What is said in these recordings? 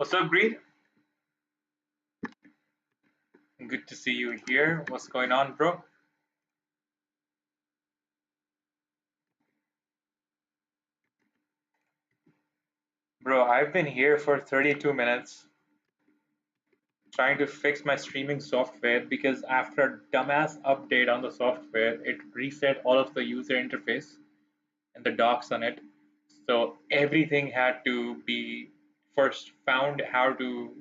What's up, Greed? Good to see you here. What's going on, bro? Bro, I've been here for 32 minutes trying to fix my streaming software because after a dumbass update on the software, it reset all of the user interface and the docs on it. So everything had to be first found how to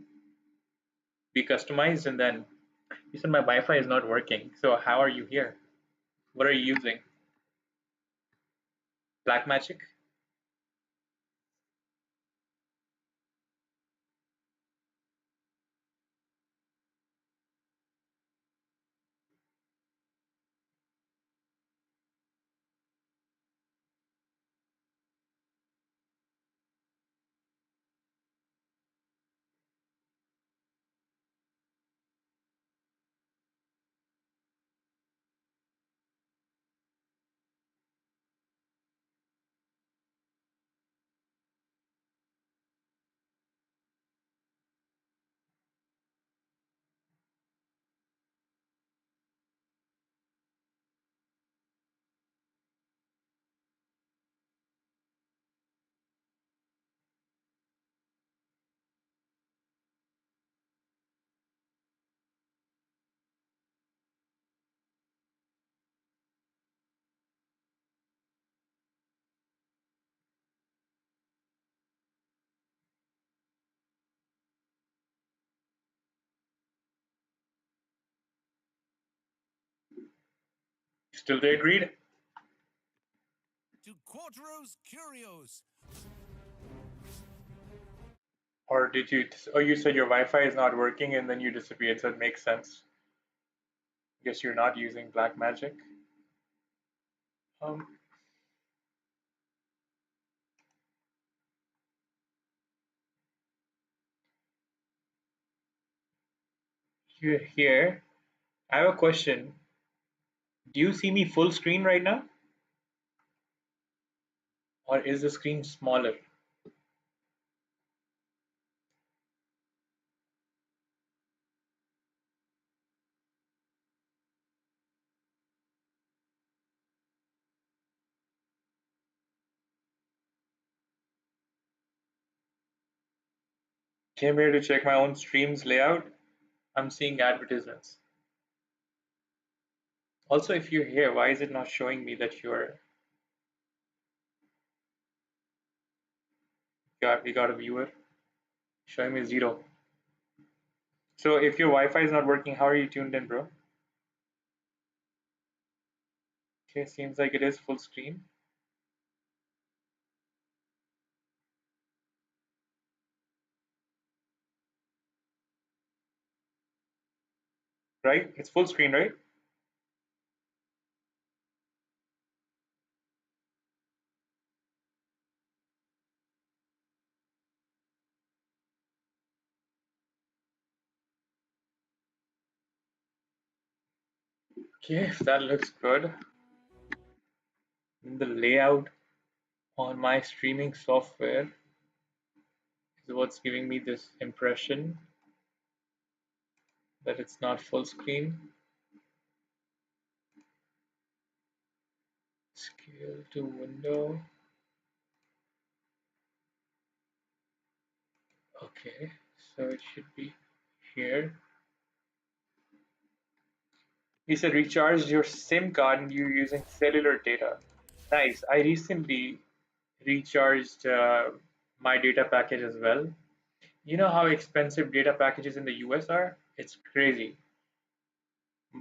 be customized, and then you said my Wi-Fi is not working. So how are you here? What are you using? Blackmagic? Still there, Greed? To Quartero's Curios. Or did you? Oh, you said your Wi-Fi is not working and then you disappeared, so it makes sense. Guess you're not using Black Magic. Um, here, I have a question. Do you see me full screen right now, or is the screen smaller? Came here to check my own stream's layout. I'm seeing advertisements. Also, if you're here, why is it not showing me that we got a viewer? Showing me zero. So if your Wi-Fi is not working, how are you tuned in, bro? Okay, seems like it is full screen. Right? It's full screen, right? Okay, if that looks good. The layout on my streaming software is what's giving me this impression that it's not full screen. Scale to window. Okay, so it should be here. You said recharge your SIM card and you're using cellular data. Nice. I recently recharged my data package as well. You know how expensive data packages in the US are? It's crazy.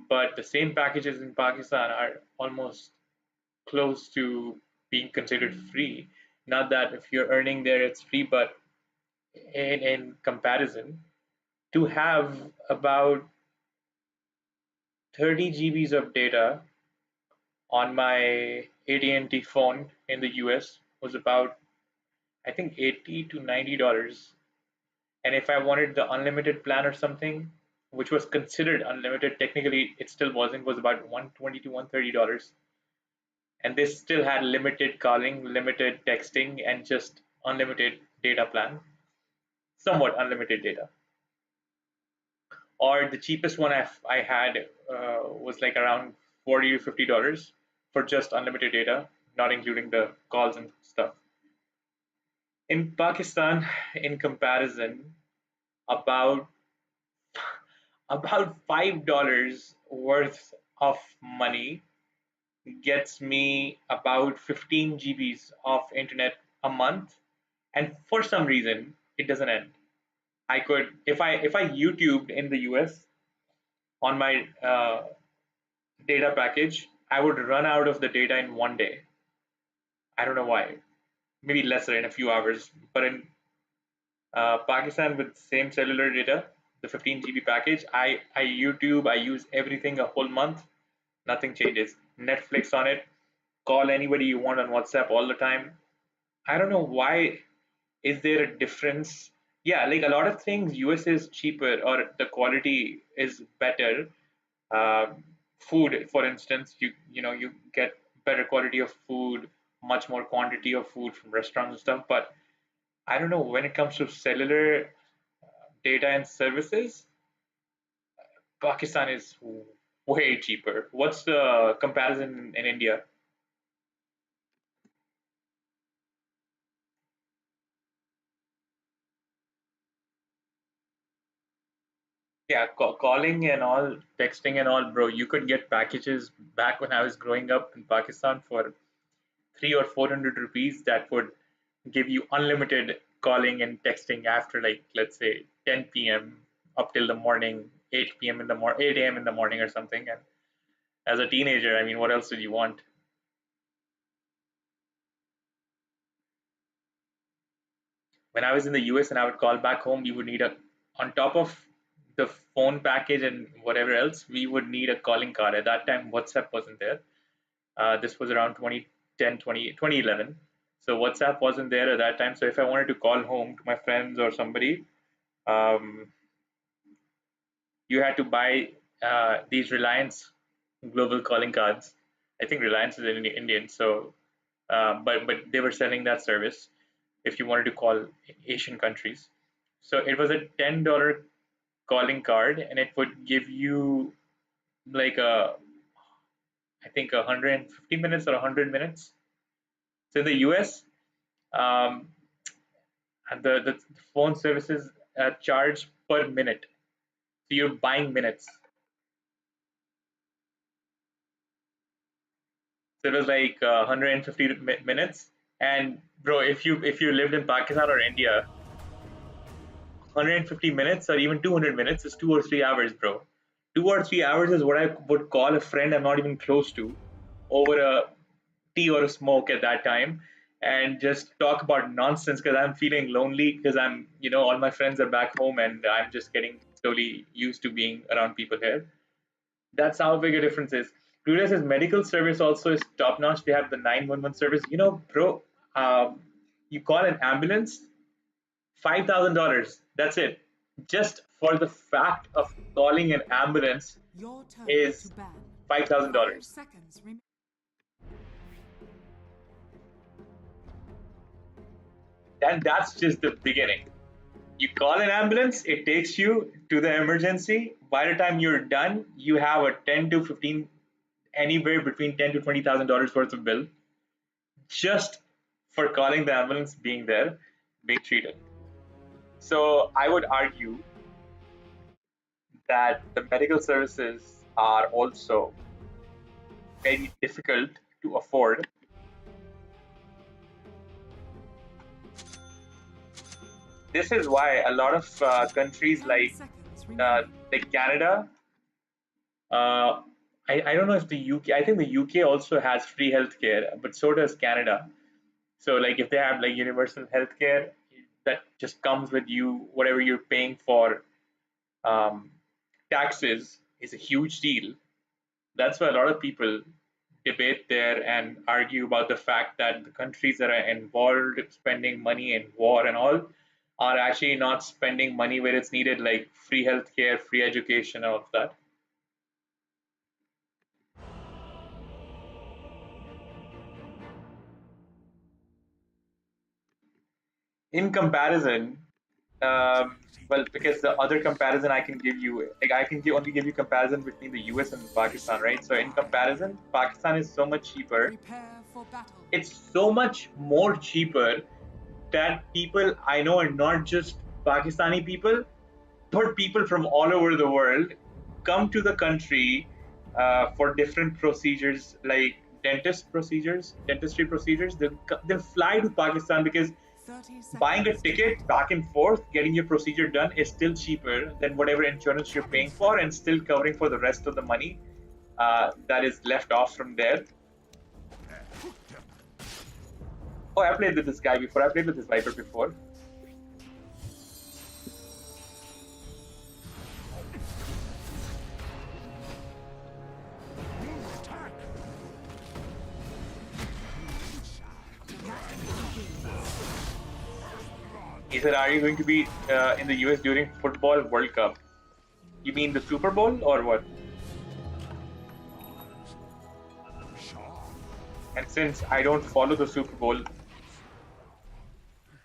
But the same packages in Pakistan are almost close to being considered free. Not that if you're earning there, it's free, but in comparison, to have about 30 GBs of data on my AT&T phone in the US was about, I think, 80 to $90. And if I wanted the unlimited plan or something, which was considered unlimited, technically it still wasn't, was about 120 to $130. And they still had limited calling, limited texting, and just unlimited data plan. somewhat unlimited data. Or the cheapest one I had was like around $40 to $50 for just unlimited data, not including the calls and stuff. In Pakistan, in comparison, about about $5 worth of money gets me about 15 GBs of internet a month, and for some reason it doesn't end. I could if I YouTubed in the US on my data package, I would run out of the data in one day. I don't know why. Maybe lesser in a few hours. But in Pakistan with same cellular data, the 15 GB package, I YouTube, I use everything a whole month. Nothing changes. Netflix on it. Call anybody you want on WhatsApp all the time. I don't know why. Is there a difference? Yeah, like a lot of things, US is cheaper or the quality is better. Um, Food, for instance, you get better quality of food, much more quantity of food from restaurants and stuff. But I don't know when it comes to cellular data and services, Pakistan is way cheaper. What's the comparison in India? Yeah, calling and all, texting and all, bro. You could get packages back when I was growing up in Pakistan for 300 or 400 rupees that would give you unlimited calling and texting after, like, let's say 10 p.m. up till the morning, 8 p.m. in the 8 a.m. in the morning or something. And as a teenager, I mean, what else did you want? When I was in the US and I would call back home, we would need on top of the phone package and whatever else, we would need a calling card. At that time, WhatsApp wasn't there. This was around 2010, 2011. So WhatsApp wasn't there at that time. So if I wanted to call home to my friends or somebody, um, you had to buy these Reliance global calling cards. I think Reliance is Indian, so but they were selling that service if you wanted to call Asian countries. So it was a $10 calling card, and it would give you like I think 150 minutes or 100 minutes. So in the US, um, and the phone services charge per minute. So you're buying minutes. So it was like 150 minutes. And bro, if you lived in Pakistan or India, 150 minutes or even 200 minutes is 2 or 3 hours, bro. 2 or 3 hours is what I would call a friend I'm not even close to over a tea or a smoke at that time, and just talk about nonsense because I'm feeling lonely because all my friends are back home and I'm just getting slowly used to being around people here. That's how big a difference is. Clueless's medical service also is top notch. They have the 911 service. Bro, um, you call an ambulance, $5,000. That's it. Just for the fact of calling an ambulance Your turn to is ban. 5 $5,000. seconds remaining. And that's just the beginning. You call an ambulance, it takes you to the emergency. By the time you're done, you have a 10 to 15, anywhere between 10 to $20,000 worth of bill just for calling the ambulance, being there, being treated. So I would argue that the medical services are also very difficult to afford. This is why a lot of countries 10 seconds uh, remaining. like Canada, uh, I don't know if the UK, I think the UK also has free healthcare, but so does Canada. So like if they have like universal healthcare, that just comes with you, whatever you're paying for um, taxes is a huge deal. That's why a lot of people debate there and argue about the fact that the countries that are involved spending money in war and all are actually not spending money where it's needed, like free healthcare, free education, all of that. In comparison, Well, because the other comparison I can give you, like I can only give you comparison between the US and Pakistan, right? So in comparison, Pakistan is so much cheaper. Prepare for battle. It's so much more cheaper that people I know are not just Pakistani people, but people from all over the world come to the country for different procedures, like dentistry procedures. They'll fly to Pakistan because 30 buying a seconds to ticket battle. back and forth, getting your procedure done is still cheaper than whatever insurance you're paying for, and still covering for the rest of the money that is left off from there. Oh, I played with this guy before. I played with this Viper before. He said, "Are you going to be in the US during Football World Cup? You mean the Super Bowl or what?" And since I don't follow the Super Bowl,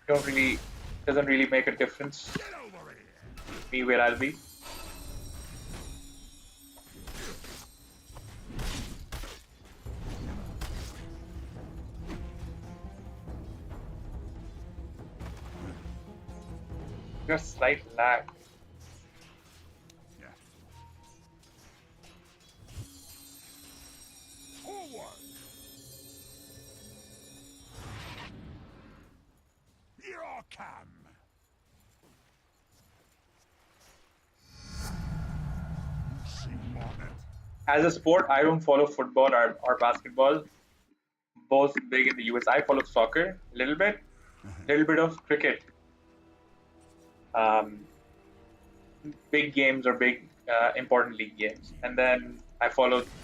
doesn't really make a difference to me where I'll be. Just slight lag. Forward. Here I come. As a sport, I don't follow football or basketball. Both big in the US. I follow soccer a little bit of cricket. Um, big games or big important league games, and then I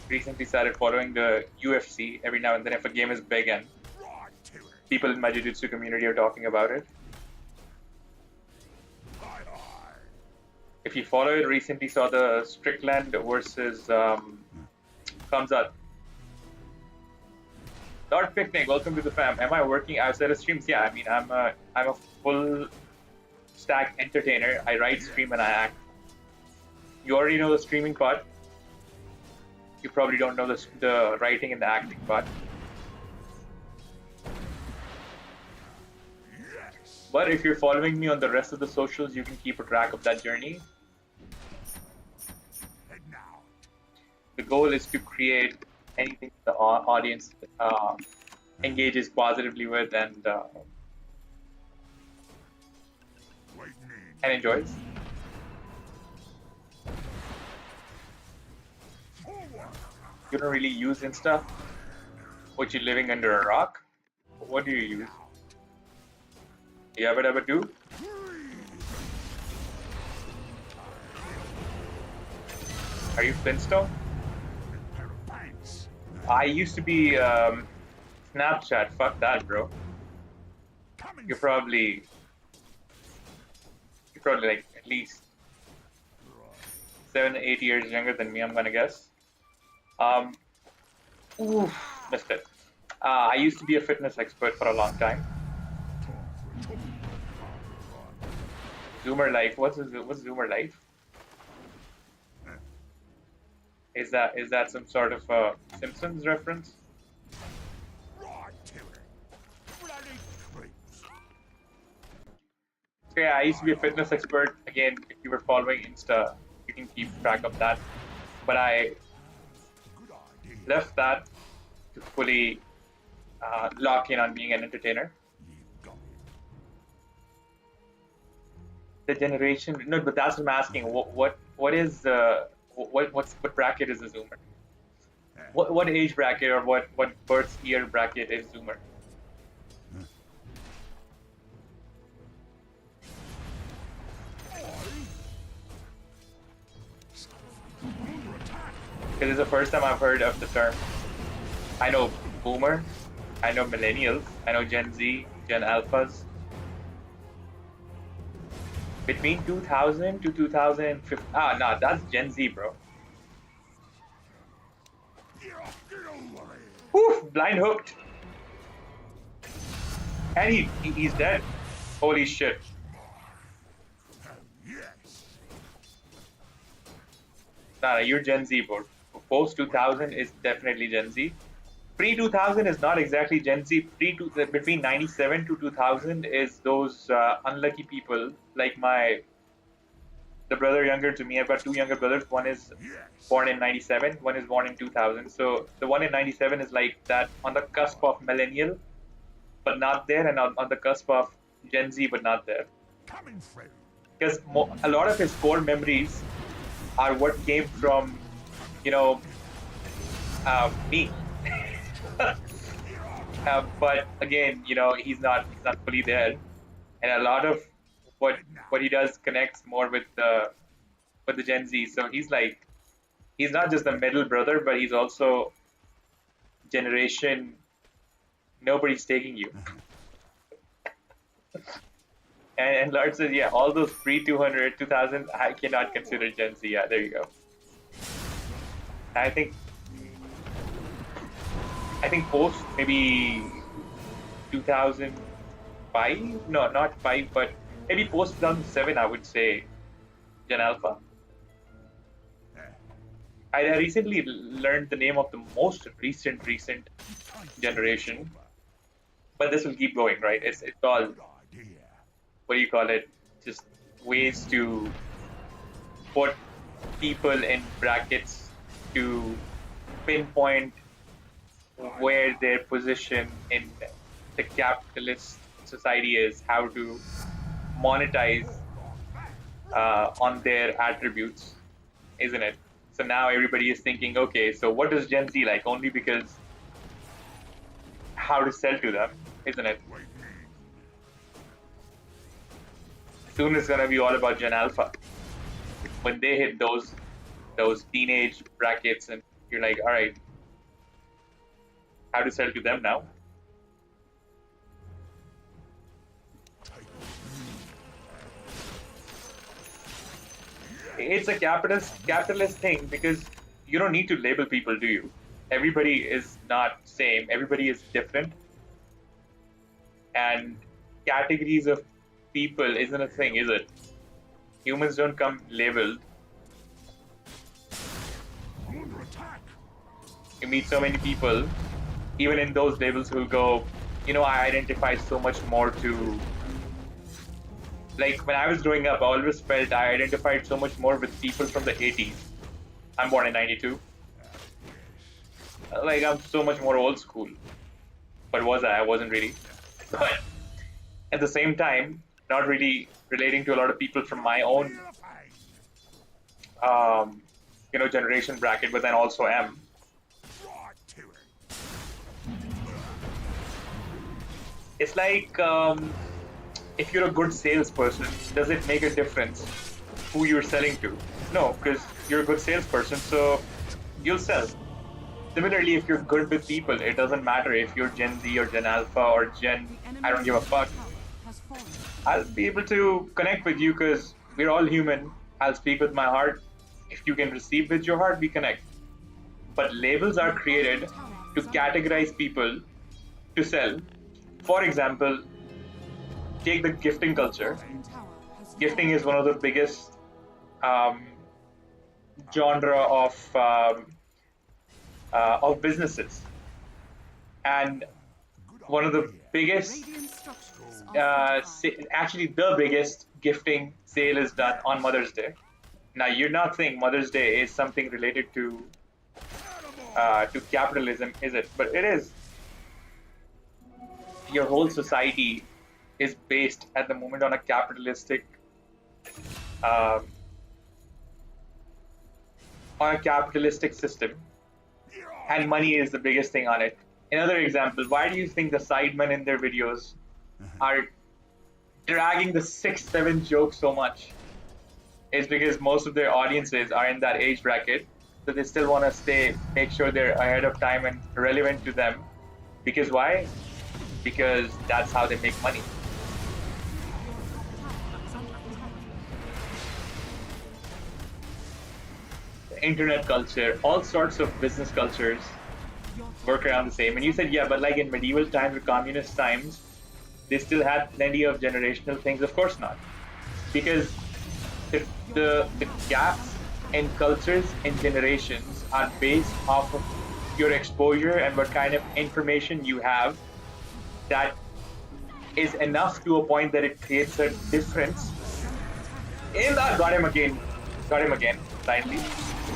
recently started following the UFC every now and then if a game is big and Right to it. people in my jiu-jitsu community are talking about it. Aye, aye. If you follow it, recently saw the Strickland versus Kamzat. Lord Picnic, welcome to the fam. Am I working outside of streams? Yeah, I mean I'm a full stack entertainer. I write, stream, and I act. You already know the streaming part. You probably don't know the writing and the acting part. Yes. But if you're following me on the rest of the socials, you can keep a track of that journey. Head now. The goal is to create anything the audience engages positively with and Lightning. enjoys. Forward. You don't really use Insta. What, you living under a rock? What do you use? You ever do? Are you Flintstone? Pair of pants. I used to be Snapchat. Fuck that, bro. Coming. You're probably like at least 7, 8 years younger than me. I'm gonna guess. Oof, missed it. I used to be a fitness expert for a long time. Zoomer Life. What's Zoomer Life? Is that some sort of Simpsons reference? Right to it. Bloody creeps. So yeah, I used to be a fitness expert. Again, if you were following Insta, you can keep track of that. But I Good idea. left that to fully lock in on being an entertainer. You got it. The generation, no, but that's what I'm asking. What bracket is a Zoomer? What age bracket or what birth year bracket is Zoomer? Because it's the first time I've heard of the term. I know Boomer, I know Millennials, I know Gen Z, Gen Alphas. Between 2000 to 2015, nah, that's Gen Z, bro. Get over here. Whew, blind hooked. And he's dead. Holy shit. Nah, you're Gen Z, bro. Post 2000 is definitely Gen Z. Pre 2000 is not exactly Gen Z. Between 97 to 2000 is those unlucky people like the brother younger to me. I've got two younger brothers. One is Yes. born in 97, one is born in 2000. So the one in 97 is like that on the cusp of millennial, but not there, and on the cusp of Gen Z, but not there. Coming through. Because a lot of his core memories are what came from, you know, me. But again, he's not fully there, and a lot of what what he does connects more with the Gen Z. So he's not just the middle brother, but he's also generation nobody's taking you. And Lord says, yeah, all those pre 200, 2000, I cannot consider Gen Z. Yeah, there you go. I think post maybe 2005, no, not five, but maybe post 2007, I would say Gen Alpha. I recently learned the name of the most recent generation, but this will keep going, right? It's all, Good idea. what do you call it? Just ways to put people in brackets to pinpoint where their position in the capitalist society is, how to monetize on their attributes, isn't it? So now everybody is thinking, okay, so what does Gen Z like? Only because how to sell to them, isn't it? Soon it's gonna be all about Gen Alpha. When they hit those teenage brackets, and you're like, all right, how to sell to them now? It's a capitalist thing because you don't need to label people, do you? Everybody is not same. Everybody is different, and categories of people isn't a thing, is it? Humans don't come labeled. I'm under attack. You meet so many people, even in those labels, who'll go, I identify so much more to. Like when I was growing up, I always felt I identified so much more with people from the 80s. I'm born in 92. Like I'm so much more old school. But was I? I wasn't really. But at the same time, not really relating to a lot of people from my own, generation bracket, but then also am. Right to it. It's like if you're a good salesperson, does it make a difference who you're selling to? No, because you're a good salesperson, so you'll sell. Similarly, if you're good with people, it doesn't matter if you're Gen Z or Gen Alpha or Gen, I don't give a fuck. I'll be able to connect with you because we're all human. I'll speak with my heart. If you can receive with your heart, we connect. But labels are created to categorize people to sell. For example, take the gifting culture. Gifting is one of the biggest genre of businesses, and one of the biggest, actually the biggest gifting sale is done on Mother's Day. Now you're not saying Mother's Day is something related to capitalism, is it? But it is. Your whole society is based at the moment on a um, system, and money is the biggest thing on it. Another example: why do you think the sidemen in their videos are dragging the 6-7 jokes so much? It's because most of their audiences are in that age bracket, so they still want to make sure they're ahead of time and relevant to them. Because why? Because that's how they make money. The internet culture, all sorts of business cultures work around the same. And you said, yeah, but like in medieval times or communist times, they still had plenty of generational things. Of course not, because the gaps and cultures and generations are based off of your exposure and what kind of information you have that is enough to a point that it creates a difference in that got him again blindly.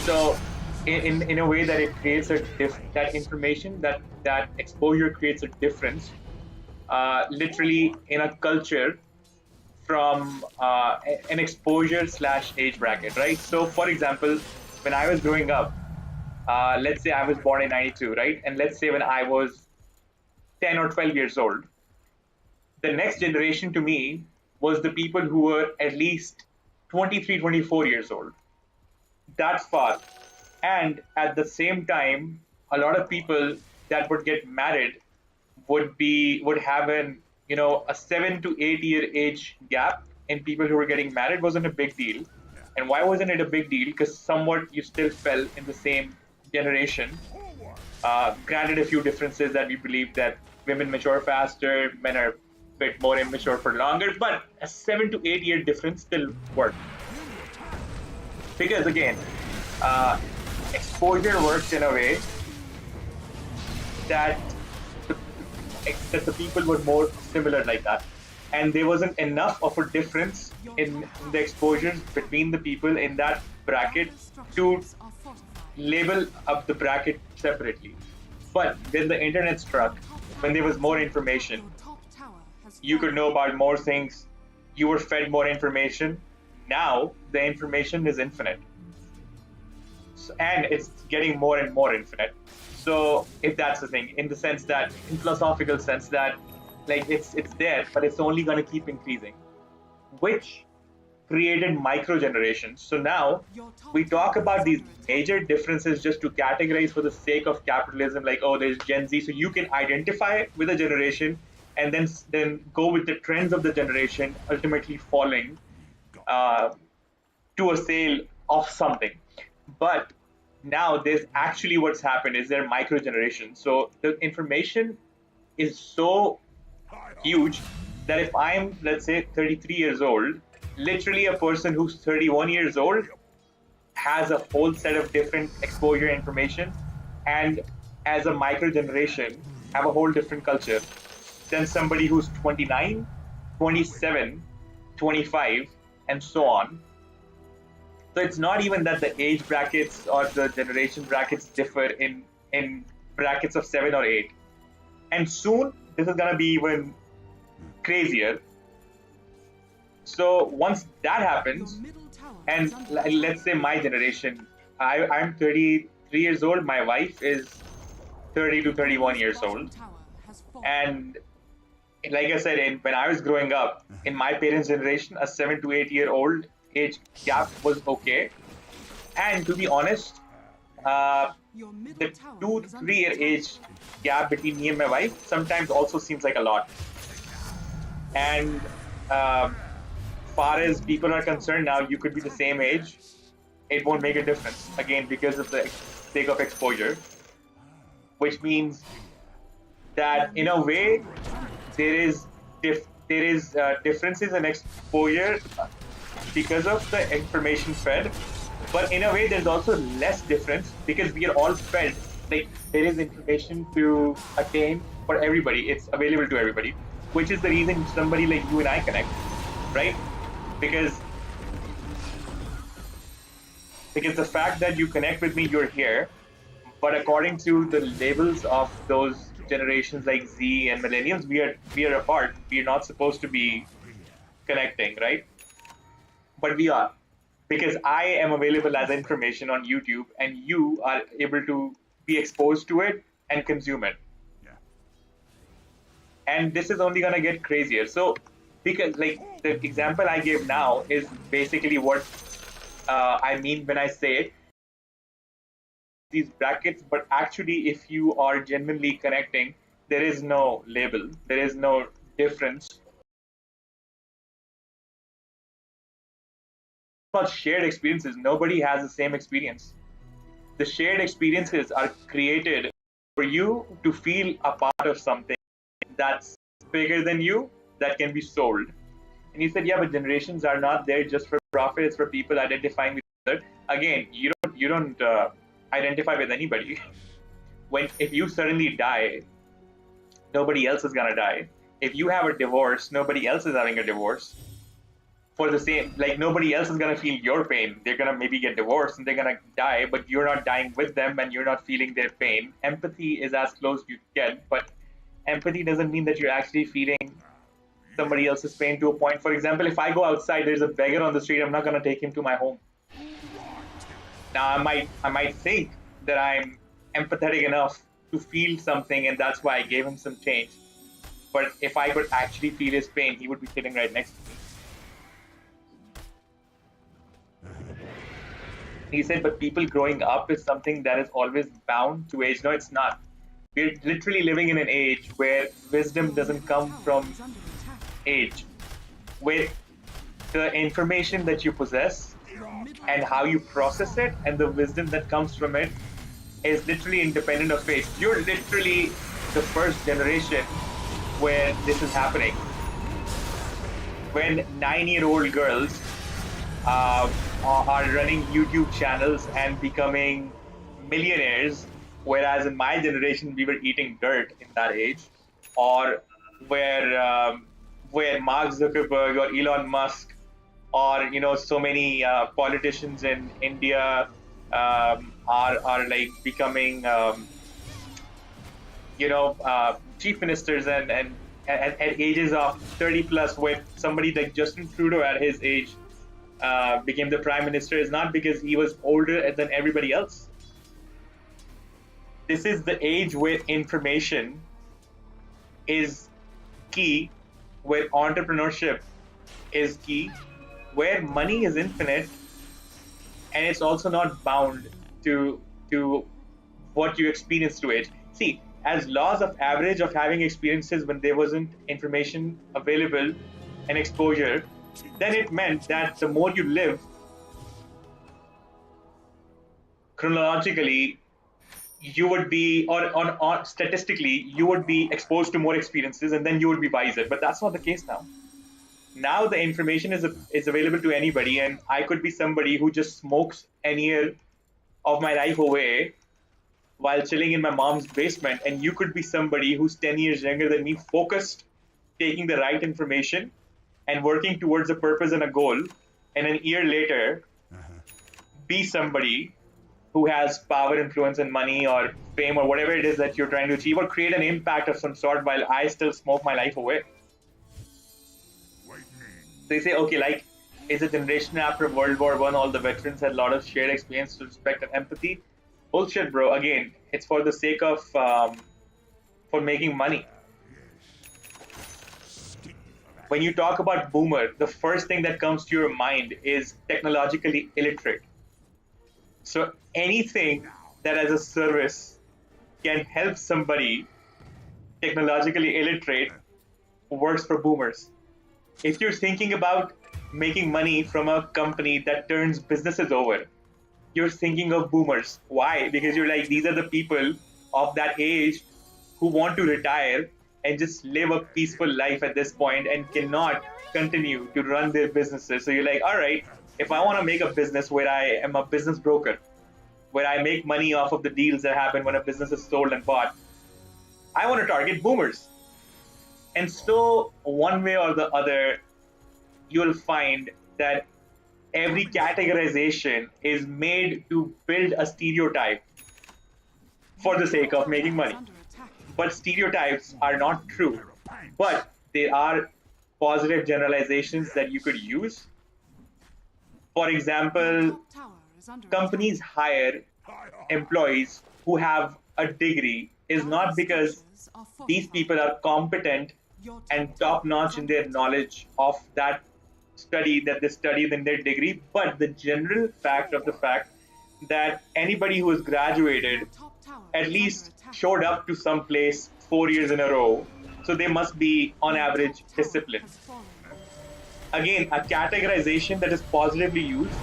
So in a way that it creates that information that exposure creates a difference literally in a culture from an exposure slash age bracket, right? So for example, when I was growing up, let's say I was born in 92, right? And let's say when I was 10 or 12 years old, the next generation to me was the people who were at least 23, 24 years old. That's far. And at the same time, a lot of people that would get married would have an a 7 to 8 year age gap in people who were getting married wasn't a big deal. And why wasn't it a big deal? Because somewhat you still fell in the same generation. Granted, a few differences that we believe that women mature faster, men are a bit more immature for longer, but a 7 to 8 year difference still worked. Because again, uh, exposure works in a way that the, that the people were more similar like that, and there wasn't enough of a difference in the exposures between the people in that bracket to label up the bracket separately. But when the internet struck, when there was more information, you could know about more things. You were fed more information. Now the information is infinite, and it's getting more and more infinite. So if that's the thing, in the sense that, in philosophical sense, that like it's there, but it's only going to keep increasing, which created micro generations. So now we talk about these major differences just to categorize for the sake of capitalism, like, oh, there's Gen Z, so you can identify with a generation and then go with the trends of the generation, ultimately falling uh, to a sale of something. But now there's actually what's happened is there micro generations. So the information is so huge that if I'm, let's say, 33 years old, literally a person who's 31 years old has a whole set of different exposure information, and as a micro generation have a whole different culture than somebody who's 29, 27, 25, and so on. So it's not even that the age brackets or the generation brackets differ in brackets of 7 or 8. And soon this is gonna be even crazier. So once that happens, and let's say my generation, I'm 33 years old. My wife is 30 to 31 years old, and like I said, when I was growing up, in my parents' generation, a 7 to 8 year old age gap was okay. And to be honest, the 2 3 year age gap between me and my wife sometimes also seems like a lot. And far as people are concerned now, you could be the same age. It won't make a difference, again, because of the sake of exposure, which means that in a way there is differences in exposure because of the information fed, but in a way there's also less difference because we are all fed, like there is information to attain for everybody, it's available to everybody, which is the reason somebody like you and I connect, right? because because the fact that you connect with me, you're here, but according to the labels of those generations like Z and millennials, we are apart. We are not supposed to be connecting, right? But we are, because I am available as information on YouTube, and you are able to be exposed to it and consume it. And this is only gonna get crazier. So, because like the example I gave now is basically what I mean when I say these brackets, but actually, if you are genuinely connecting, there is no label, there is no difference. But shared experiences, nobody has the same experience. The shared experiences are created for you to feel a part of something that's bigger than you, that can be sold. And you said, yeah, but generations are not there just for profit, it's for people identifying with each other. Again, you don't identify with anybody. If you suddenly die, nobody else is gonna die. If you have a divorce, nobody else is having a divorce. For the same, like nobody else is gonna feel your pain. They're gonna maybe get divorced and they're gonna die, but you're not dying with them and you're not feeling their pain. Empathy is as close you get, but empathy doesn't mean that you're actually feeling somebody else's pain to a point. For example, if I go outside, there's a beggar on the street, I'm not gonna take him to my home. Now I might think that I'm empathetic enough to feel something and that's why I gave him some change. But if I could actually feel his pain, he would be sitting right next to me. He said, but people growing up is something that is always bound to age. No, it's not. We're literally living in an age where wisdom doesn't come from age. With the information that you possess and how you process it and the wisdom that comes from it is literally independent of age. You're literally the first generation where this is happening. When 9-year-old girls are running YouTube channels and becoming millionaires, whereas in my generation we were eating dirt in that age, or where Mark Zuckerberg or Elon Musk or so many politicians in India are like becoming chief ministers and at ages of 30 plus, with somebody like Justin Trudeau at his age became the prime minister, is not because he was older than everybody else. This is the age where information is key, where entrepreneurship is key, where money is infinite, and it's also not bound to what you experience through it. See, as laws of average of having experiences when there wasn't information available and exposure, then it meant that the more you live chronologically, you would be, or statistically, you would be exposed to more experiences and then you would be wiser. But that's not the case now. Now the information is available to anybody, and I could be somebody who just smokes an year of my life away while chilling in my mom's basement, and you could be somebody who's 10 years younger than me, focused, taking the right information and working towards a purpose and a goal, and a year later be somebody who has power, influence, and money or fame or whatever it is that you're trying to achieve, or create an impact of some sort while I still smoke my life away. They say, okay, like, is a generation after World War I, all the veterans had a lot of shared experience, respect, and empathy? Bullshit, bro. Again, it's for the sake of for making money. When you talk about boomer, the first thing that comes to your mind is technologically illiterate. So anything that as a service can help somebody technologically illiterate works for boomers. If you're thinking about making money from a company that turns businesses over, you're thinking of boomers. Why? Because you're like, these are the people of that age who want to retire and just live a peaceful life at this point and cannot continue to run their businesses. So you're like, all right, if I want to make a business where I am a business broker, where I make money off of the deals that happen when a business is sold and bought, I want to target boomers. And so one way or the other, you'll find that every categorization is made to build a stereotype for the sake of making money. But stereotypes are not true. But there are positive generalizations that you could use. For example, companies hire employees who have a degree is not because these people are competent and top-notch in their knowledge of that study that they studied in their degree, but the general fact of the fact that anybody who has graduated at least showed up to some place 4 years in a row, so they must be on average disciplined. Again, a categorization that is positively used,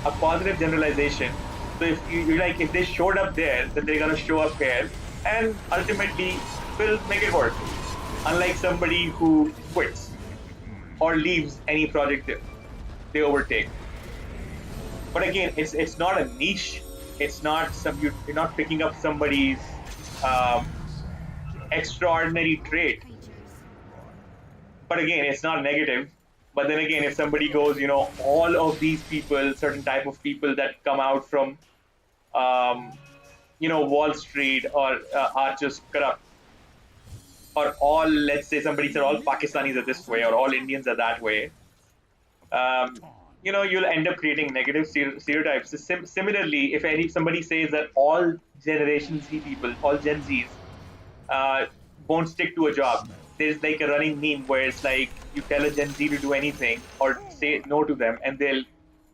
a positive generalization. So if you like, if they showed up there, then they're gonna show up here and ultimately will make it work. Unlike somebody who quits or leaves any project they overtake. But again, it's not a niche. It's not you're not picking up somebody's um, extraordinary trait. But again, it's not negative. But then again, if somebody goes, all of these people, certain type of people that come out from um, Wall Street or are just corrupt, or all, let's say somebody said all Pakistanis are this way or all Indians are that way, um, you'll end up creating negative stereotypes. So similarly, if somebody says that all Generation Z people, all Gen Zs, uh, won't stick to a job, there's like a running meme where it's like you tell a Gen Z to do anything or say no to them, and they'll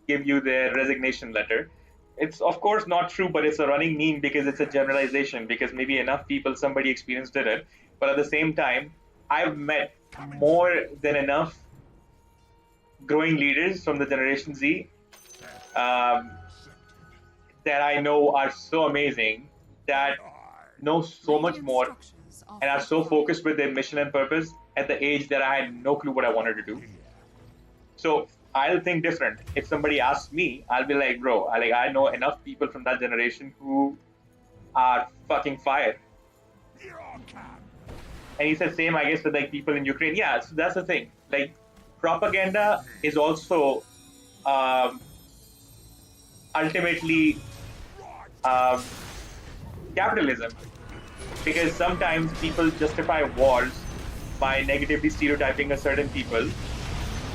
give you their resignation letter. It's of course not true, but it's a running meme because it's a generalization. Because maybe enough people, somebody experienced it, but at the same time, I've met more than enough growing leaders from the Generation Z um, that I know are so amazing, that know so much more and are so focused with their mission and purpose at the age that I had no clue what I wanted to do. So I'll think different. If somebody asks me, I'll be like, bro, I know enough people from that generation who are fucking fire. And he said same, I guess, with like people in Ukraine. Yeah, so that's the thing. Like, propaganda is also um, ultimately um, capitalism, because sometimes people justify wars by negatively stereotyping a certain people.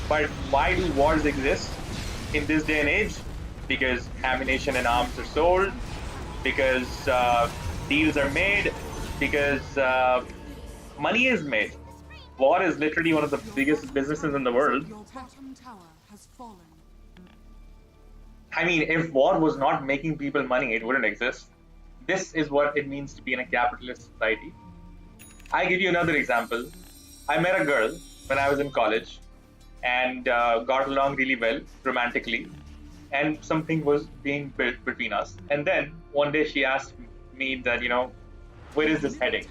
But why do wars exist in this day and age? Because ammunition and arms are sold, because deals are made, because money is made. War is literally one of the biggest businesses in the world. I mean, if war was not making people money, it wouldn't exist. This is what it means to be in a capitalist society. I give you another example. I met a girl when I was in college and got along really well romantically, and something was being built between us. And then one day she asked me that, where is this heading?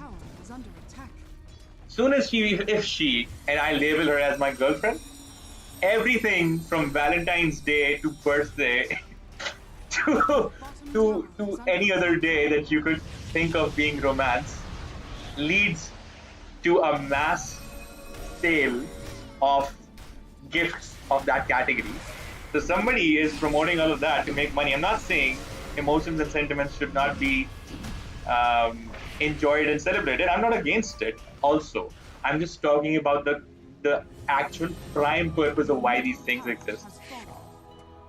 Soon as if she, and I label her as my girlfriend, everything from Valentine's Day to birthday to any other day that you could think of being romance leads to a mass sale of gifts of that category. So somebody is promoting all of that to make money. I'm not saying emotions and sentiments should not be enjoyed and celebrated. I'm not against it also. I'm just talking about the actual prime purpose of why these things exist.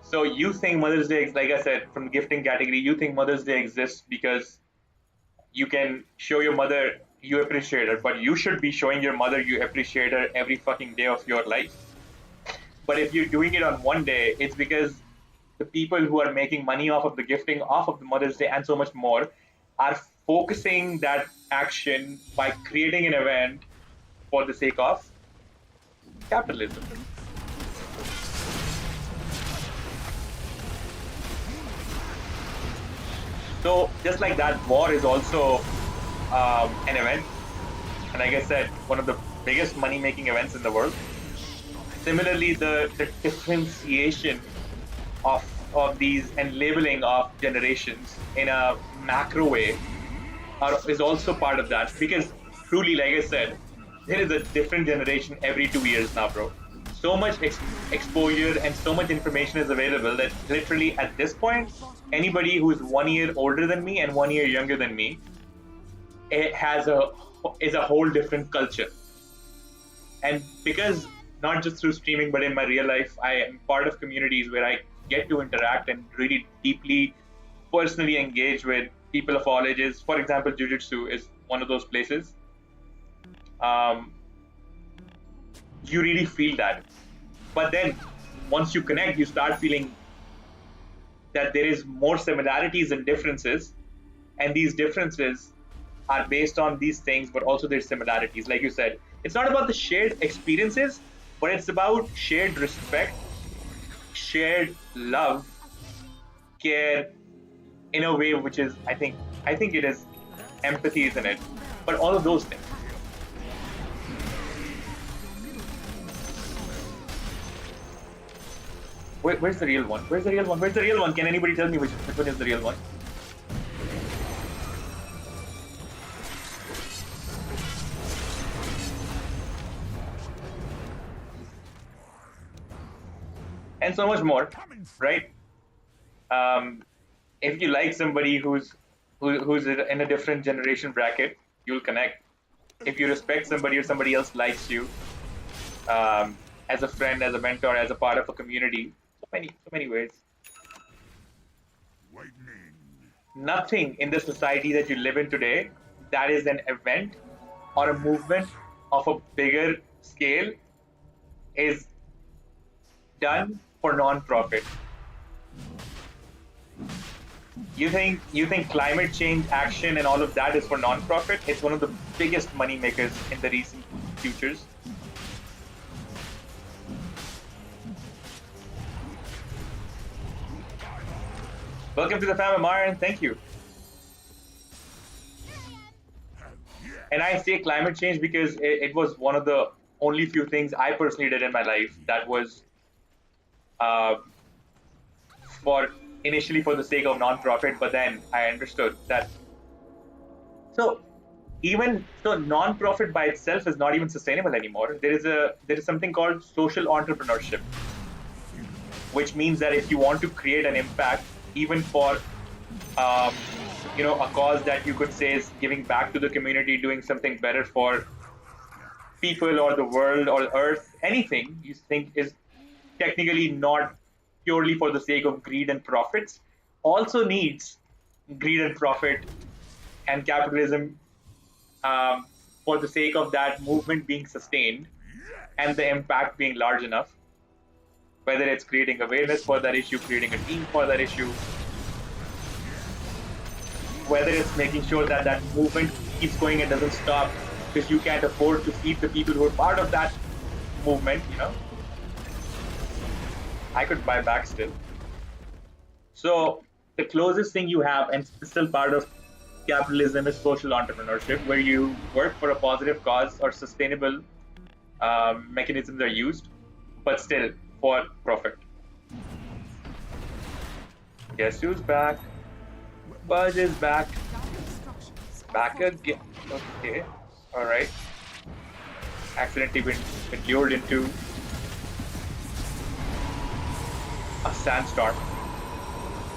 So you think Mother's Day, like I said, from the gifting category, you think Mother's Day exists because you can show your mother you appreciate her, but you should be showing your mother you appreciate her every fucking day of your life. But if you're doing it on one day, it's because the people who are making money off of the gifting, off of the Mother's Day, and so much more, are focusing that action by creating an event for the sake of capitalism. So just like that, war is also an event, and like I said, one of the biggest money-making events in the world. Similarly, the differentiation of these and labeling of generations in a macro way is also part of that, because truly, like I said, there is a different generation every 2 years now, bro. So much exposure and so much information is available that literally at this point, anybody who is 1 year older than me and 1 year younger than me, it is a whole different culture. And because not just through streaming, but in my real life, I am part of communities where I get to interact and really deeply, personally engage with people of all ages. For example, Jiu-Jitsu is one of those places. You really feel that. But then once you connect, you start feeling that there is more similarities and differences. And these differences are based on these things, but also there's similarities. Like you said, it's not about the shared experiences, but it's about shared respect, shared love, care, in a way which is, I think it is empathy, isn't it? But all of those things. Where's the real one? Where's the real one? Where's the real one? Can anybody tell me which one is the real one? And so much more, right? Um, if you like somebody who's in a different generation bracket, you'll connect. If you respect somebody or somebody else likes you, as a friend, as a mentor, as a part of a community, so many ways. Lightning. Nothing in the society that you live in today that is an event or a movement of a bigger scale is done for non-profit. You think climate change action and all of that is for non-profit? It's one of the biggest money makers in the recent futures. Welcome to the fam, Amar, and thank you. And I say climate change because it was one of the only few things I personally did in my life that was uh, for initially for the sake of non-profit, but then I understood that. So even so, non-profit by itself is not even sustainable anymore. There is something called social entrepreneurship, which means that if you want to create an impact, even for um, a cause that you could say is giving back to the community, doing something better for people or the world or earth, anything you think is technically not purely for the sake of greed and profits, also needs greed and profit and capitalism, um, for the sake of that movement being sustained and the impact being large enough, whether it's creating awareness for that issue, creating a team for that issue, whether it's making sure that that movement keeps going and doesn't stop because you can't afford to feed the people who are part of that movement. I could buy back still. So the closest thing you have, and still part of capitalism, is social entrepreneurship, where you work for a positive cause or sustainable mechanisms are used, but still for profit. Guess who's back? Buzz is back. Back again. Okay. All right. Accidentally been lured into a sandstorm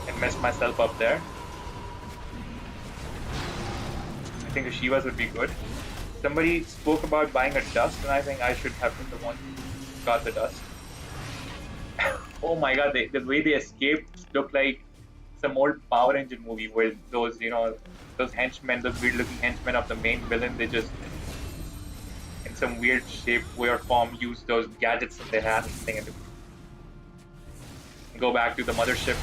and messed myself up there. I think the Shivas would be good. Somebody spoke about buying a dust, and I think I should have been the one who got the dust. Oh my god, the way they escaped looked like some old Power Engine movie where those henchmen, those weird looking henchmen of the main villain, they just, in some weird shape, way or form, use those gadgets that they have and go back to the mothership.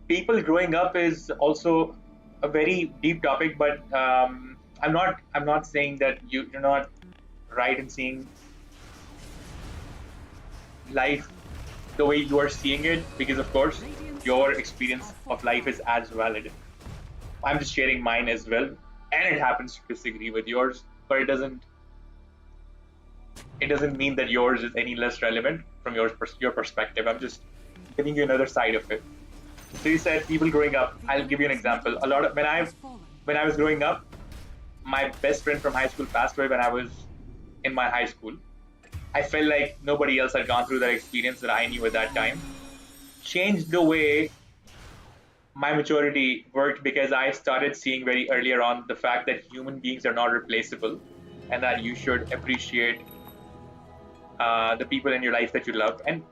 People growing up is also a very deep topic, but I'm not saying that you're not right in seeing life the way you are seeing it, because of course your experience of life is as valid. I'm just sharing mine as well, and it happens to disagree with yours, but it doesn't mean that yours is any less relevant from your perspective. I'm just giving you another side of it. So you said people growing up. I'll give you an example. A lot of when I was growing up, my best friend from high school passed away when I was in my high school. I felt like nobody else had gone through that experience that I knew at that time. Changed the way my maturity worked because I started seeing very earlier on the fact that human beings are not replaceable, and that you should appreciate the people in your life that you love. And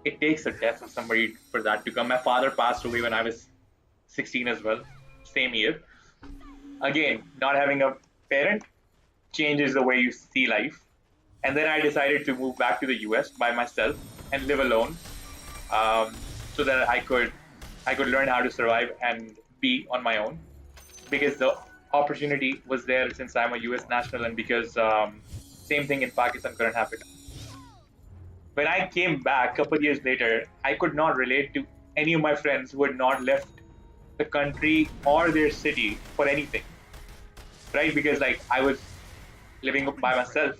it takes a death of somebody for that to come. My father passed away when I was 16 as well, same year. Again, not having a parent changes the way you see life. And then I decided to move back to the US by myself and live alone, so that I could learn how to survive and be on my own, because the opportunity was there since I'm a US national, and because same thing in Pakistan couldn't happen. When I came back a couple years later, I could not relate to any of my friends who had not left the country or their city for anything, right? Because like I was living by myself,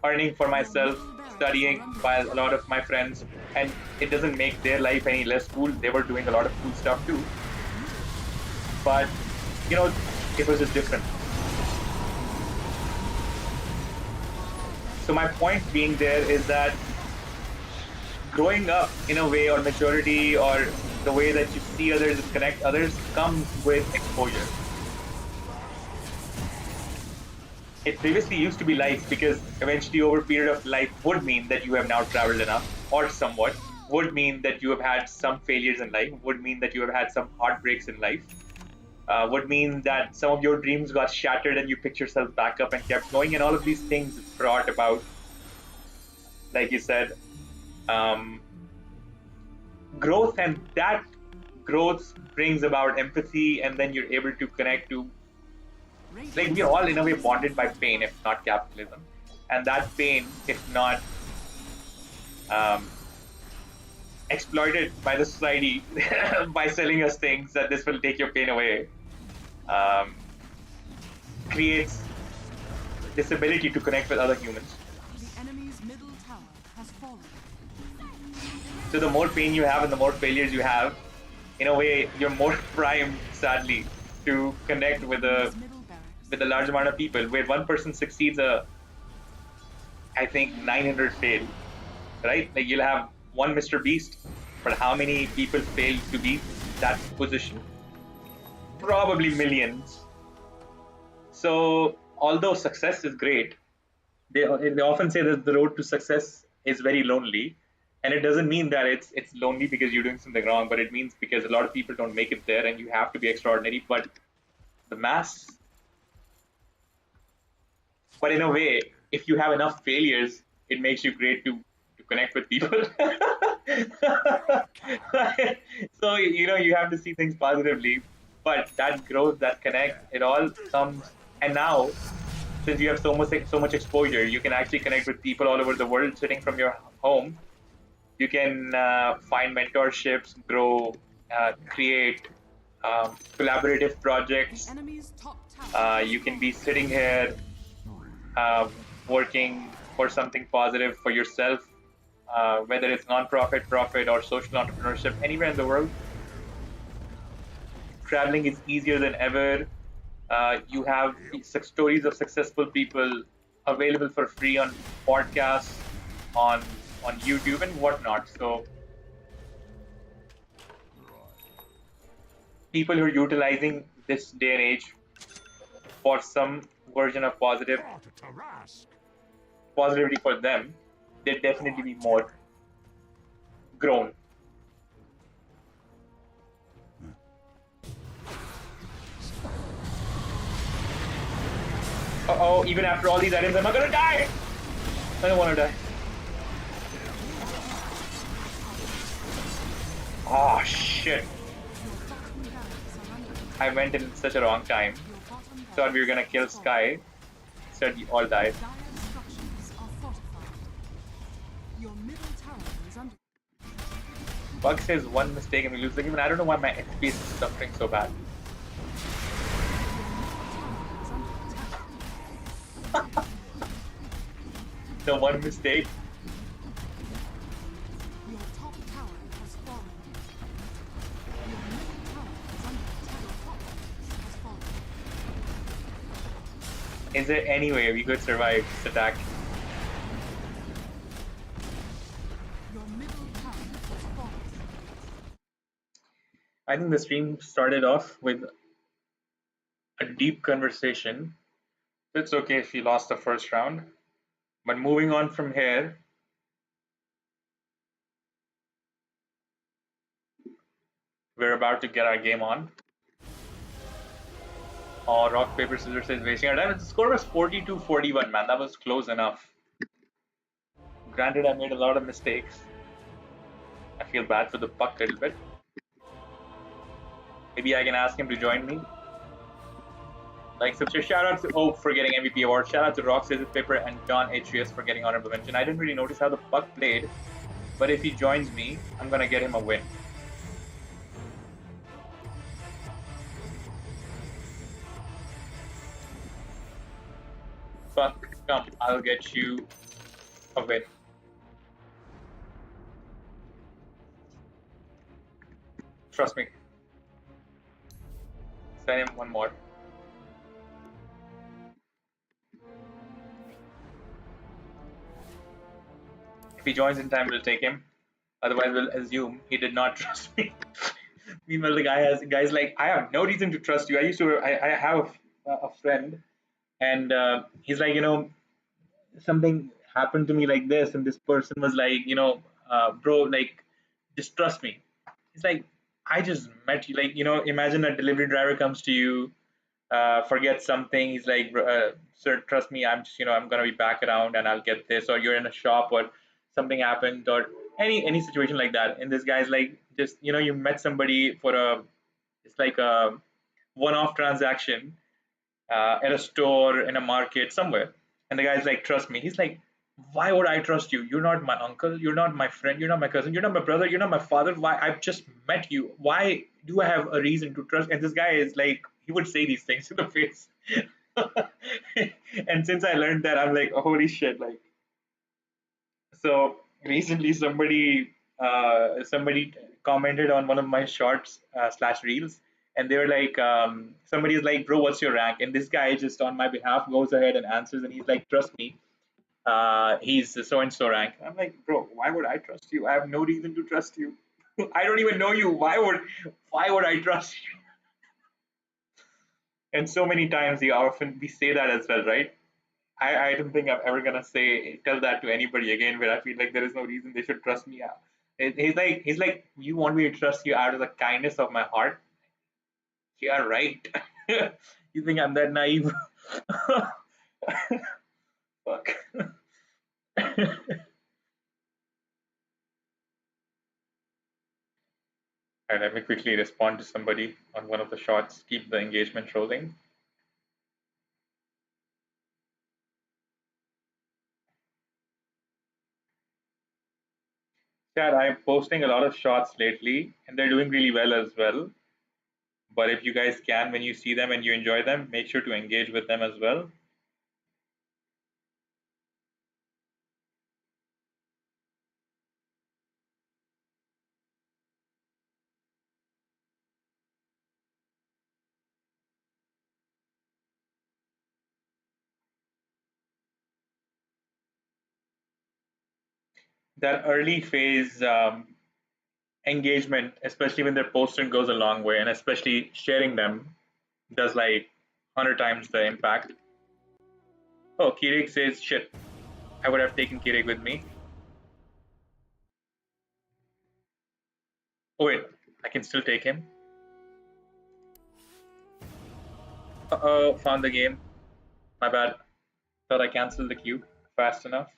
earning for myself, studying by a lot of my friends, and it doesn't make their life any less cool. They were doing a lot of cool stuff too, but you know, it was just different. So my point being there is that growing up in a way, or maturity, or the way that you see others and connect others comes with exposure. It previously used to be life, because eventually over a period of life would mean that you have now traveled enough, or somewhat, would mean that you have had some failures in life, would mean that you have had some heartbreaks in life, would mean that some of your dreams got shattered and you picked yourself back up and kept going, and all of these things brought about, like you said, growth, and that growth brings about empathy, and then you're able to connect to, like, we're all in a way bonded by pain, if not capitalism, and that pain, if not exploited by the society by selling us things that this will take your pain away, um, creates this ability to connect with other humans. The enemy's middle tower has fallen. So the more pain you have and the more failures you have, in a way, you're more primed, sadly, to connect with a large amount of people. Where one person succeeds, I think 900 fail, right? Like you'll have one Mr. Beast, but how many people fail to be that position? Probably millions. So although success is great, they often say that the road to success is very lonely, and it doesn't mean that it's lonely because you're doing something wrong, but it means because a lot of people don't make it there, and you have to be extraordinary. But the mass, but in a way, if you have enough failures, it makes you great to connect with people. So you have to see things positively, but that growth, that connect, it all comes. And now, since you have so much exposure, you can actually connect with people all over the world sitting from your home. You can find mentorships, grow, create collaborative projects. You can be sitting here working for something positive for yourself, whether it's non-profit, profit, or social entrepreneurship, anywhere in the world. Traveling is easier than ever. You have stories of successful people available for free on podcasts, on YouTube, and whatnot. So people who are utilizing this day and age for some version of positivity for them, they'd definitely be more grown. Uh-oh, even after all these items, am I gonna die? I don't wanna die. Oh shit. I went in such a wrong time. Thought we were gonna kill Sky. Instead, we all died. Bug says one mistake and we lose the game, and I don't know why my FPS is suffering so bad. The one mistake. Is there any way we could survive this attack? I think the stream started off with a deep conversation. It's okay if you lost the first round. But moving on from here, we're about to get our game on. Oh, rock, paper, scissors is wasting our time. The score was 42-41, man. That was close enough. Granted, I made a lot of mistakes. I feel bad for the puck a little bit. Maybe I can ask him to join me. Like, subscribe. Shout out to Oak for getting MVP award. Shout out to Rock, Scissors, Paper, and John H3S for getting honorable mention. I didn't really notice how the puck played, but if he joins me, I'm gonna get him a win. I'll get you a win. Trust me. Send him one more. If he joins in time, we'll take him. Otherwise, we'll assume he did not trust me. Meanwhile, the guy's like, I have no reason to trust you. I have a friend, and he's like, something happened to me like this, and this person was like, bro, like, just trust me. He's like, I just met you. Like, imagine a delivery driver comes to you, forgets something. He's like, sir, trust me. I'm just, I'm gonna be back around, and I'll get this. Or you're in a shop, or something happened, or any situation like that. And this guy's like, just, you met somebody for it's like a one-off transaction at a store, in a market, somewhere. And the guy's like, trust me. He's like, why would I trust you? You're not my uncle. You're not my friend. You're not my cousin. You're not my brother. You're not my father. Why? I've just met you. Why do I have a reason to trust? And this guy is like, he would say these things to the face. And since I learned that, I'm like, oh, holy shit. Like, so recently somebody commented on one of my shorts slash reels, and they were like, somebody is like, bro, what's your rank? And this guy just on my behalf goes ahead and answers, and he's like, trust me, he's so and so rank. I'm like, bro, why would I trust you? I have no reason to trust you. I don't even know you. Why would I trust you? And so many times we say that as well, right? I don't think I'm ever gonna tell that to anybody again where I feel like there is no reason they should trust me. He's like, you want me to trust you out of the kindness of my heart? Yeah, right. You think I'm that naive? Fuck. And let me quickly respond to somebody on one of the shots. Keep the engagement rolling. Chad, I'm posting a lot of shots lately, and they're doing really well as well. But if you guys can, when you see them and you enjoy them, make sure to engage with them as well. That early phase engagement, especially when they're posted, goes a long way, and especially sharing them does like 100 times the impact. Oh, Kirik says, shit, I would have taken Kirik with me. Oh, wait, I can still take him. Uh-oh, found the game. My bad. Thought I canceled the queue fast enough.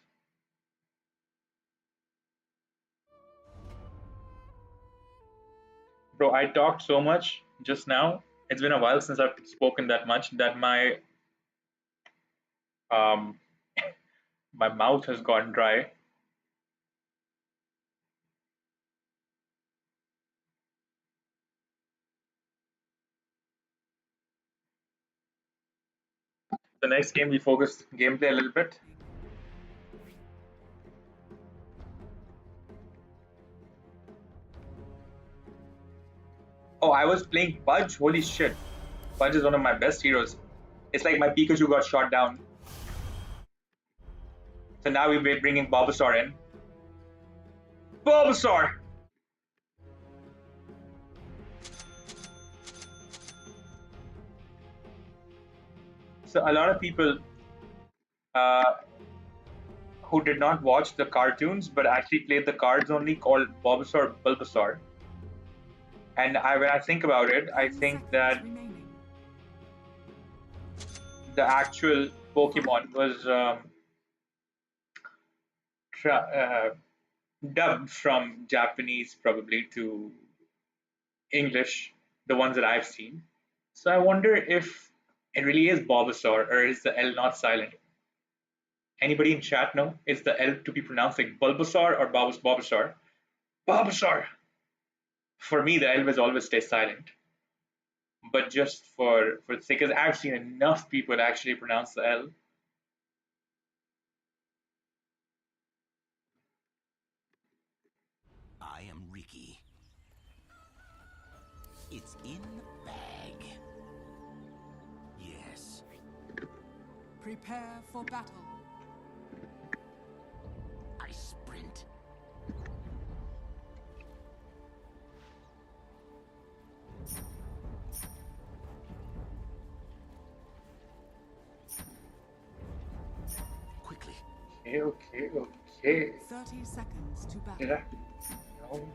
Bro, I talked so much just now. It's been a while since I've spoken that much that um my mouth has gone dry. The next game we focus gameplay a little bit. Oh, I was playing Pudge. Holy shit. Pudge is one of my best heroes. It's like my Pikachu got shot down. So now we're bringing Bulbasaur in. Bulbasaur! So a lot of people uh, who did not watch the cartoons but actually played the cards only called Bulbasaur. And when I think about it, I 10 think seconds that remaining. the actual Pokemon was dubbed from Japanese probably to English, the ones that I've seen. So I wonder if it really is Bulbasaur or is the L not silent? Anybody in chat know? Is the L to be pronounced like Bulbasaur or Bulbasaur? Bulbasaur! For me, the L will always stay silent. But just for the sake, because I've seen enough people actually pronounce the L. It's in the bag. Yes. Prepare for battle. I sprint. Quickly. Okay. 30 seconds to battle. Did I? No.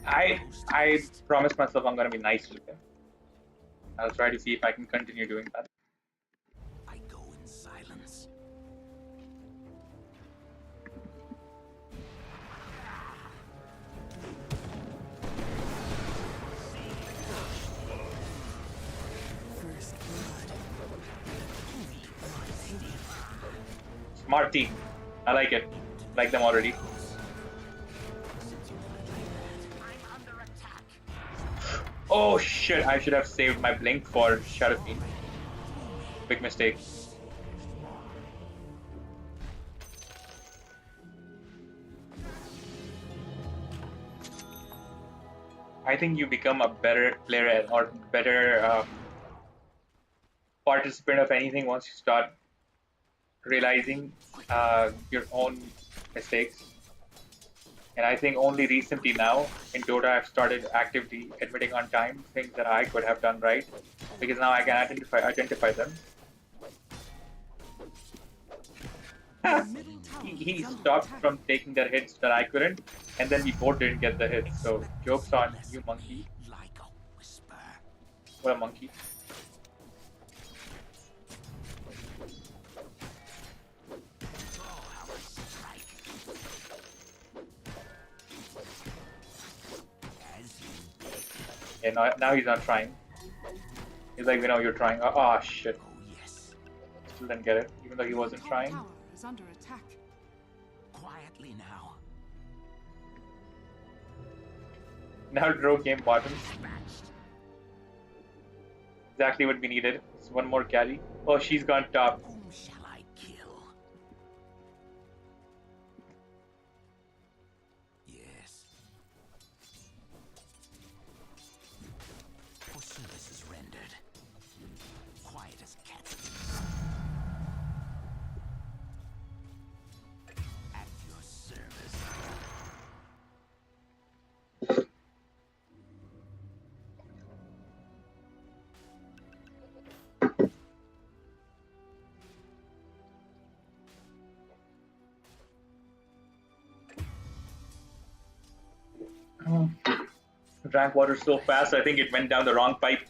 I promised myself I'm gonna be nice with him. I'll try to see if I can continue doing that. I go in silence. First blood. Smart team. I like it. Like them already. Oh shit, I should have saved my blink for Shadow Fiend. Big mistake. I think you become a better player or better participant of anything once you start realizing your own mistakes. And I think only recently now in Dota I've started actively admitting on time things that I could have done right, because now I can identify them. Middle tower He is under stopped attack. from taking the hits that I couldn't, and then we both didn't get the hits. So jokes on you, Listen monkey. me like a whisper. What a monkey. Oh, how I strike. As you bid. And now he's not trying. He's like, you're trying. Oh shit. Oh, yes. Still didn't get it, even though he Your wasn't top trying. tower is under attack. Quietly now. Now Dro came bottom. Dispatched. Exactly what we needed. It's one more carry. Oh, she's gone top. Whom shall I kill? Yes. For services rendered. Quiet as cats. At your service. Drank water so fast, I think it went down the wrong pipe.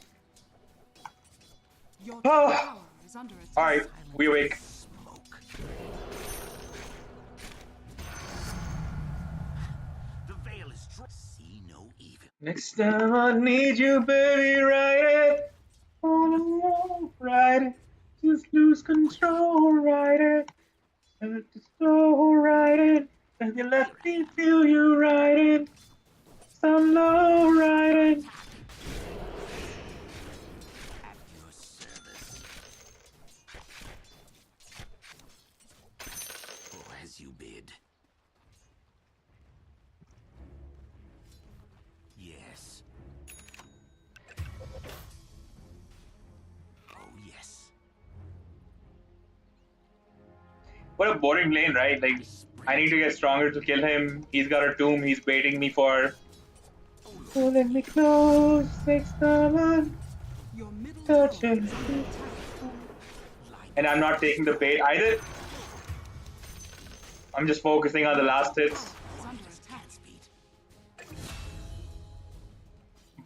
Your Oh. top tower is under attack. Alright, we awake. Smoke. The veil is see no evil. Next time I need you, baby, ride it. Oh, ride it. Just lose control, ride it. And just slow, ride it. And you let me feel you ride it. Some low, ride it. At your service. Oh, as you bid. Yes. Oh, yes. What a boring lane, right? Like, I need to get stronger to kill him. He's got a tomb he's baiting me for. Pulling me close, next time I'm Your middle tower is touching. under attack. And I'm not taking the bait either. I'm just focusing on the last hits. Is under attack.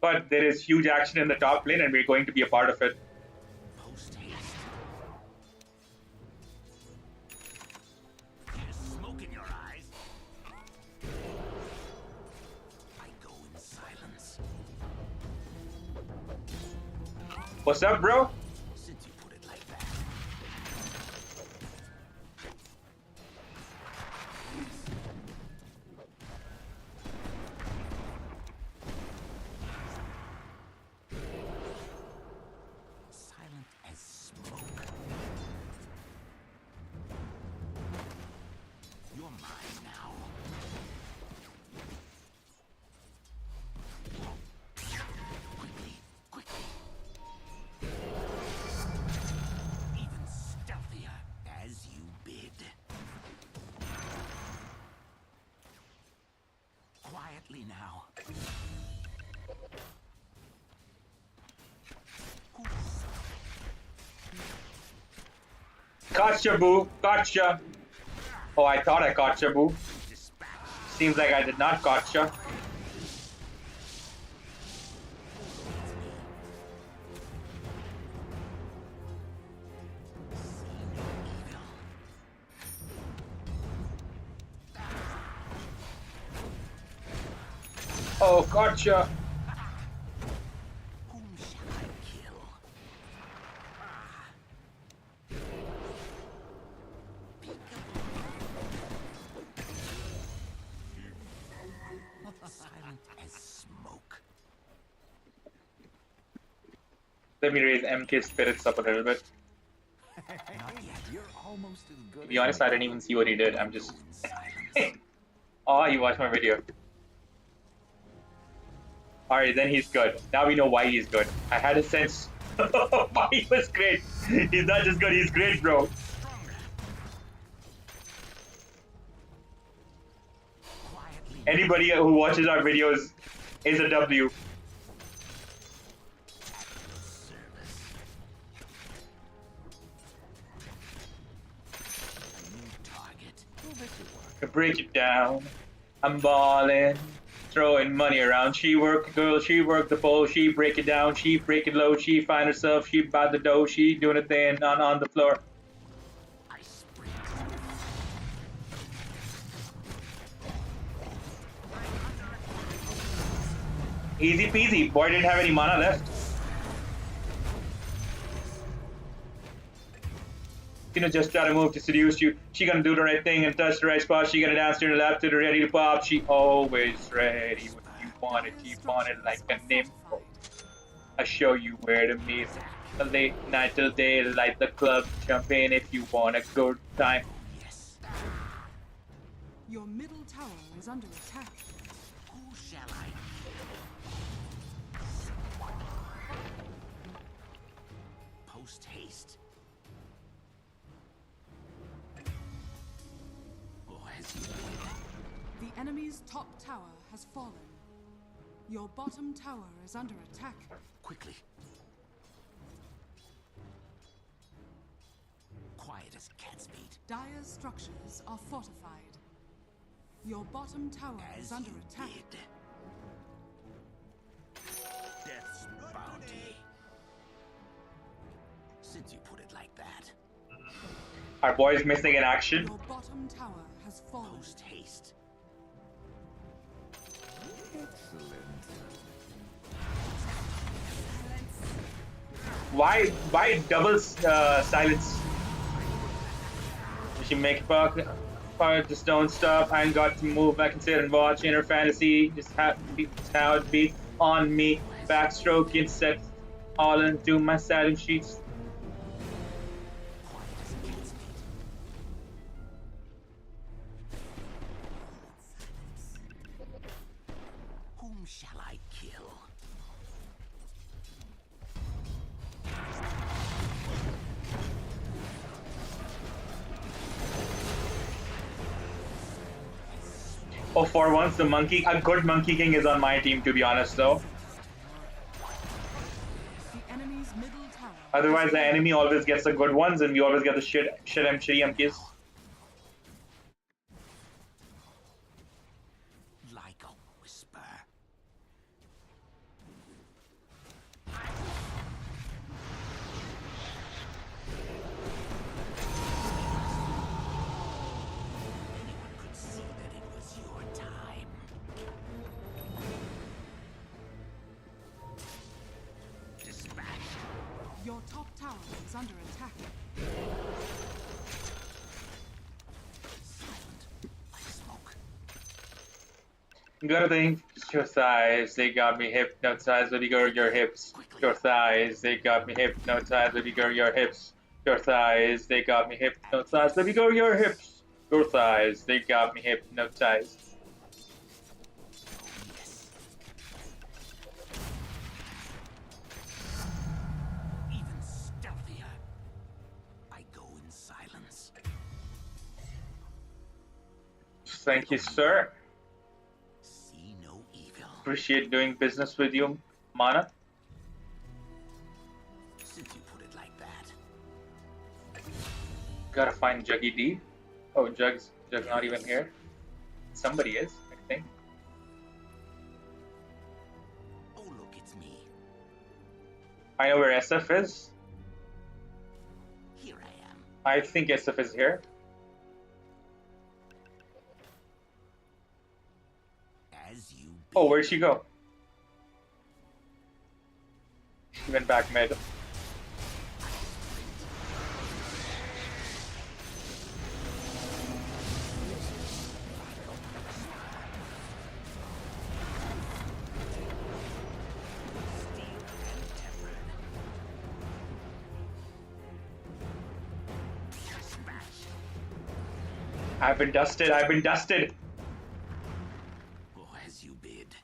But there is huge action in the top lane, and we're going to be a part of it. Post haste. There's smoke in your eyes. I go in silence. What's up, bro? Since you put it like that. Silent as smoke. You're mine now. quietly now. Gotcha, boo. Gotcha. Oh, I thought I gotcha, boo. Dispatch. Seems like I did not gotcha. Oh, gotcha. Whom shall I kill? Silent as smoke. Let me raise MK spirits up a little bit. Not yet. You're almost as good. To be honest, I didn't even see what he did. I'm just. Silence. Oh, you watched my video. Alright, then he's good. Now we know why he's good. I had a sense why he was great. He's not just good, he's great, bro. Quietly. Anybody who watches our videos is a W. Service. A new target. We'll make it work. To break it down, I'm ballin', throwing money around. She work the girl, she work the pole, she break it down, she break it low, she find herself, she bout the dough, she doing a thing on the floor. I sprint. Easy peasy, boy didn't have any mana left. Just try to move to seduce you. She gonna do the right thing and touch the right spot. She gonna dance to the left to the ready to pop. She always ready when you want it. She want it like a nympho. I show you where to meet. A late night till daylight, the club jump in if you want a good time. Yes. Your middle tower is under attack. Who shall I kill? Post haste. The enemy's top tower has fallen. Your bottom tower is under attack. Quickly. Quiet as cat's feet. Dire's structures are fortified. Your bottom tower is under attack. Did. Death's bounty. Since you put it like that. Our boy's missing in action. Your bottom tower has fallen. Post haste. Why double silence? She make part just don't stop. I ain't got to move. I can sit and watch inner fantasy. Just how it beats on me. Backstroking set all into my silent sheets. Quiet as cat's feet. Whom shall I kill? Oh, for once, a good Monkey King is on my team, to be honest, though. The enemy's middle tower. Otherwise, the enemy always gets the good ones, and we always get the shitty MKs. Like a whisper. Anyone could see that it was your time. Dispatch. Your top tower is under attack. Silent like smoke. Gotta think, your thighs, they got me hypnotized with your hips. Your thighs, they got me hypnotized with your hips. Your thighs, they got me hypnotized with your hips. Your thighs, they got me hypnotized. Yes. Even stealthier. I go in silence. Thank you, sir. See no appreciate doing business with you, Mana. Since you put it like that. Gotta find Juggy D. Oh, Jug's not even here. Somebody is, I think. Oh, look, it's me. I know where SF is. Here I am. I think SF is here. As you Oh, bid. where'd she go? She went back mid. I've been dusted. I've been dusted. Oh, as you bid.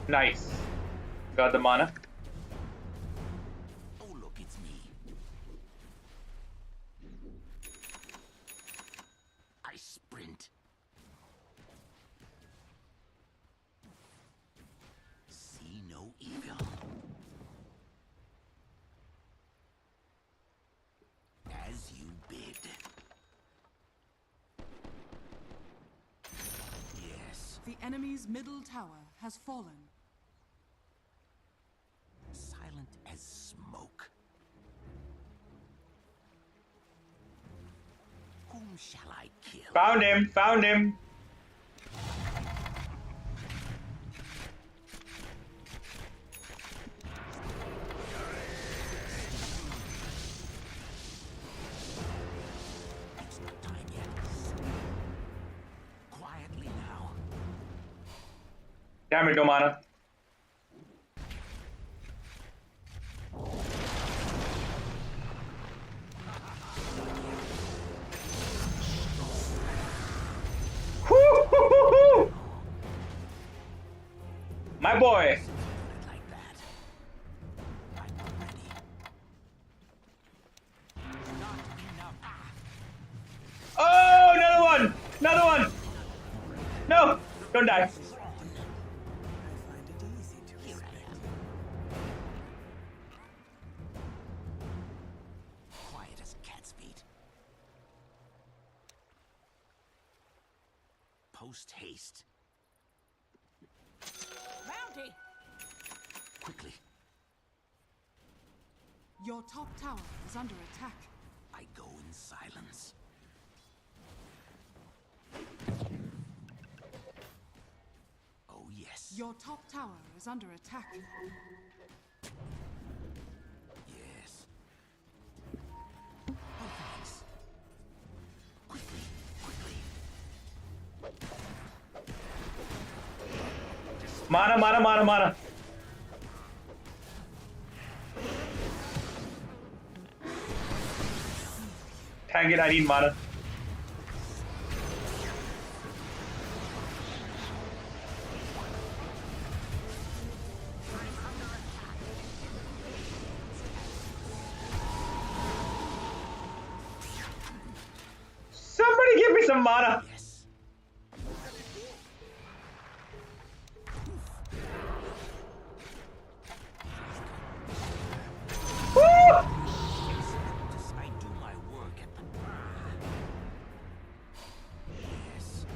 Nice. Got the mana. Oh, look, it's me. I sprint. See no evil. As you bid. Yes. The enemy's middle tower has fallen. Silent as smoke. Whom shall I kill? Found him. Found him. It's not time yet. Quietly now. Damn it, no mana. Woo-hoo-hoo-hoo! My boy. Put it like that. I'm not ready. Not enough. Oh, another one. Another one. No, don't die. Here I am. Quiet as cat's feet. Post haste. Bounty! Quickly. Your top tower is under attack. I go in silence. Oh, yes. Your top tower is under attack. Yes. Oh, thanks. Quickly, quickly. Mana, mana, mana, mana. Tag it, I need mana. Somebody give me some mana. Yes. Woo! I do my work at the... Yes.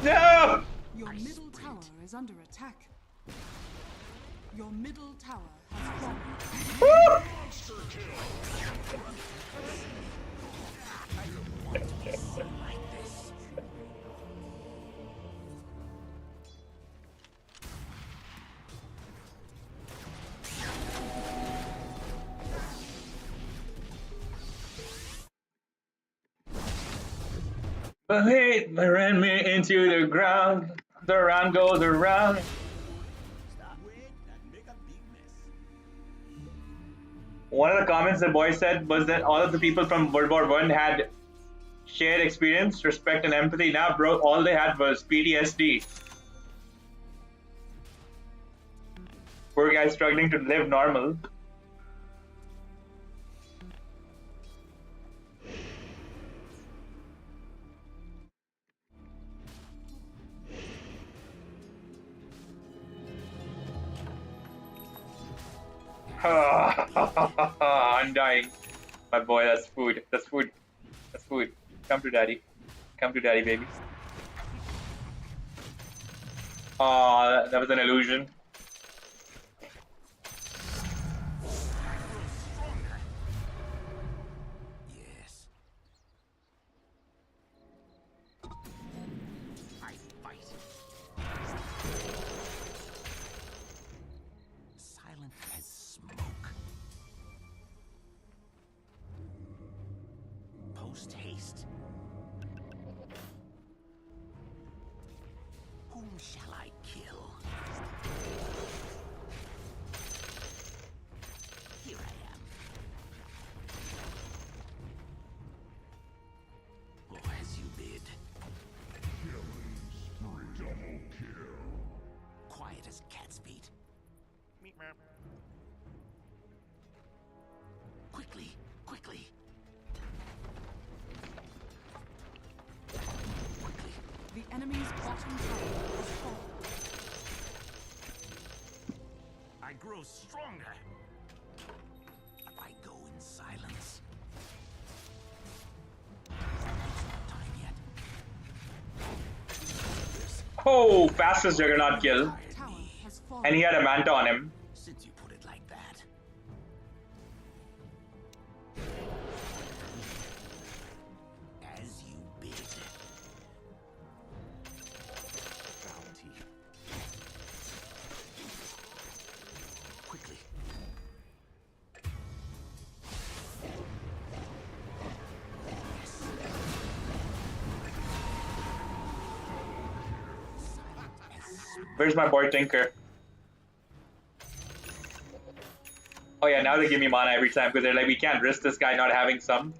No! Your middle tower is under attack. Your middle tower has fallen. Woo! Like this. But hate ran me into the ground. The round goes around. One of the comments the boy said was that all of the people from World War I had shared experience, respect, and empathy. Now, bro, all they had was PTSD. Poor guy struggling to live normal. I'm dying. My boy, that's food. That's food. That's food. Come to daddy. Come to daddy, baby. Aw, that was an illusion. Yes. I fight. Silent as smoke. Post haste. Whom shall I kill? Here I am. Oh, as you bid. Double kill. Quiet as cat's feet. Quickly, quickly. Quickly. The enemy's bottom tower has fallen. I grow stronger. If I go in silence. It's not time yet. Oh, fastest Juggernaut kill. Tower has fallen. And he had a Manta on him. Since you put it like that. As you bid. Bounty. Quickly. Yes. Silent as smoke. Where's my boy Tinker? Oh yeah, now they give me mana every time because they're like, we can't risk this guy not having some.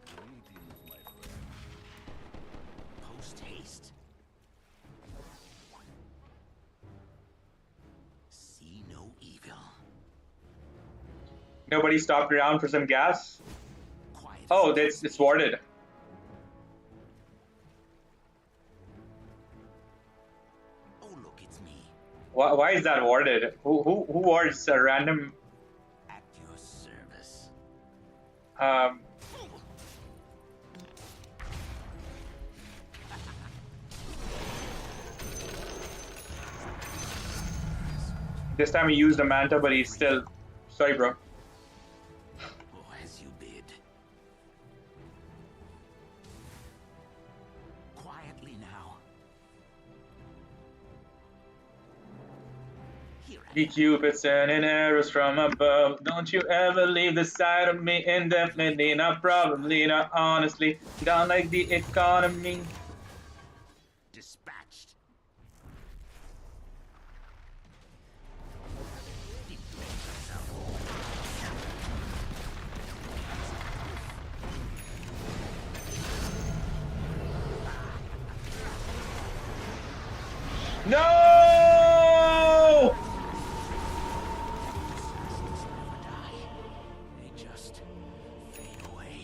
Post haste. See no evil. Nobody stopped around for some gas. Quiet. Oh, it's warded. Oh, look, it's me. Why is that warded? Who wards a random? At your service. Um, this time he used a Manta, but he's still. Sorry, bro. Oh, as you bid. Quietly now. Here I The Cupid sending arrows from above. Don't you ever leave the side of me indefinitely, not probably, not honestly. Down like the economy. dispatched. No! Never die. They just fade away.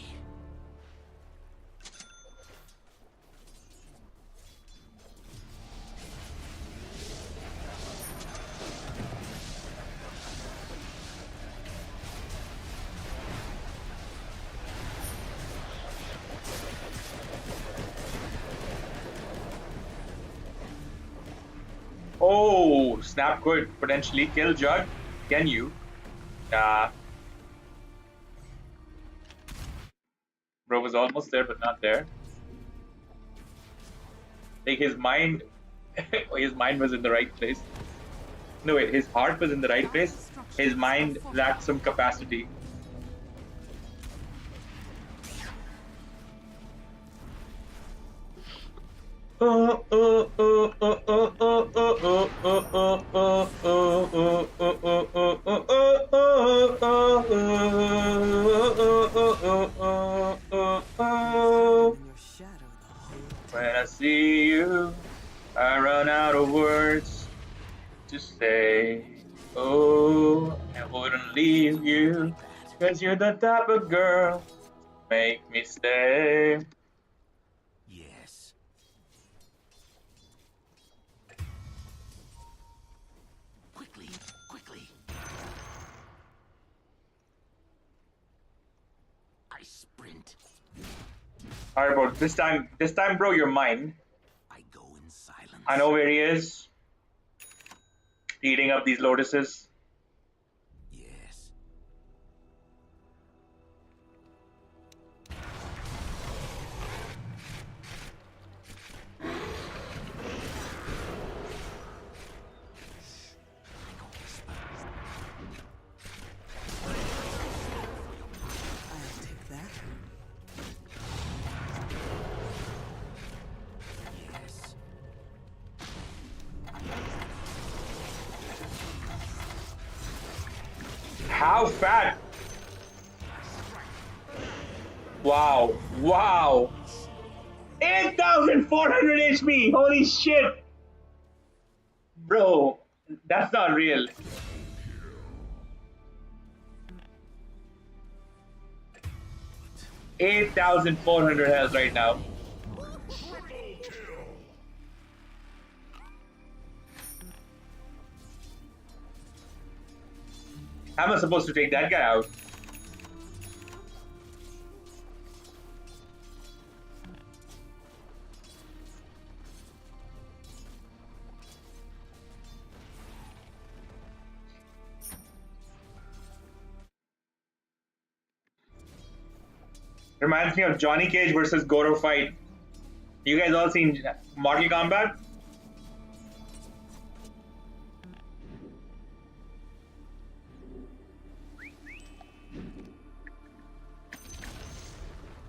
Oh, Snap could potentially kill Jug. Can you? Nah. Bro was almost there, but not there. Like his mind, his mind was in the right place. No wait, his heart was in the right place. His mind lacked some capacity. When I see you, I run out of words to say. Oh, I wouldn't leave you, Like that. 'cause you're the type of girl make me stay. Yes. Quickly, quickly. I sprint. Alright, bro, this time, bro, you're mine. I go in silence. I know where he is, eating up these lotuses. Yes. I'll take that. Yes. How fat? Wow, wow. 8,400 HP! Holy shit! Bro, that's not real. 8,400 health right now. How am I supposed to take that guy out? Reminds me of Johnny Cage versus Goro fight. You guys all seen Mortal Kombat?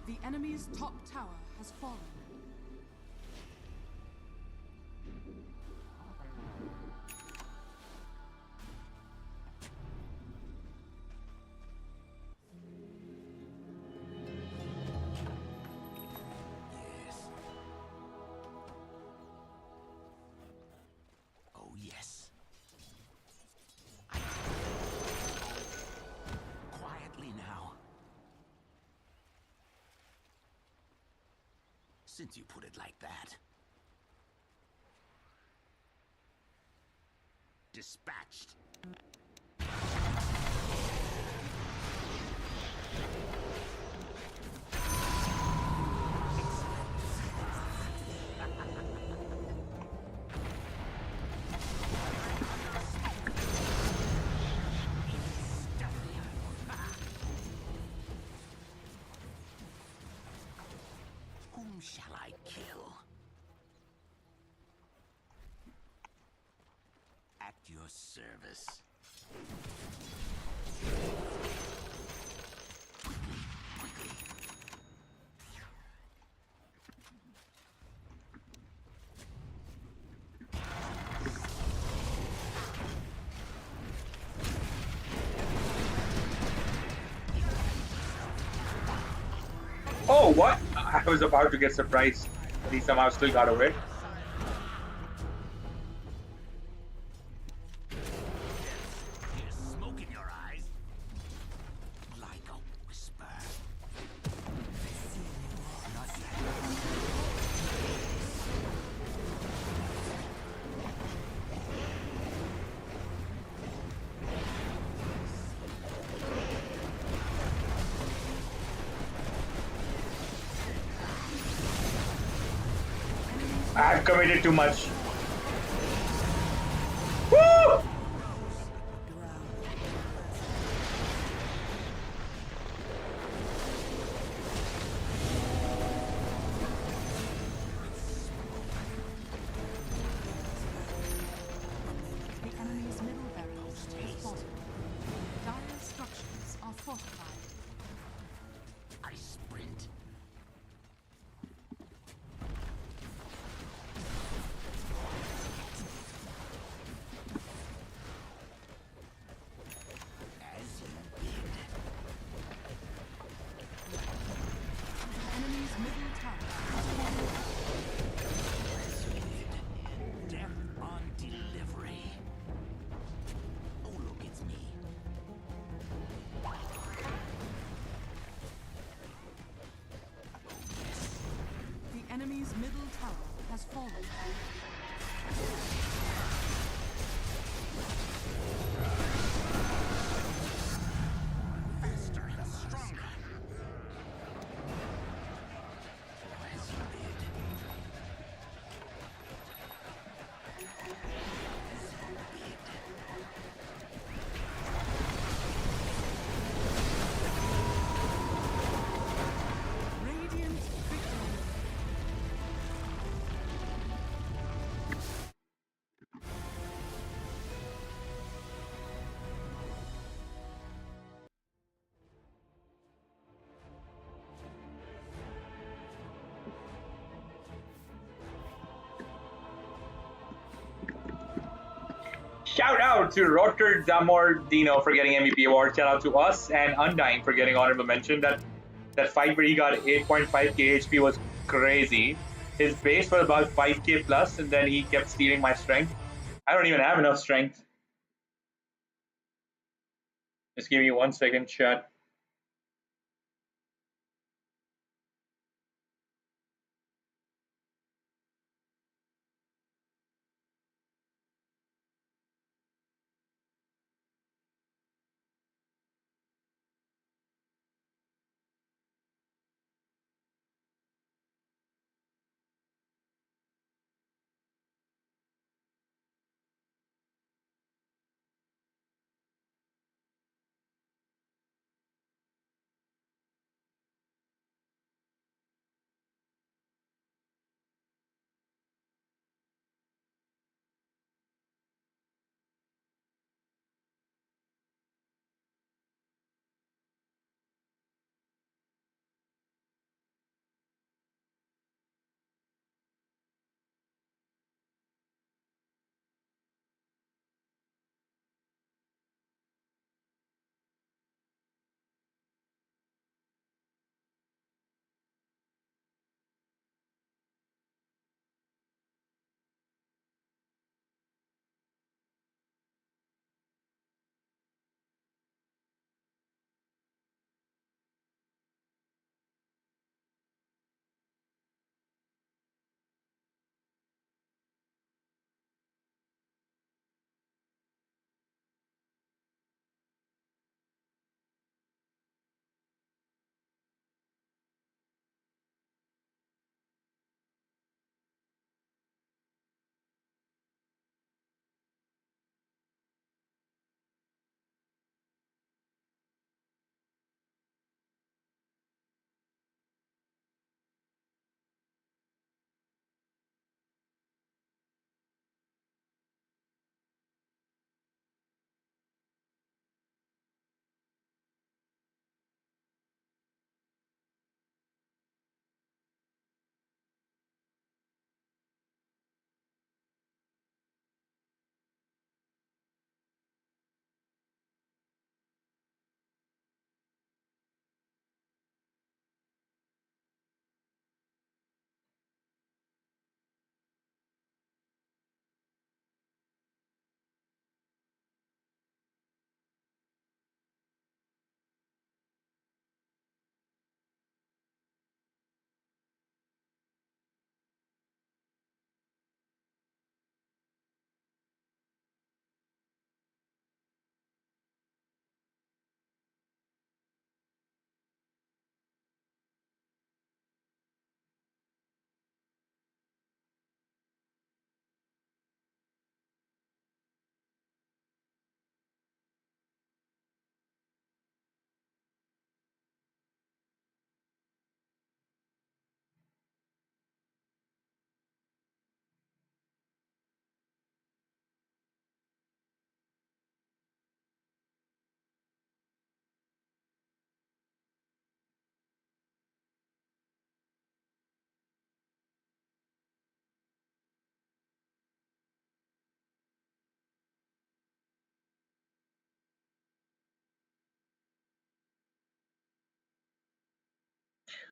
The enemy's top tower has fallen. Yes. Oh, yes. Quietly now. Since you put it like that. Dispatched. Whom shall I kill? At your service. Oh, what? I was about to get surprised, but he somehow still got away. There's smoke in your eyes. Like a whisper. Not yet. I've committed too much. Woo! The enemy's middle barracks has fallen. Dire structures are fortified. I sprint. has fallen. Faster and stronger. As you bid. Radiant victory. Shout out to Rotterdamor Dino for getting MVP award. Shout out to us and Undying for getting honorable mention. That fight where he got 8.5k HP was crazy. His base was about 5k plus, and then he kept stealing my strength. I don't even have enough strength. Just give me 1 second, chat.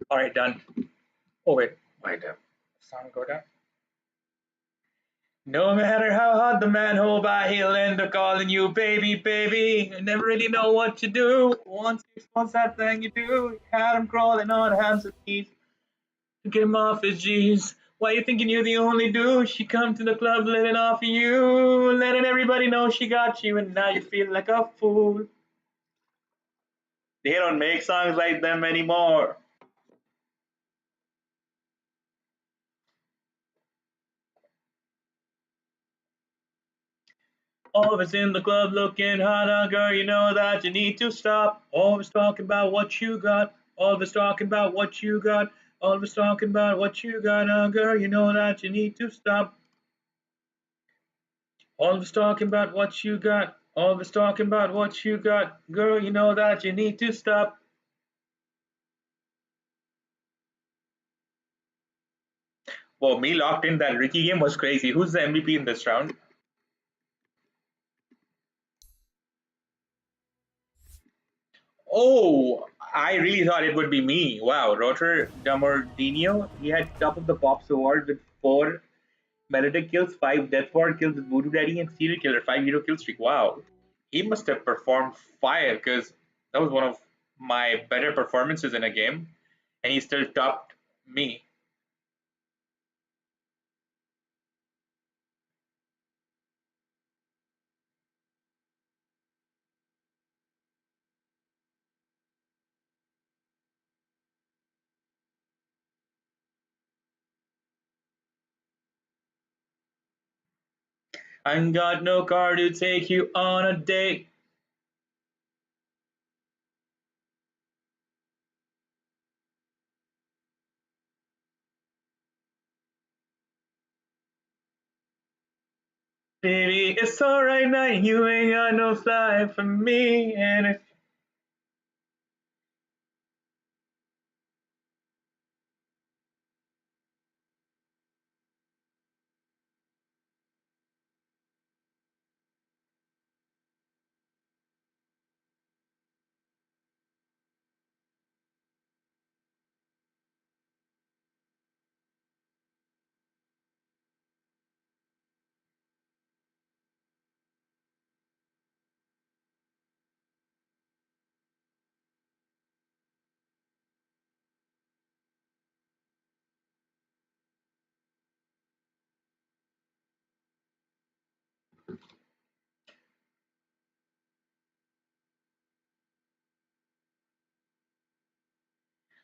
All right, done. Oh wait, wait, sound go down. No matter how hard the manhole by, he'll end up calling you baby, baby. You never really know what you do. Once you expose that thing you do, you had him crawling on hands and knees to get him off his G's. Why you thinking you're the only dude? She come to the club living off of you, letting everybody know she got you, and now you feel like a fool. They don't make songs like them anymore. Always in the club looking hot, girl, you know that you need to stop. Always talking about what you got. Always talking about what you got. Always talking about what you got, girl, you know that you need to stop. Always talking about what you got. Always talking about what you got, girl, you know that you need to stop. Well, me locked in that Ricky game was crazy. Who's the MVP in this round? Oh, I really thought it would be me. Wow, Roger Damordino. He had top of the pops award with 4 melodic kills, 5 death ward kills with Voodoo Daddy, and serial killer, 5 hero kill streak. Wow, he must have performed fire because that was one of my better performances in a game, and he still topped me. I ain't got no car to take you on a date. Baby, it's alright now, you ain't got no fly for me. And if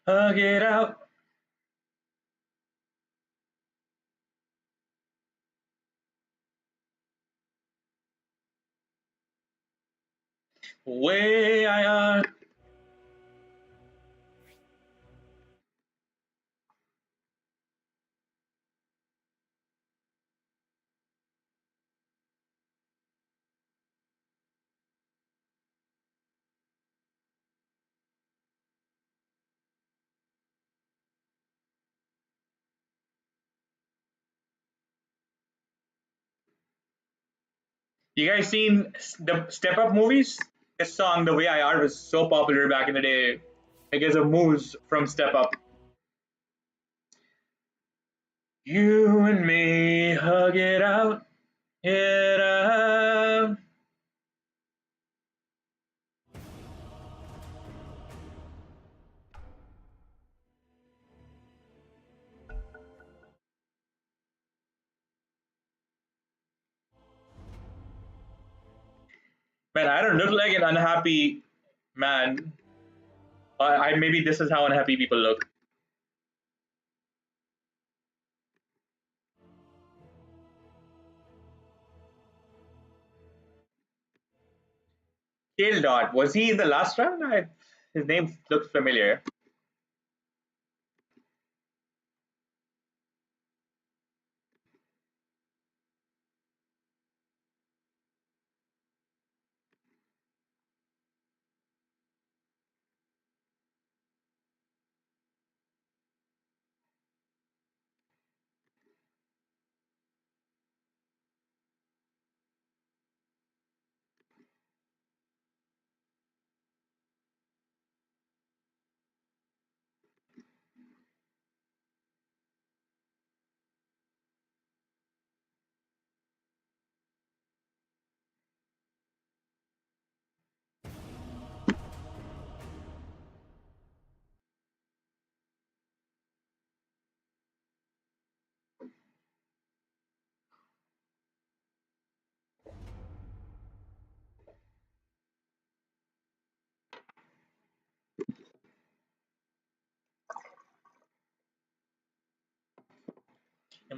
hug it out, way I are. You guys seen the Step Up movies? This song, The Way I Are, was so popular back in the day because of moves from Step Up. You and me, hug it out, it out. Man, I don't look like an unhappy man. I maybe this is how unhappy people look. Tail Dot, was he in the last round? His name looks familiar.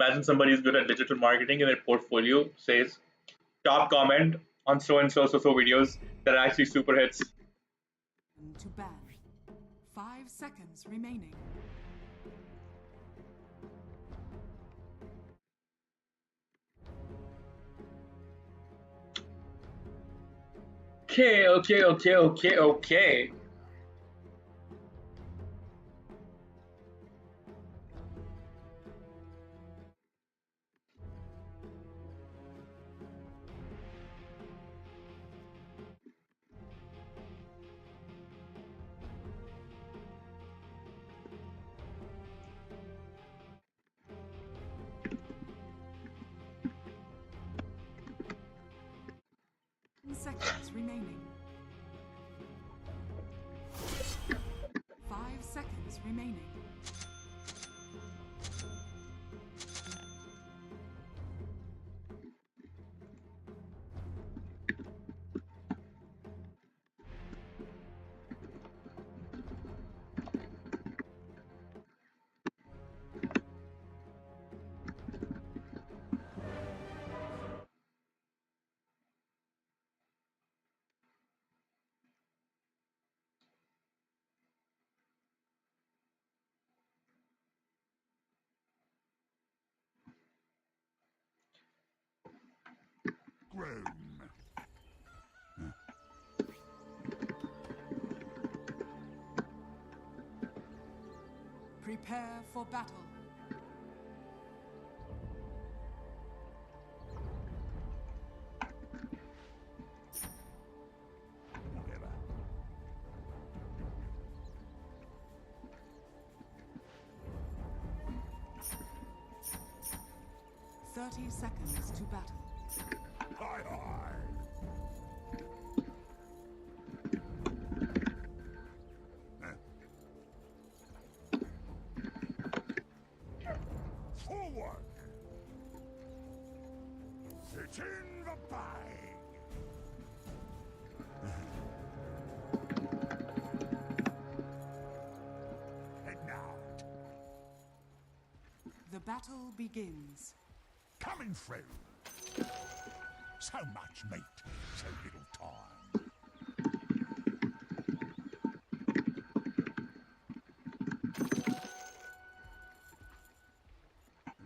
Imagine somebody is good at digital marketing and their portfolio says top comment on so and so videos that are actually super hits. To ban. 5 seconds remaining. Okay. Seconds remaining. 5 seconds remaining. Grown. Prepare for battle. Whatever. 30 seconds to battle. Hi, hi. Forward. It's in the bag. Head now. The battle begins. Coming through. So much meat, so little time.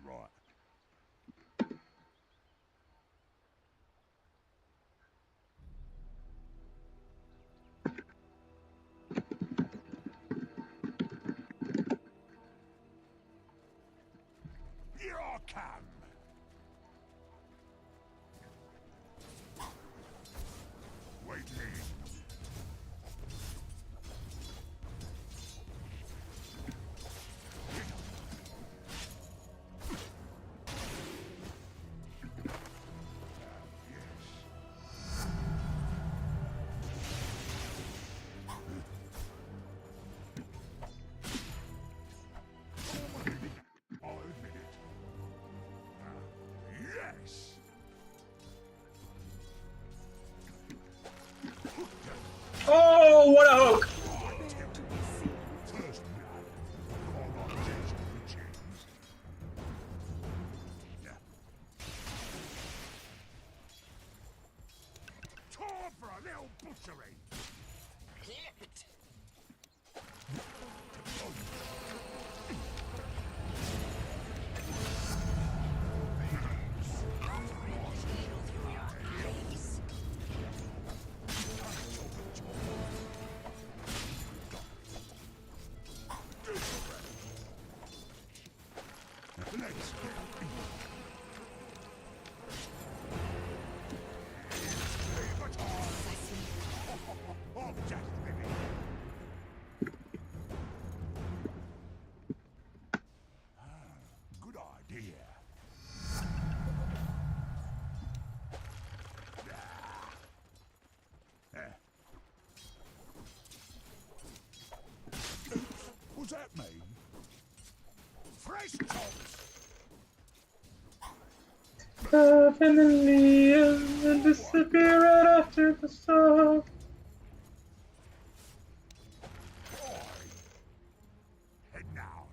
Right. Here I come. Waiting. I'll admit it. Yes! Oh, what a hook! First blood. All on taste of the chains. Time for a little butchery. Let's go. Leave it on. I'm just living. Good idea. What's that mean? Fresh toast! Definitely, and disappear right after the song. Heading out.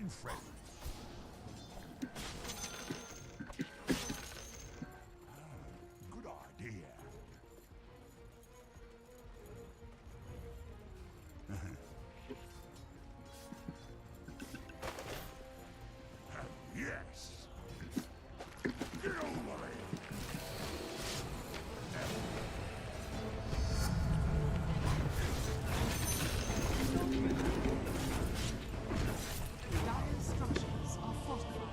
Coming through. Good idea. Yes. Get over it. Dire structures are fortified.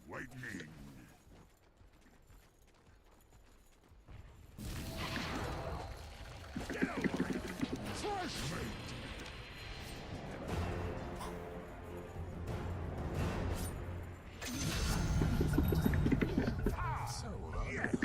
Lightning. Get over it. Fresh meat. So yes.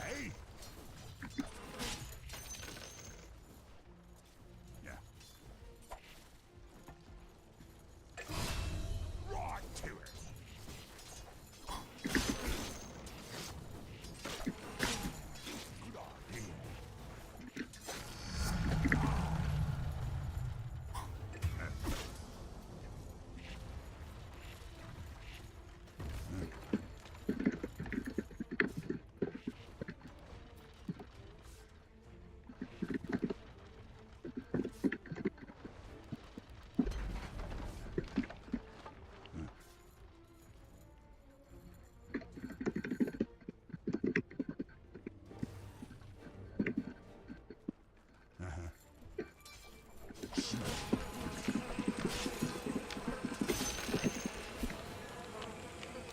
Hey. Yeah. Right to it. Good idea.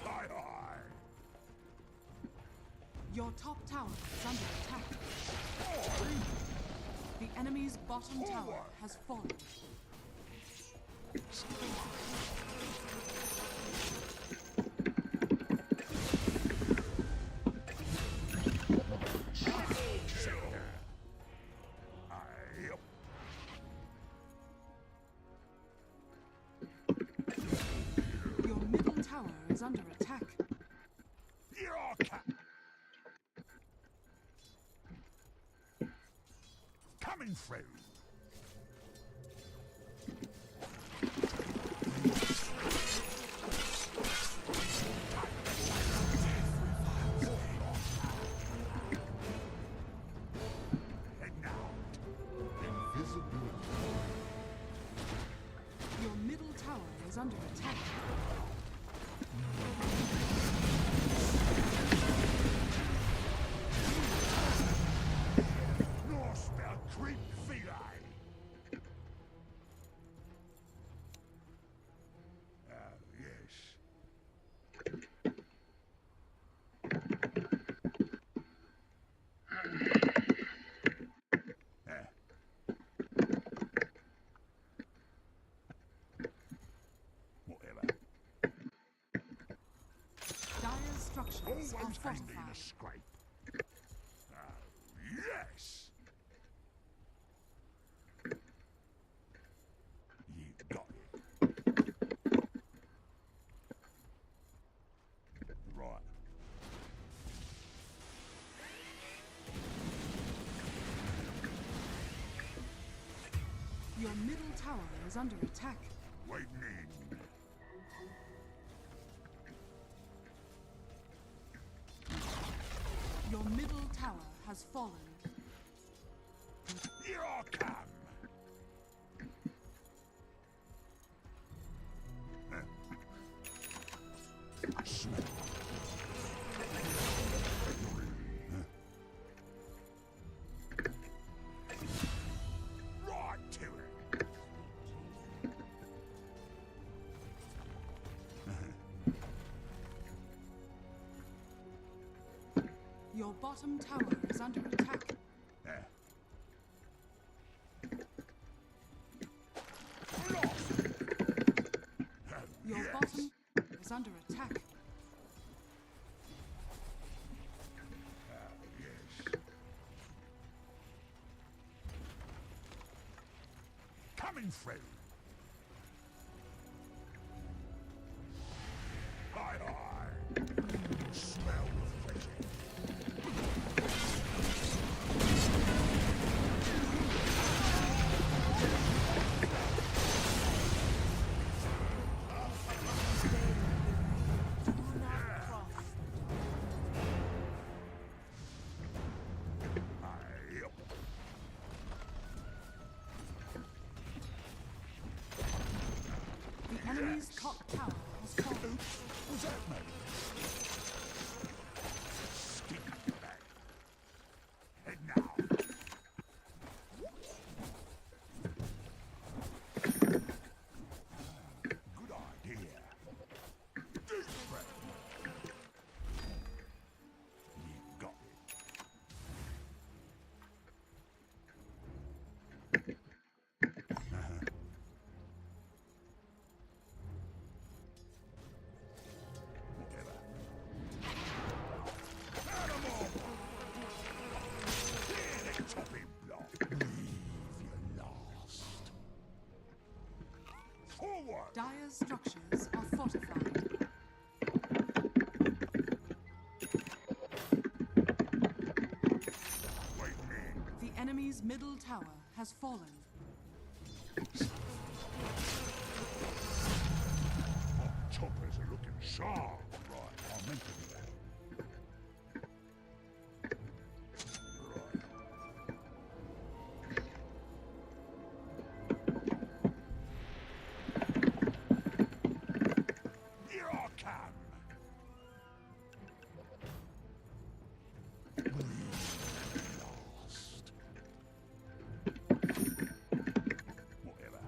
Aye, aye. Your top tower is under attack. The enemy's bottom tower has fallen. Aye, yep. Your middle tower is under attack. Here I come. Coming through. Heading out. Invisibility. Your middle tower is under attack. North spell creep feline. Ah, yes. Ah. Whatever. Dire structures Always are handy in fortified. a scrape. Oh, yes! You got it. Right. Your middle tower is under attack. Waiting in. Your middle tower has fallen. Here I come. Smell. Right to it. Your bottom tower is under attack. There. Your bottom is under attack. Yes. Coming through. Hi, hi. Smell the fighting. Yep. The enemy's top tower has fallen. Was that me? Stinky bag. Head now. Good idea. Deep breath. You got it. Whatever. Animal! Here, the chopping block. Leave your last. Forward! Dire's structures are fortified. Wait me. The enemy's middle tower has fallen. Oh, choppers are looking sharp. Right, I meant to do that. Right. Here I come. Last. Whatever.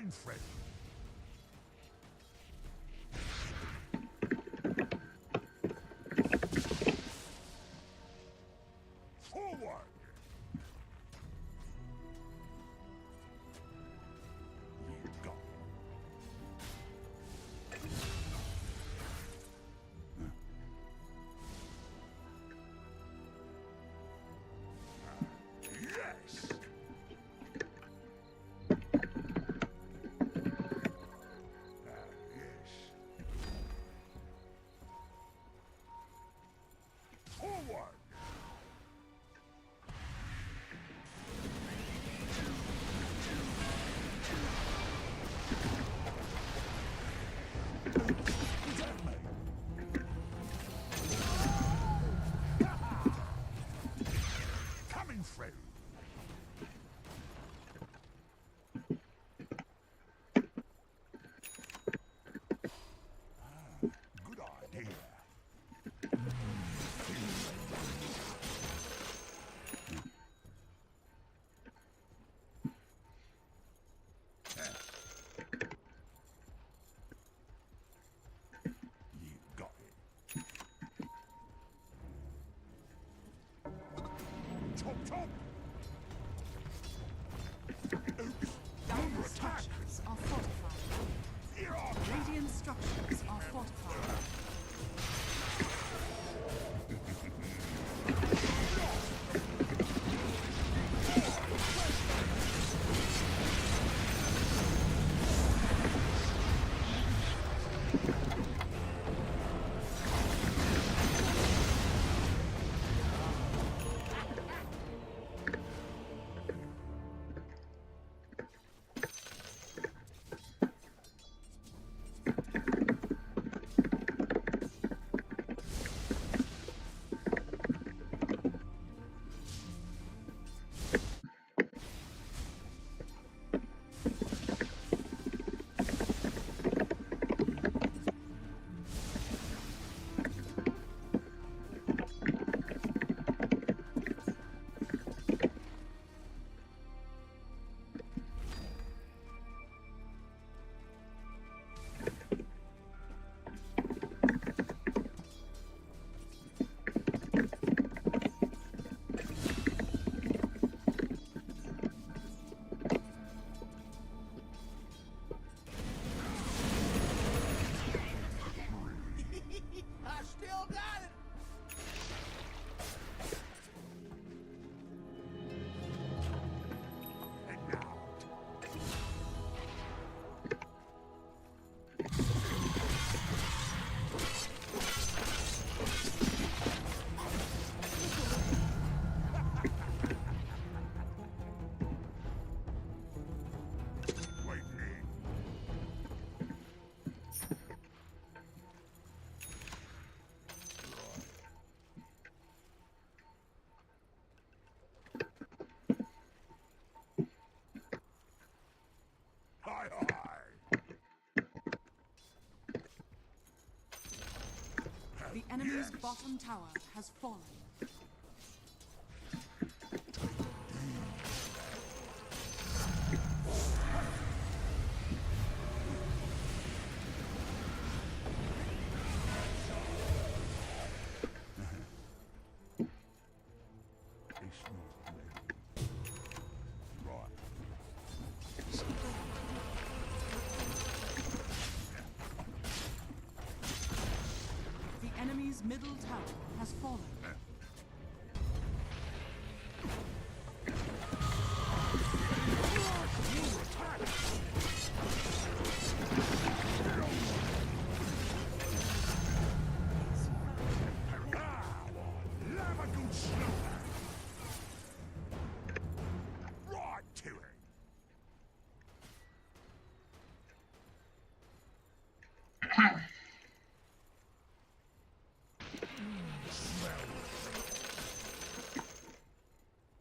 Coming, friend. Forward. You got it. Yes. Yes. Forward. Coming, friend. Good idea. You got it. Chop, chop. Oops. Under Radiant attack. structures are fortified. Here are Radiant structures are fortified. I still got it. and now. Lightning. Hi, hi. The enemy's Yes. bottom tower has fallen. It's not ready. Right. The enemy's middle tower has fallen. Love a good slaughter. Right to it.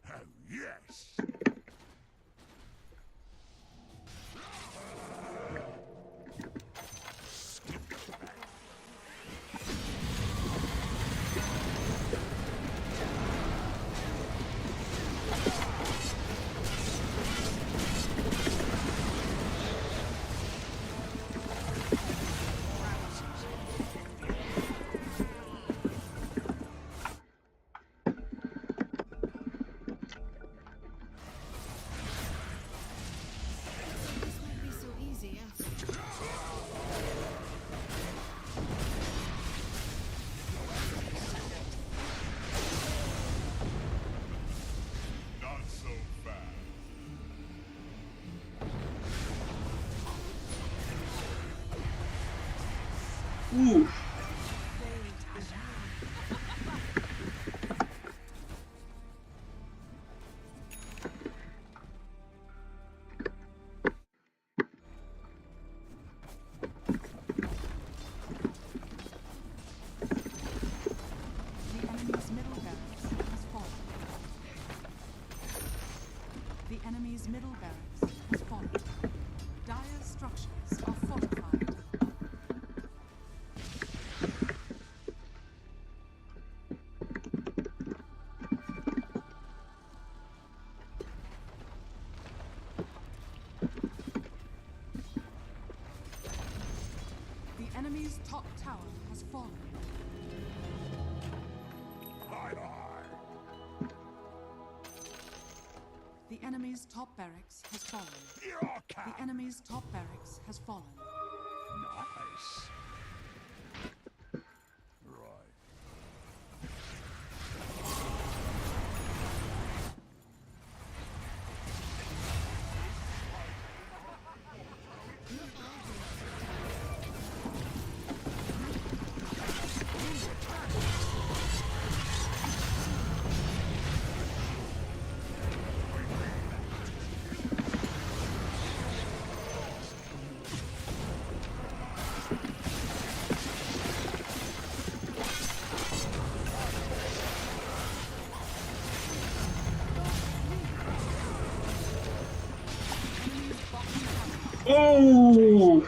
Oh, yes. enemy's middle barracks has fallen. Dire structures are fortified. The enemy's top tower has fallen. Haider! The enemy's top barracks has fallen. DOTA! The enemy's top barracks has fallen. Nice. Right. Oh,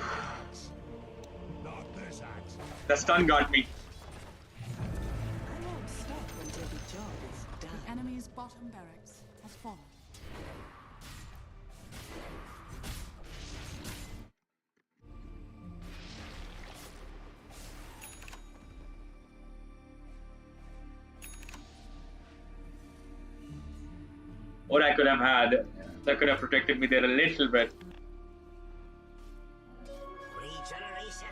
Not this axe. the stun got me. I won't stop until the job is The done. enemy's bottom barracks has fallen. What I could have had that could have protected me there a little bit. Regeneration.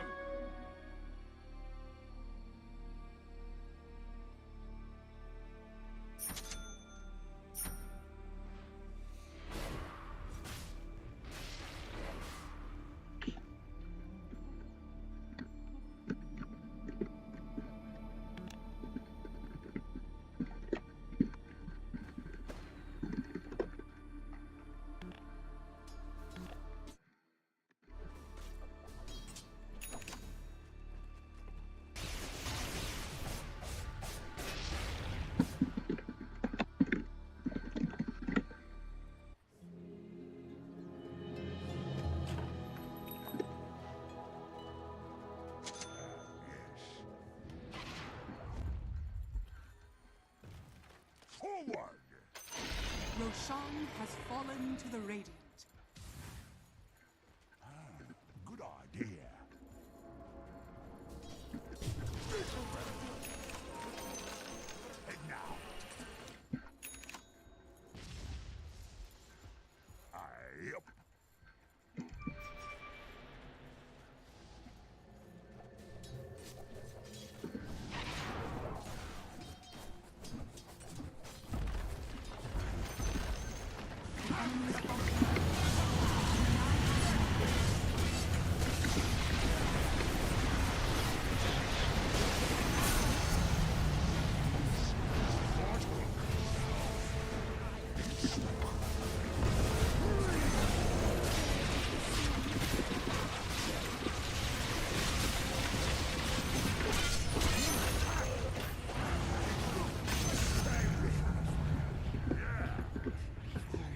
Forward! Roshan has fallen to the Radiant. Good idea. Head now. Aye, up. The enemy's bottom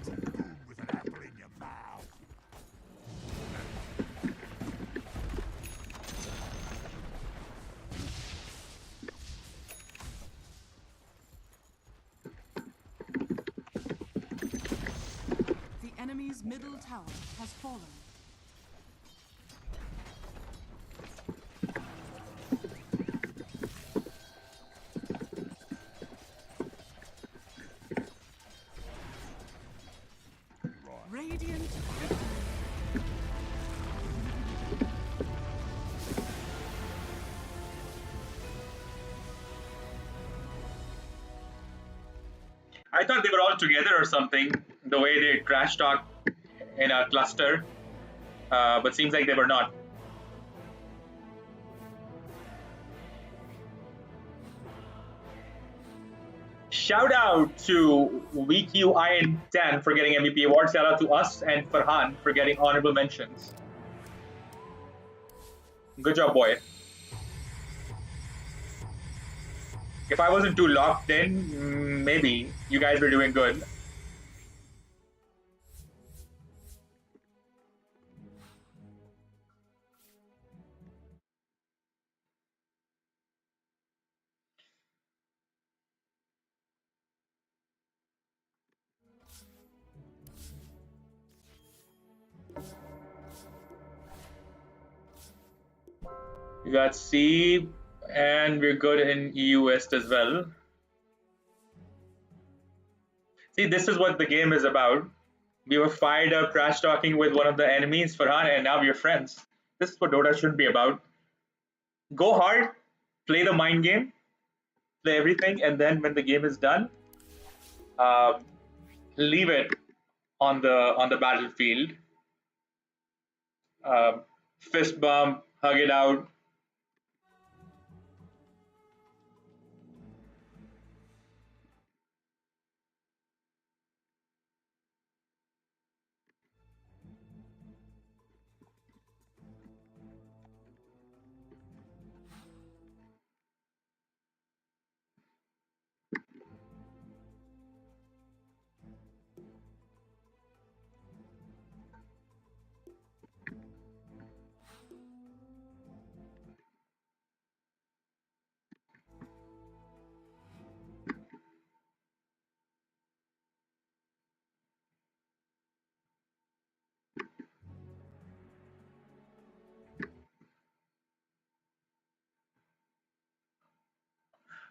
Boom with an apple in your mouth. The enemy's middle tower has fallen. Radiant victory. I thought they were all together or something, the way they trash talk in a cluster, but seems like they were not. Shout out to VQIN10 for getting MVP award. Shout out to us and Farhan for getting honorable mentions. Good job, boy. If I wasn't too locked in, maybe you guys were doing good. We got C, and we're good in EU West as well. See, this is what the game is about. We were fired up trash talking with one of the enemies, Farhan, and now we're friends. This is what Dota should be about. Go hard, play the mind game, play everything, and then when the game is done, um, leave it on the battlefield. Um, Fist bump, hug it out.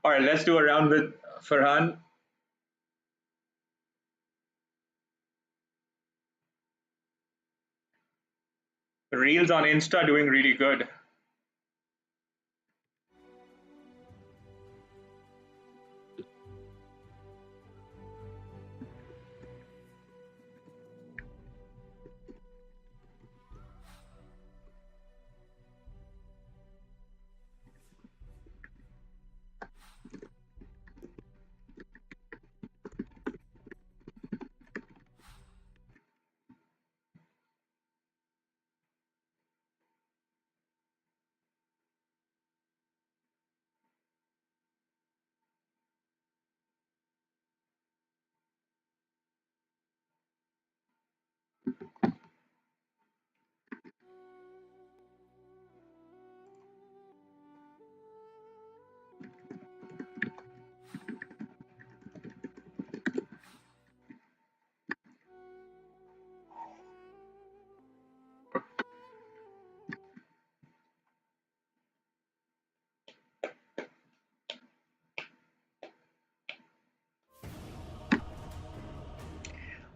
All right, let's do a round with Farhan. Reels on Insta doing really good.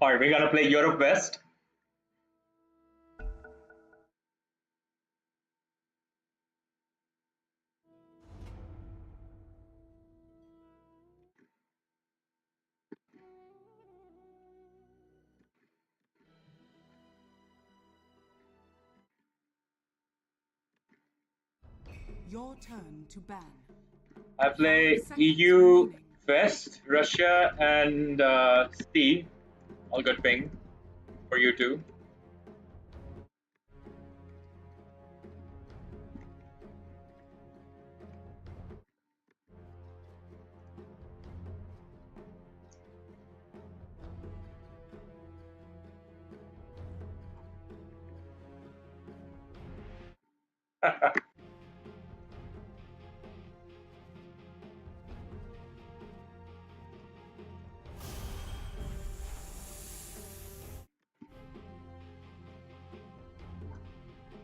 All right, we're gonna play Europe West. Your turn to ban. I play 5 seconds EU remaining. West, Russia, and C. All good ping for you too.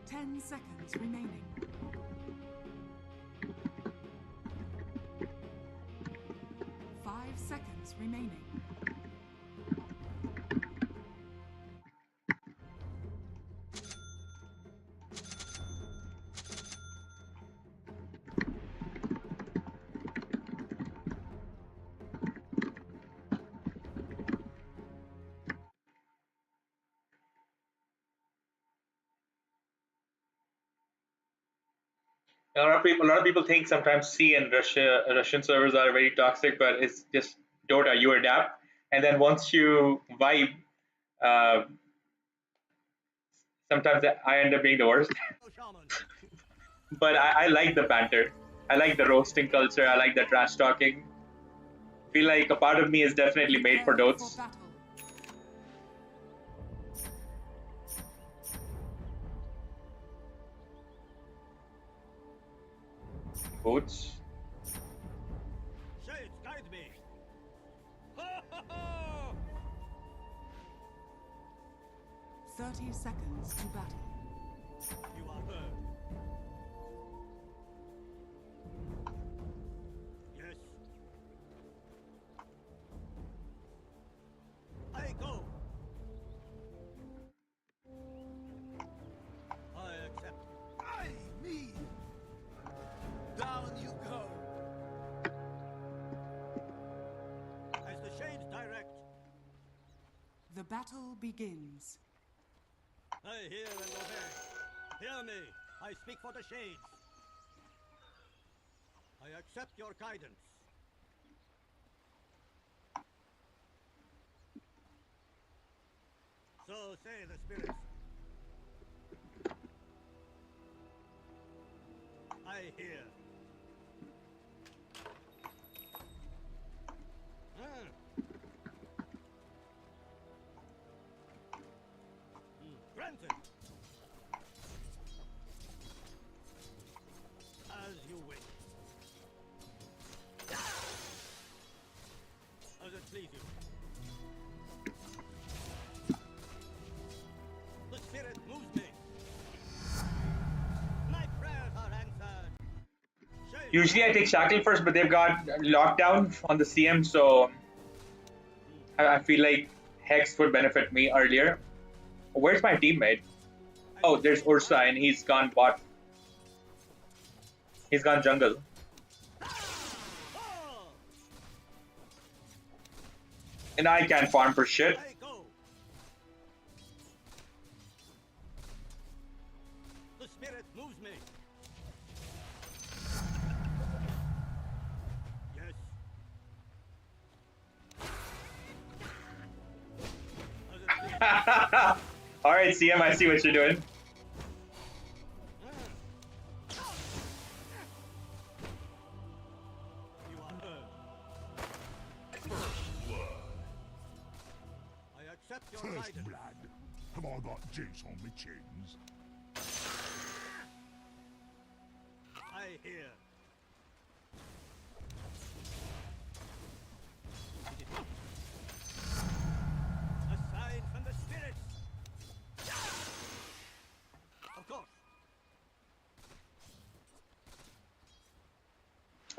Ten seconds remaining. 5 seconds remaining. A lot of people think sometimes C and Russian servers are very toxic, but it's just Dota. You adapt, and then once you vibe, uh, sometimes I end up being the worst. But I like the banter. I like the roasting culture. I like the trash talking. Feel like a part of me is definitely made for Prepare for Dotes. battle. Boots. Shades, guide me! 30 seconds to battle. You are heard. The battle begins. I hear and obey. Hear me. I speak for the shades. I accept your guidance. So say the spirits. I hear. Granted. As you wish. As it please you. The spirit moves me. My prayers are answered. Shade. Usually I take Shackle first, but they've got lockdown on the CM, so I feel like Hex would benefit me earlier. Where's my teammate? Oh, there's Ursa, and he's gone bot. He's gone jungle. Oh, And I can't farm for shit. I go. The spirit moves me. Yes. As it please. Alright, CM, I see what you're doing. You are heard. First blood. I accept your First guidance. blood. Have I got juice on my chins? I hear. A sign from the spirits. Of course.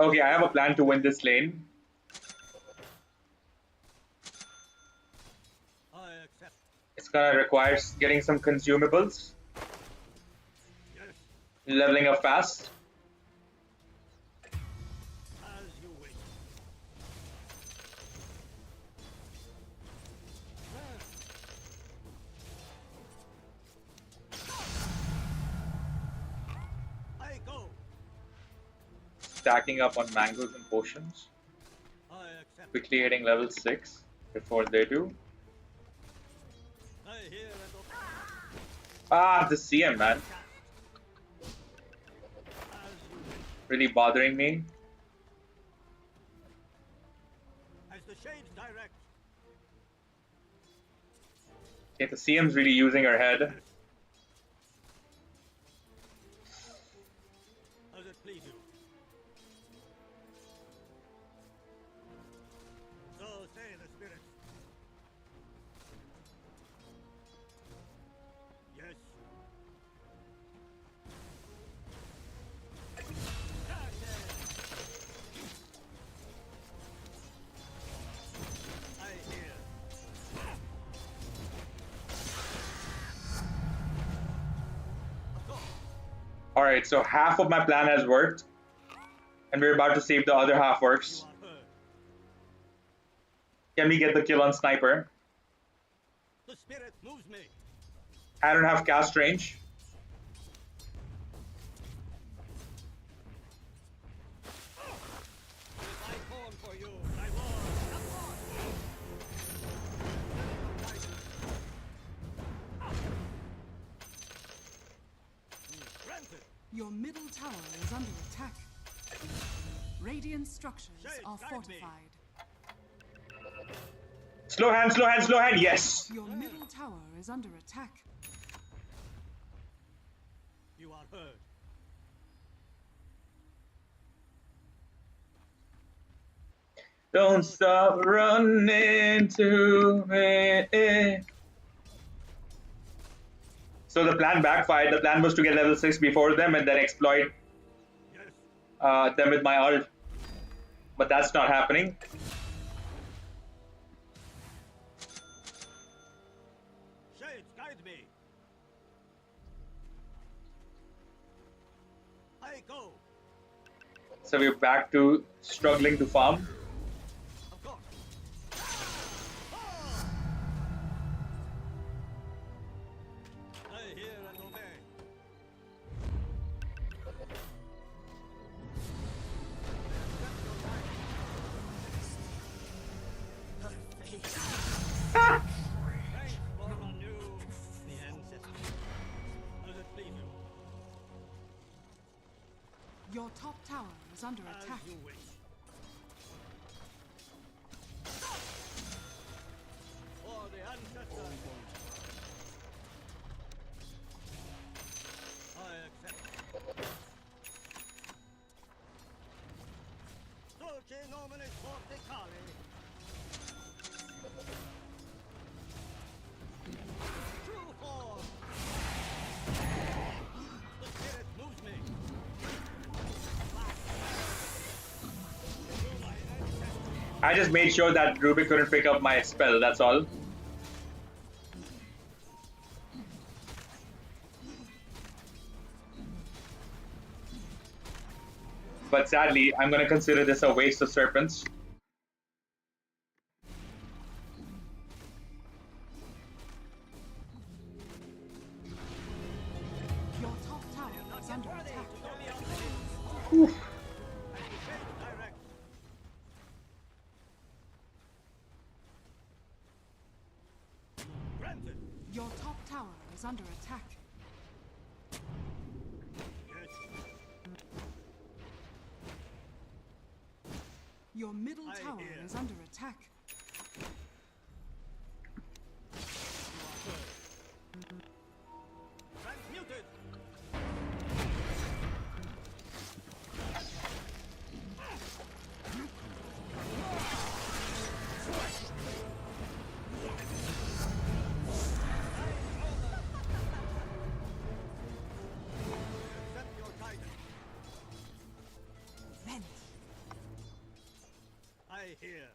Okay, I have a plan to win this lane. I accept. It's gonna require getting some consumables, Yes, leveling up fast. as you wish. I go. Stacking up on mangoes and potions. I accept. Quickly hitting level 6 before they do. I hear and obey. Ah, the CM, man. As you wish. Really bothering me. As the shades direct. Okay, the CM's really using her head. As it please you. So say the spirits. Yes. I hear. Of course. Alright, so half of my plan has worked. And we're about to see if the other half You works. are heard. Can we get the kill on Sniper? The spirit moves me. I don't have cast range. If I call for you, I will. Granted. Your middle tower is under attack. Radiant structures Shade, are guide me. fortified. Slow hand, slow hand, slow hand. Yes. Your middle tower is under attack. You are heard. Don't stop running to me. So the plan backfired. The plan was to get level 6 before them and then exploit Yes. them with my ult. But that's not happening. Shades, guide me. I go. So we're back to struggling to farm. Of course. Pace nomine forte cale. True form. The spirit moves me. I just made sure that Ruby couldn't pick up my spell, that's all. But sadly, I'm gonna consider this a waste of serpents. Your top tower is under attack. Oof. Direct. Granted. Your top tower is under attack. Yes. Your middle I tower hear. is under attack. Transmuted. Accept your guidance. Vent. I hear.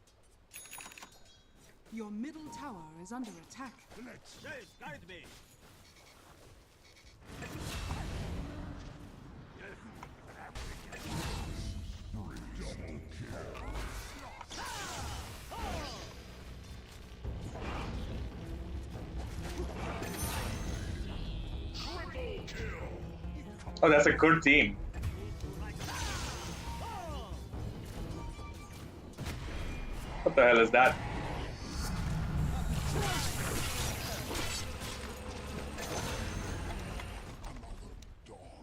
Your middle tower is under attack. Let's Yes, guide me. Oh, that's a good team. What the hell is that?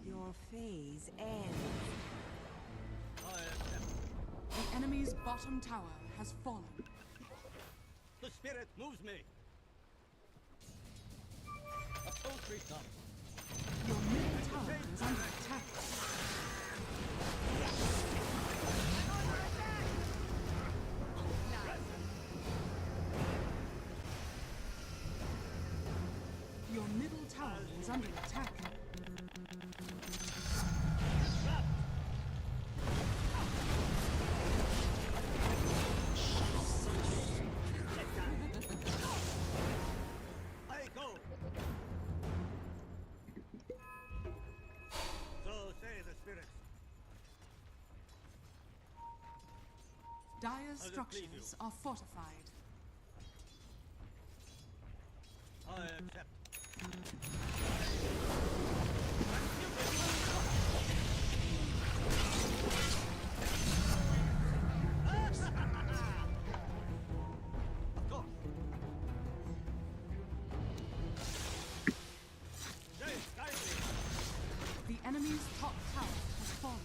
Your phase ends. I accept. The enemy's bottom tower has fallen. The spirit moves me. A poultry stop. Your middle tower is under attack. Your middle tower is under attack. I go. So say the spirits. Dire it please structures are fortified. I accept. Of course. Yes, guide me. The enemy's top tower has fallen.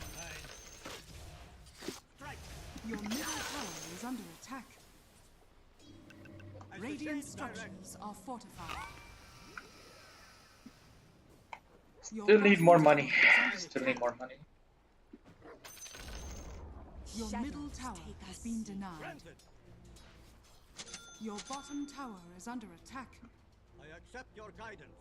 Strike. Your middle tower is under attack. I shall Radiant change structures are fortified. Your Still need bottom more tower money. is under Still need attack. more money. Your middle Shadows tower take has us. been denied. Granted. Your bottom tower is under attack. I accept your guidance.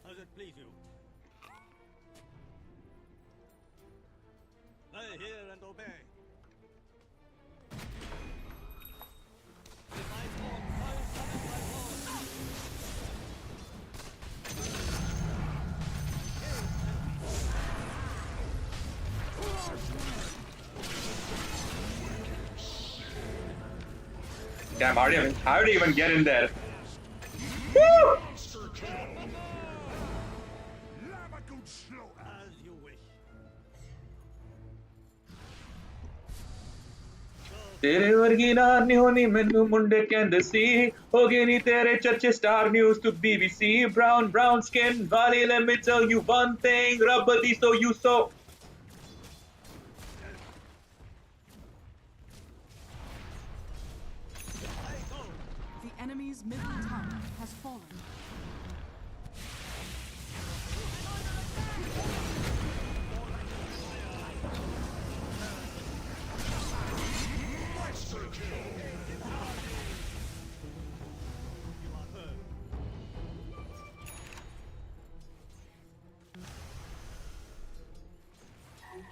As it please you. I hear and obey. Divine form, I summon my lord. Damn, how did he even get in there? Woo! Lava good slow. As you wish. तेरे वर्गी ना नहीं होनी मैनू मुंडे कहंदे सी हो गए नी तेरे चर्चे star news to BBC brown skin Valley, let me tell you one thing Rabbadi so you so I go. middle tower has fallen.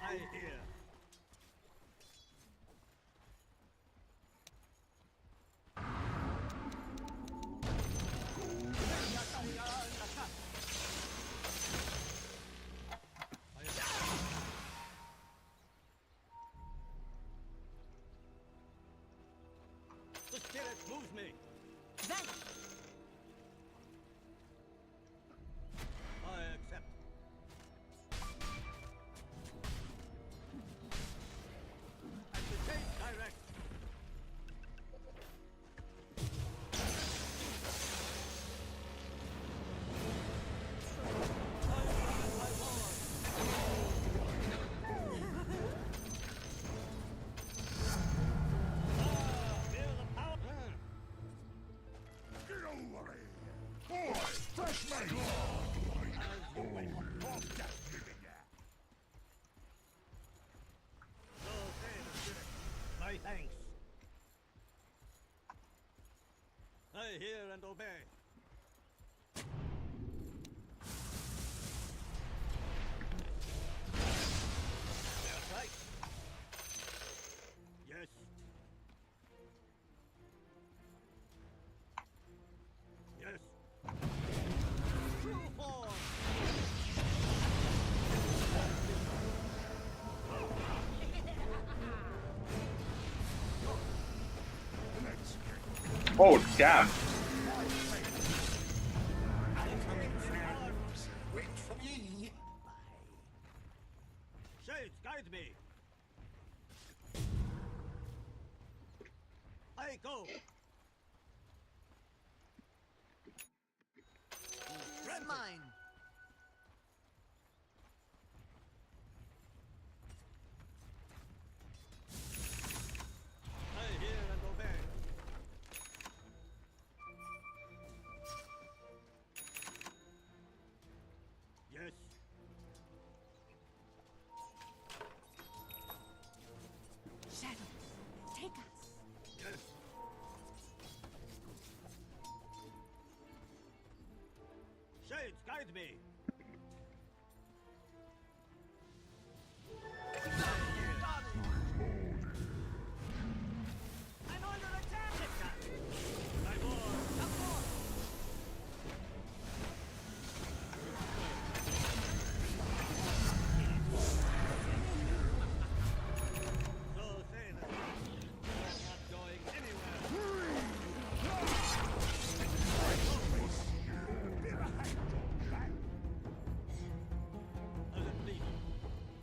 I hear. The spirit moves me. I accept. At the same direct. Feel the power. Get over here! Boy, fresh made! Of death living ya! So say the spirit. My thanks. I hear and obey. That's right. Yes. Yes. True form. Let's get Oh, damn. Wait for me. Shades, guide me. I go. It's mine. I hear and obey. Yes. Shadows, take us. Yes. Shades, guide me. I'm under attack! My boy. So say that. You're not going anywhere. As it please.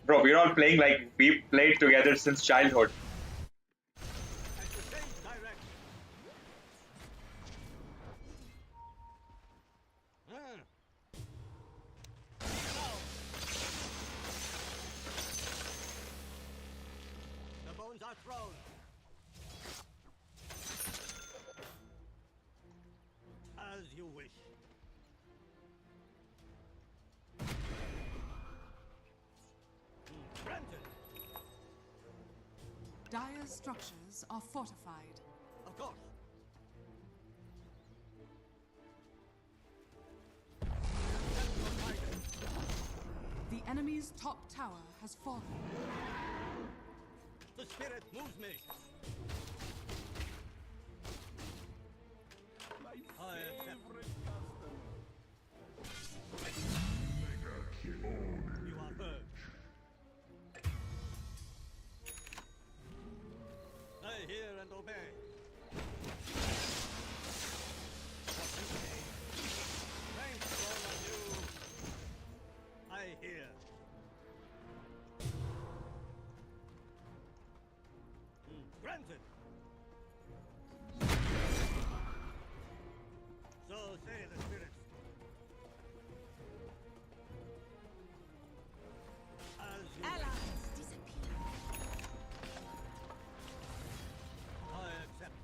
Bro, we're all playing like we played together since childhood. At the same direct. Ah. Now. The bones are thrown. As you wish. Granted. Dire's structures are fortified. Of course. The enemy's top tower has fallen. The spirit moves me. I accept. You are heard. I hear and obey. Strength fall on you. I hear. Granted. So say the spirits. As you Allies disappear. I accept.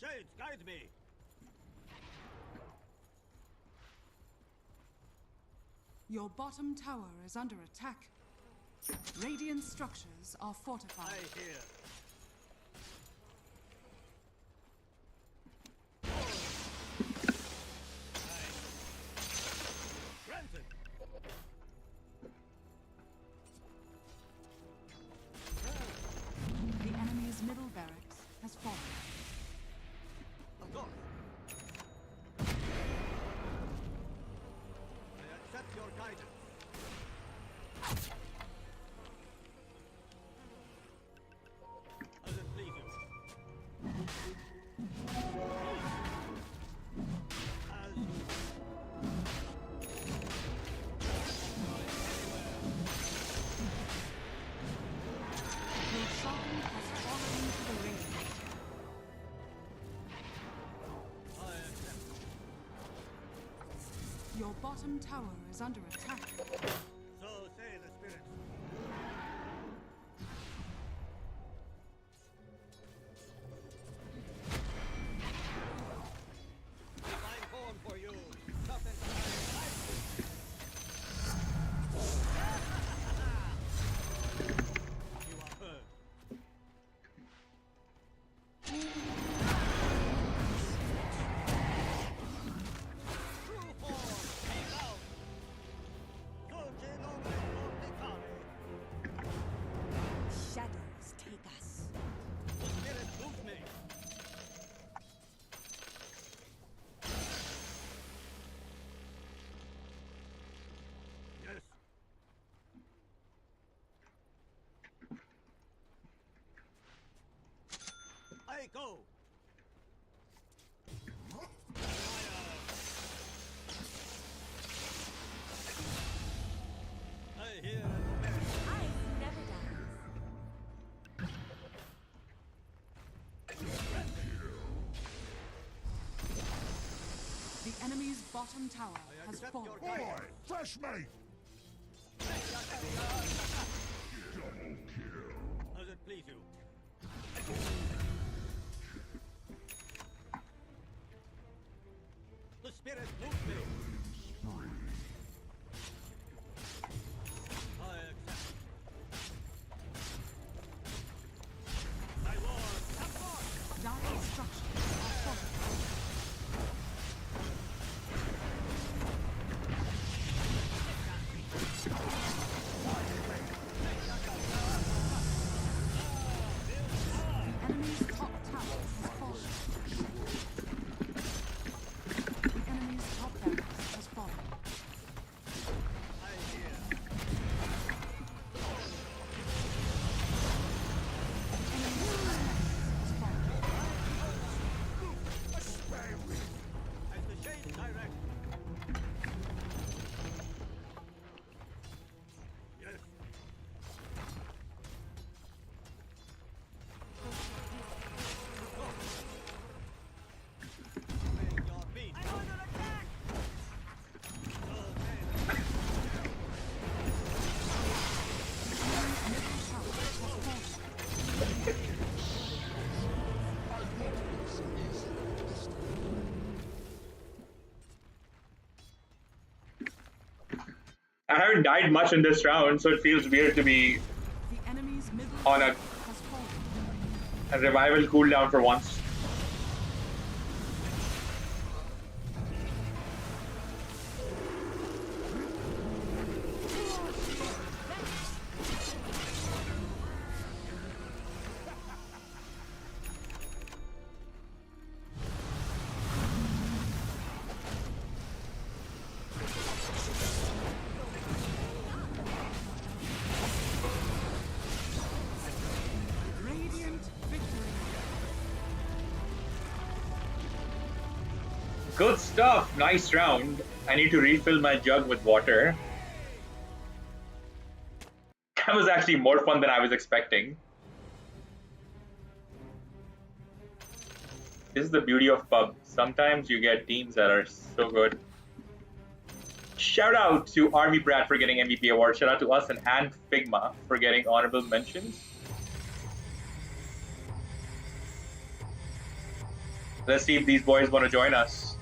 Shades, guide me! Your bottom tower is under attack. Radiant structures are fortified. I hear. Granted. The enemy's middle barracks has fallen. Of course. I accept your guidance. As it pleases. As Your shrine has fallen to the radiant. I accept. Your bottom tower is under attack. So say the spirits. Divine form for you. Nothing to hide. You are heard. True form. Take out. Dulce nomine morticare. Shadows take us. The spirit moves me. Yes. I go. I hear and obey. Ice never dies. The enemy's bottom tower I has accept fallen. your Boy, guidance. fresh meat! As it please you. The spirit moves me. I accept. My lord, come forth! Dire structures are fortified. The enemy's top tower has fallen. The enemy's top barracks has fallen. I hear. The enemy's top barracks has fallen. As the shades direct. Yes. May your beat. I'm under attack! Middle tower has fallen. I haven't died much in this round, so it feels weird to be The enemy's middle on tower a, has fallen. a revival cooldown for once. Radiant victory. Good stuff. Nice round. I need to refill my jug with water. That was actually more fun than I was expecting. This is the beauty of pub. Sometimes you get teams that are so good. Shout out to Army Brat for getting MVP award. Shout out to us and Figma for getting honorable mentions. Let's see if these boys want to join us.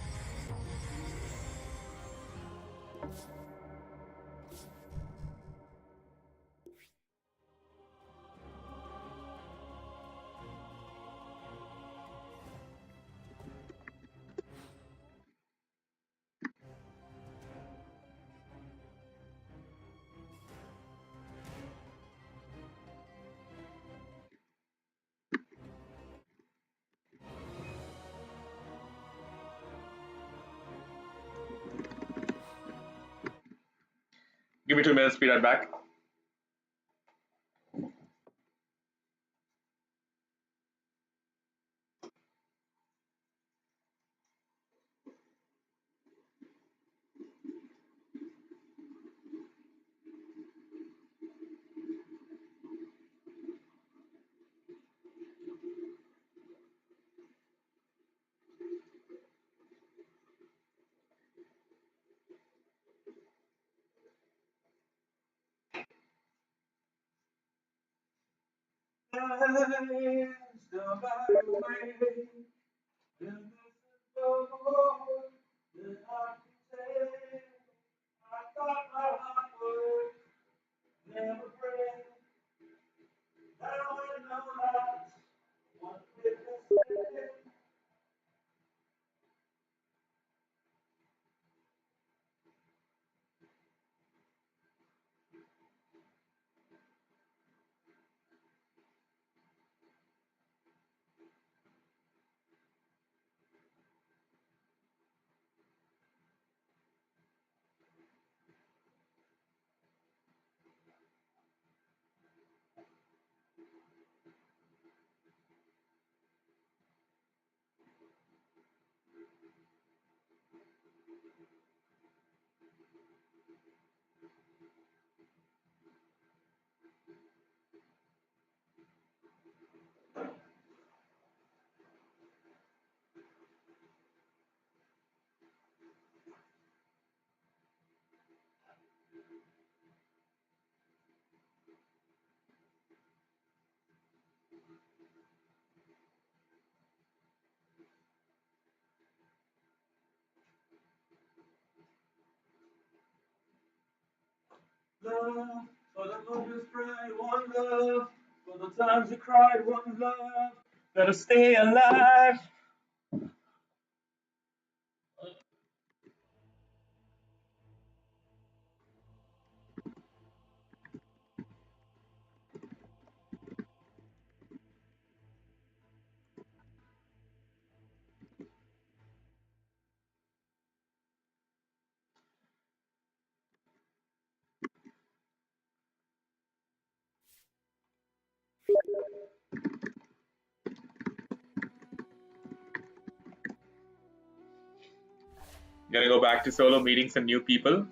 Give me 2 minutes, be right back. Love, for the moments cried, one love, for the times you cried, one love, let us stay alive. Gonna go back to solo, meeting some new people.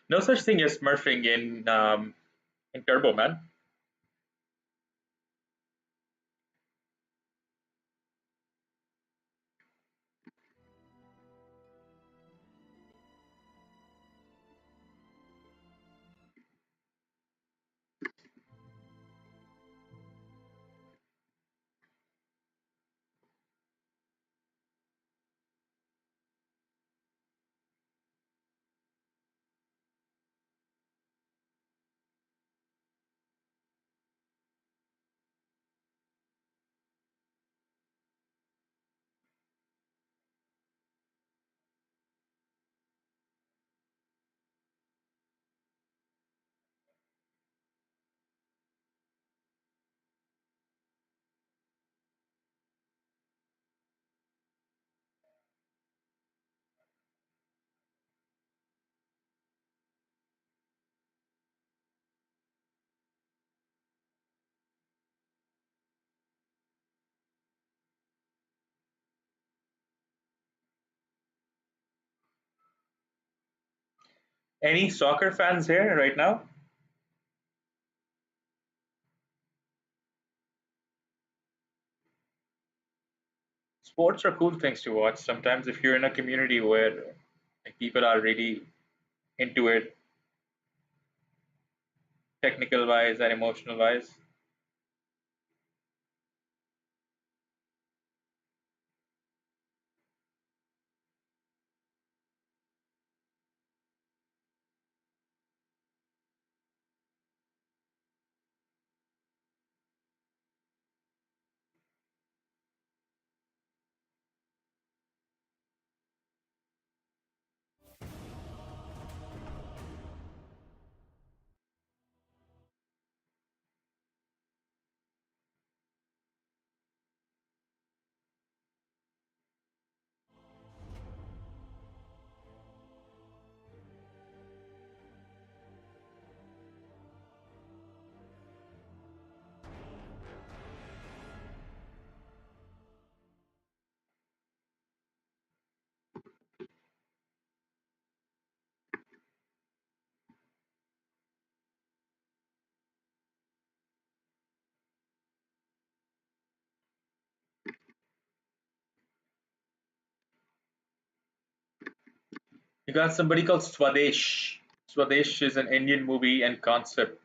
No such thing as smurfing in Turbo, man. Any soccer fans here right now? Sports are cool things to watch. Sometimes if you're in a community where like, people are really into it, technical wise and emotional wise. You got somebody called Swadesh. Swadesh is an Indian movie and concept.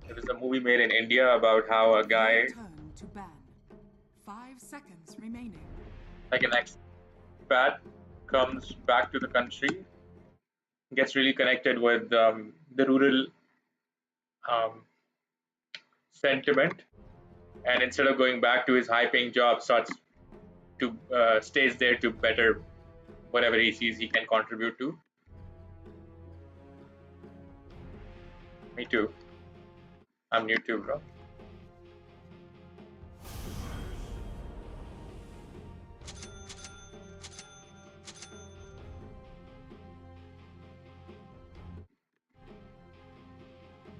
It was a movie made in India about how a Your guy, turn to ban. 5 seconds remaining. like an expat, comes back to the country, gets really connected with the rural um, sentiment, and instead of going back to his high-paying job, starts to stays there to better whatever he sees he can contribute to. Me too. I'm new too, bro.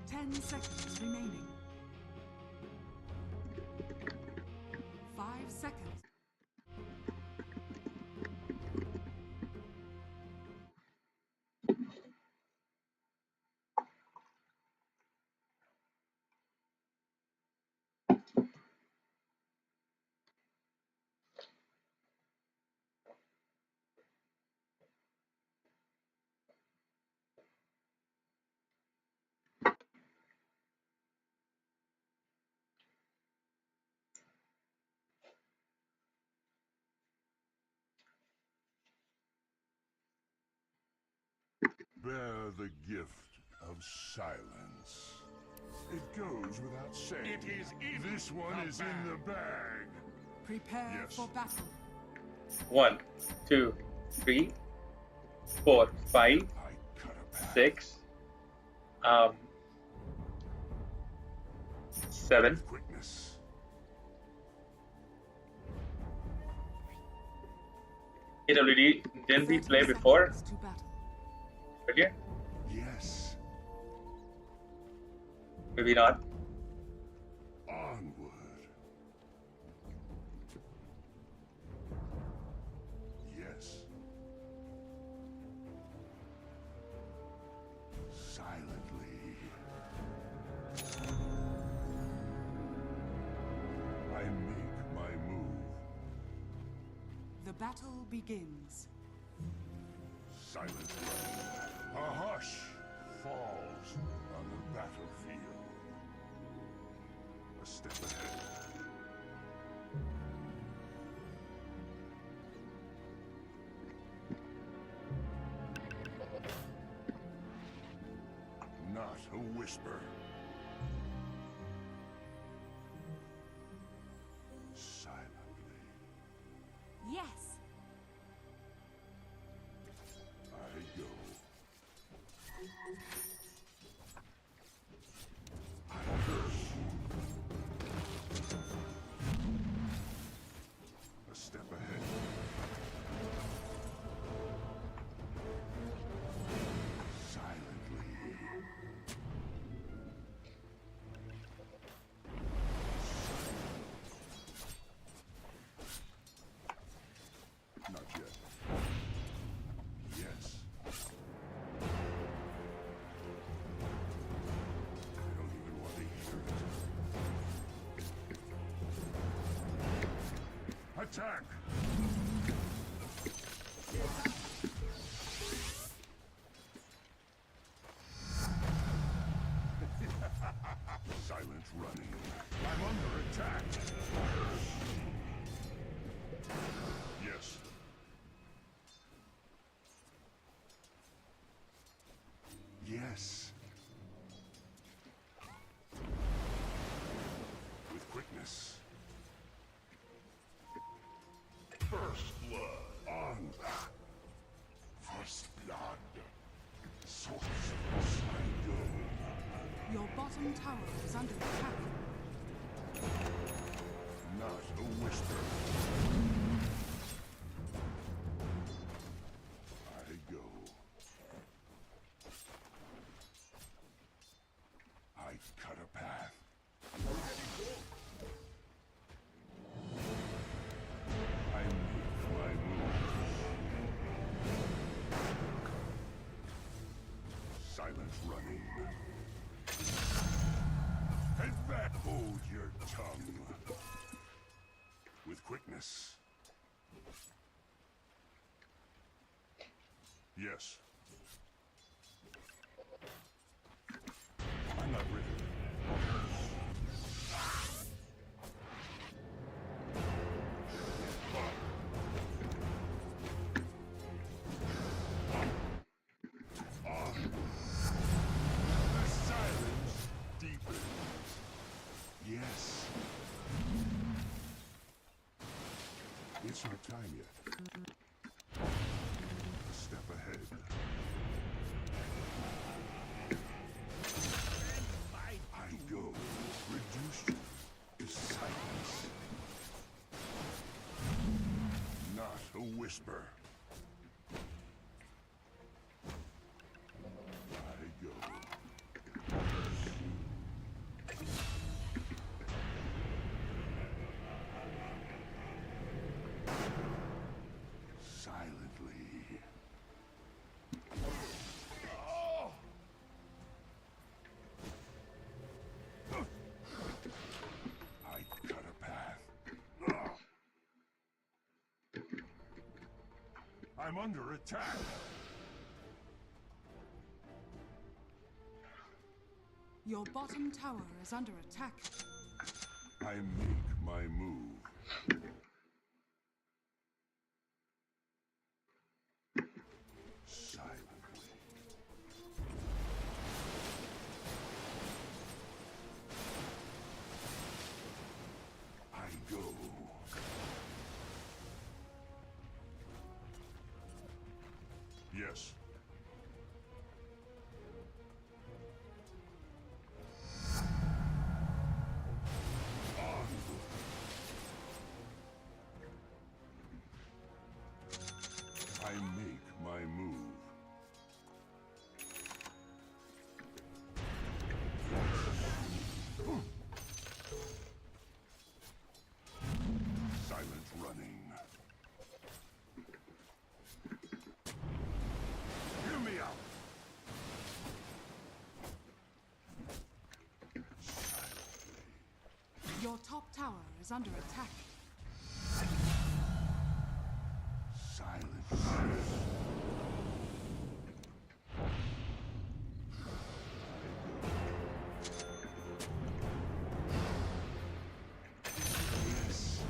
Ten seconds remaining. 5 seconds. Bear the gift of silence. It goes without saying. It is in this one is in the bag. Prepare Yes. for battle. 1, 2, 3, 4, 5, I cut a path. 6, 7. Quickness. AWD, didn't we 30 play before? seconds to battle. Earlier? Yes. Maybe not. Onward. Yes. Silently. I make my move. The battle begins. Silently. A hush falls on the battlefield. A step ahead. Not a whisper. Silently. Yes. I go. I push. A step ahead. Silently. Attack! Silent running. I'm under attack. Yes. Yes. With quickness. First blood. On. First blood. Sorcerer's Haider. Your bottom tower is under attack. Not a whisper. I go. I cut a path. I make my move. Silent running. Head back. Hold your tongue. With quickness. Yes. I'm not ready. The silence deepens. Yes. It's not time yet. A step ahead. I go. Reduced to silence. Not a whisper. I go. Silently. I cut a path. I'm under attack. Your bottom tower is under attack. I make my move. Silently. I go. Yes. I make my move. Silent running. Hear me out. Silently. Your top tower is under attack. Silent. Yes.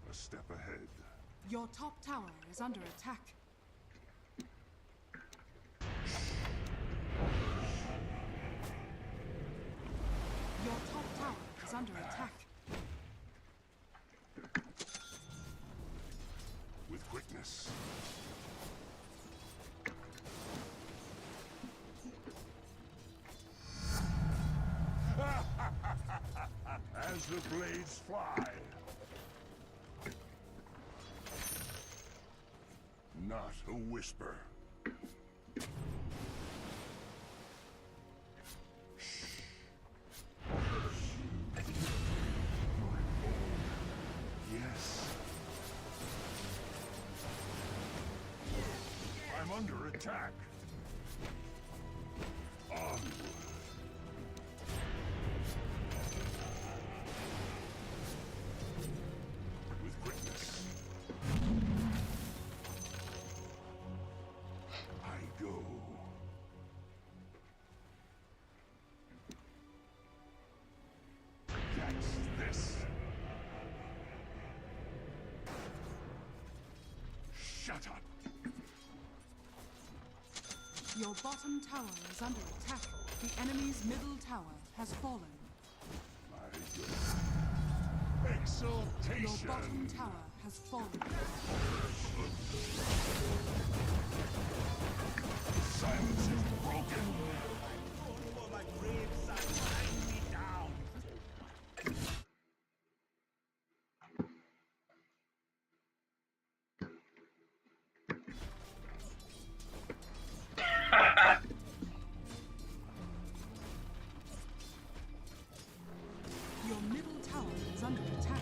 A step ahead. Your top tower is under attack. Your top tower is under attack. With quickness. As the blades fly. Not a whisper. Yes. I'm under attack. Onward. Shut up. Your bottom tower is under attack. The enemy's middle tower has fallen. My goodness. Your Exaltation. bottom tower has fallen. Silence is broken. For my graveside, bind me down. Your middle tower is under attack.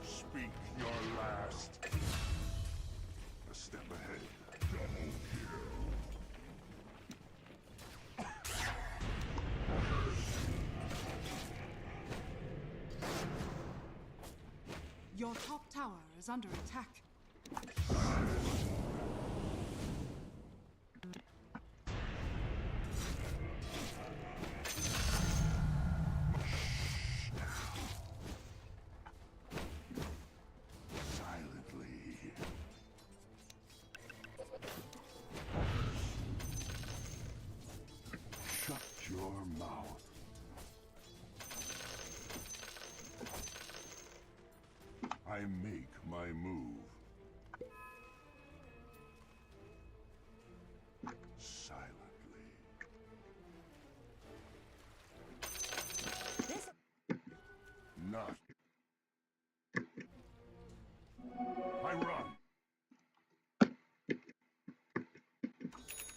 Speak your last. A step ahead. Double kill. Your top tower is under attack. Silently. Shut your mouth. I make my move. Silently. This Not. I run.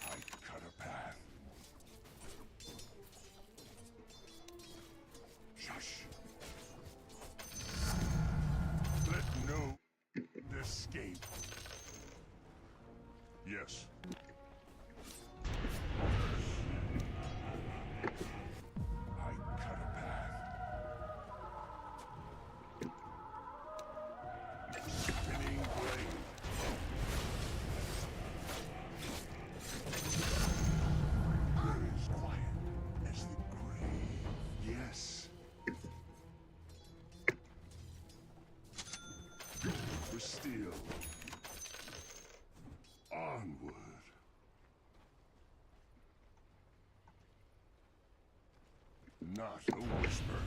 I cut a path. Shush. Let no escape. Yes. I cut a path. Spinning blade. There is quiet as the grave. Yes. For steel. Onward. Not a whisper.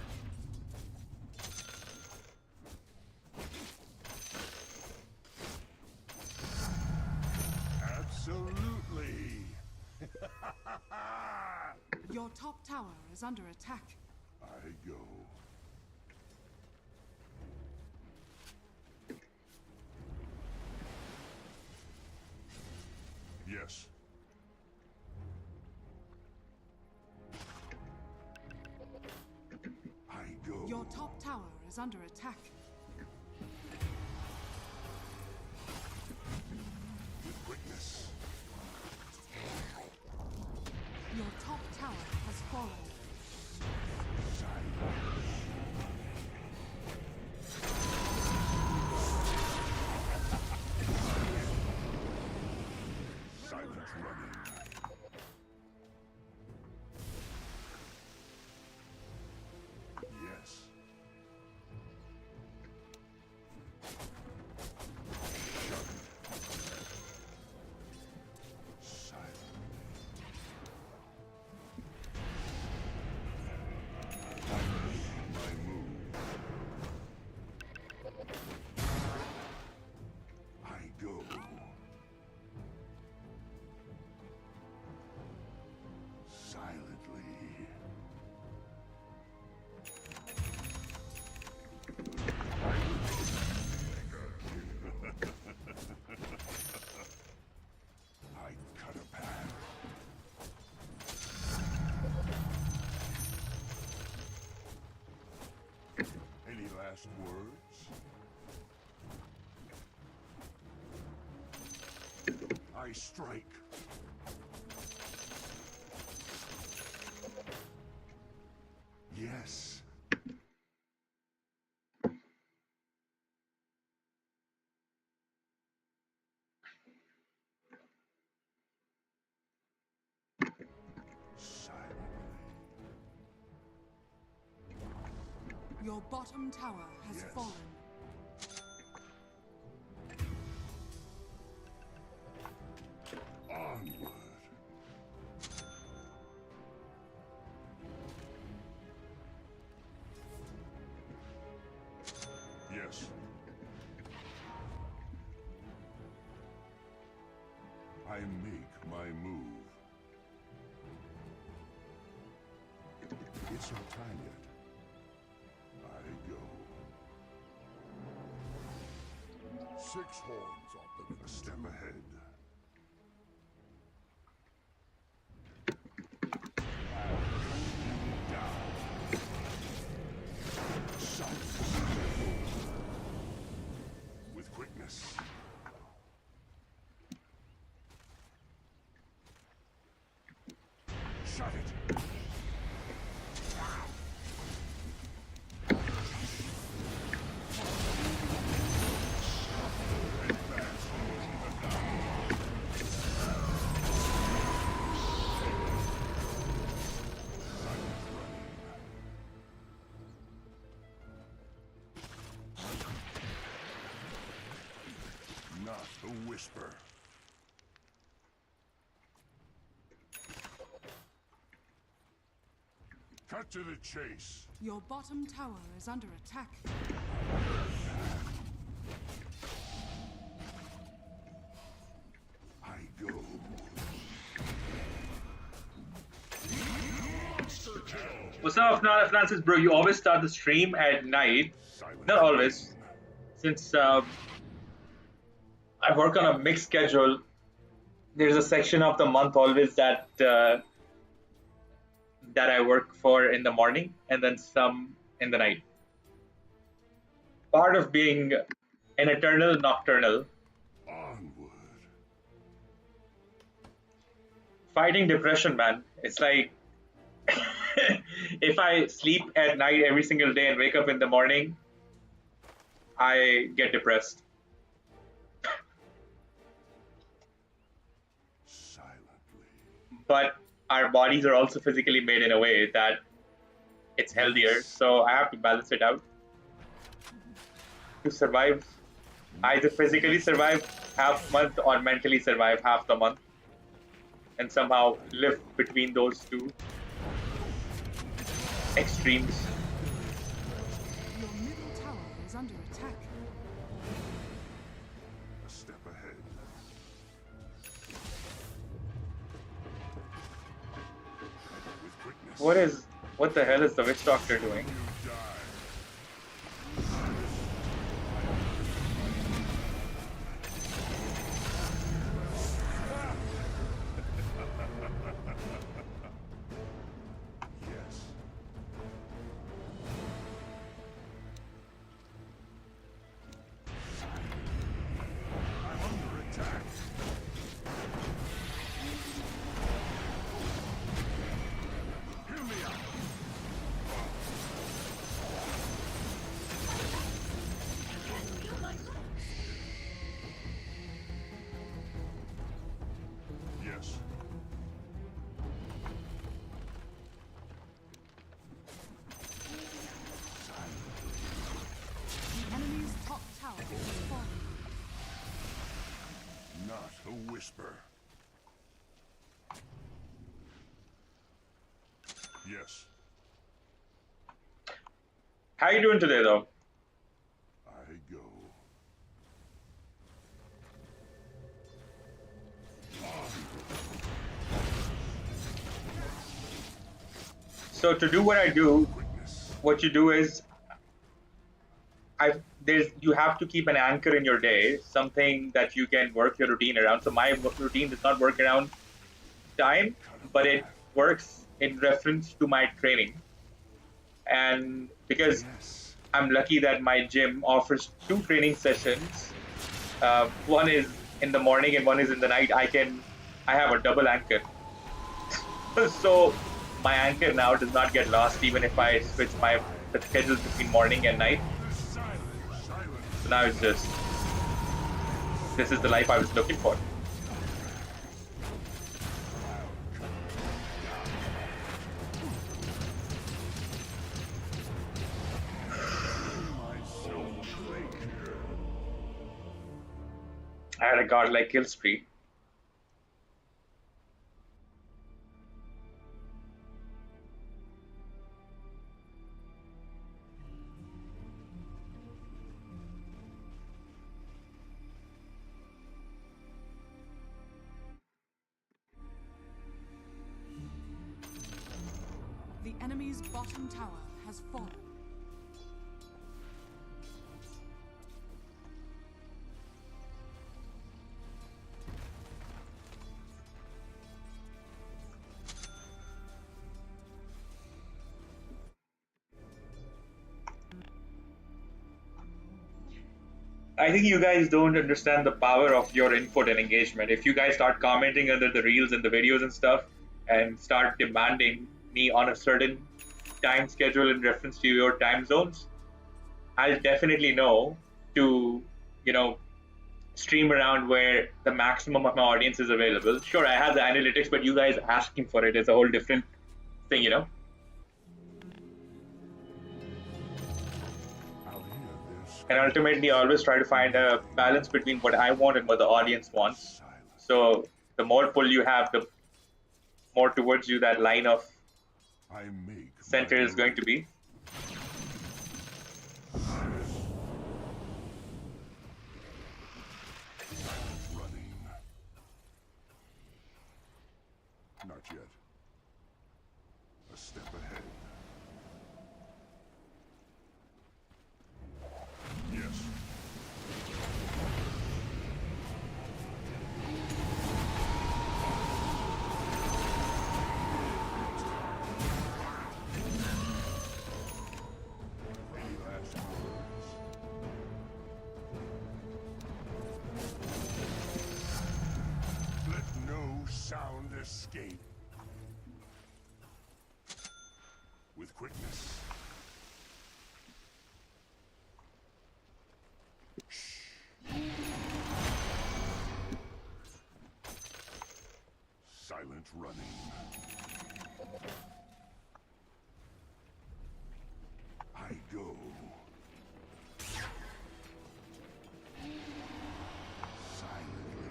Absolutely. Your top tower is under attack. I go. Yes. I go. Your top tower is under attack. With quickness. Your top tower has fallen. Silence. Silent running. Yes. Shut. Silent. My move. I go. Silently. I cut a path. Any last words? I strike. Yes. Silently. Your bottom tower has Yes. fallen. Yes. I make my move. It's not time yet. I go. 6 horns up and a step ahead. With quickness. Shut it. Not a whisper. Cut to the chase. Your bottom tower is under attack. I go. What's up, Francis, bro? You always start the stream at night. Silent Not always, since I work on a mixed schedule. There's a section of the month always that that I work for in the morning, and then some in the night. Part of being an eternal nocturnal, Onward. fighting depression, man. It's like if I sleep at night every single day and wake up in the morning, I get depressed. Silently. But our bodies are also physically made in a way that it's healthier, so I have to balance it out to survive. Either physically survive half month or mentally survive half the month, and somehow live between those two extremes. Your middle tower is under attack. A step ahead. With quickness. What the hell is the witch doctor doing? You die. Yes. I'm under attack. Hear me out. Yes. The enemy's top tower is falling. Not a whisper. Yes. How you doing today, though? I go. So to do what I do, Quickness. what you do is you have to keep an anchor in your day, something that you can work your routine around. So my routine does not work around time, but it works in reference to my training. And because Yes. I'm lucky that my gym offers 2 training sessions, one is in the morning and one is in the night, I have a double anchor. So my anchor now does not get lost even if I switch the schedules between morning and night. Silence. So now it's just, this is the life I was looking for. I had a godlike kill spree. enemy's bottom tower has fallen. I think you guys don't understand the power of your input and engagement. If you guys start commenting under the reels and the videos and stuff and start demanding me on a certain time schedule in reference to your time zones, I'll definitely know to, you know, stream around where the maximum of my audience is available. Sure, I have the analytics, but you guys asking for it is a whole different thing, you know? Out here, there's And ultimately, I always try to find a balance between what I want and what the audience wants. silence. So the more pull you have, the more towards you that line of I make center my is going move. to be. Running. Not yet. A step ahead. Yes. Any last words? Let no sound escape. With quickness. Silent running. I go. Silently.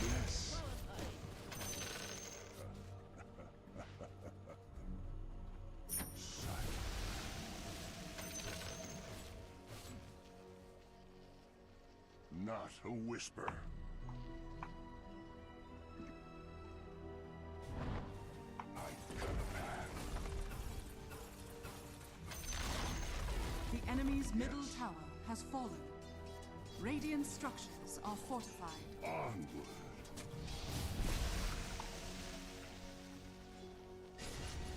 Yes. Silent. Not a whisper. I cut a path. The enemy's middle tower has fallen. Radiant structures are fortified. Onward.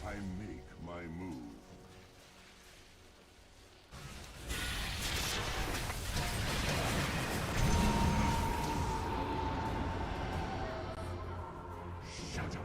I make my move. Shut up.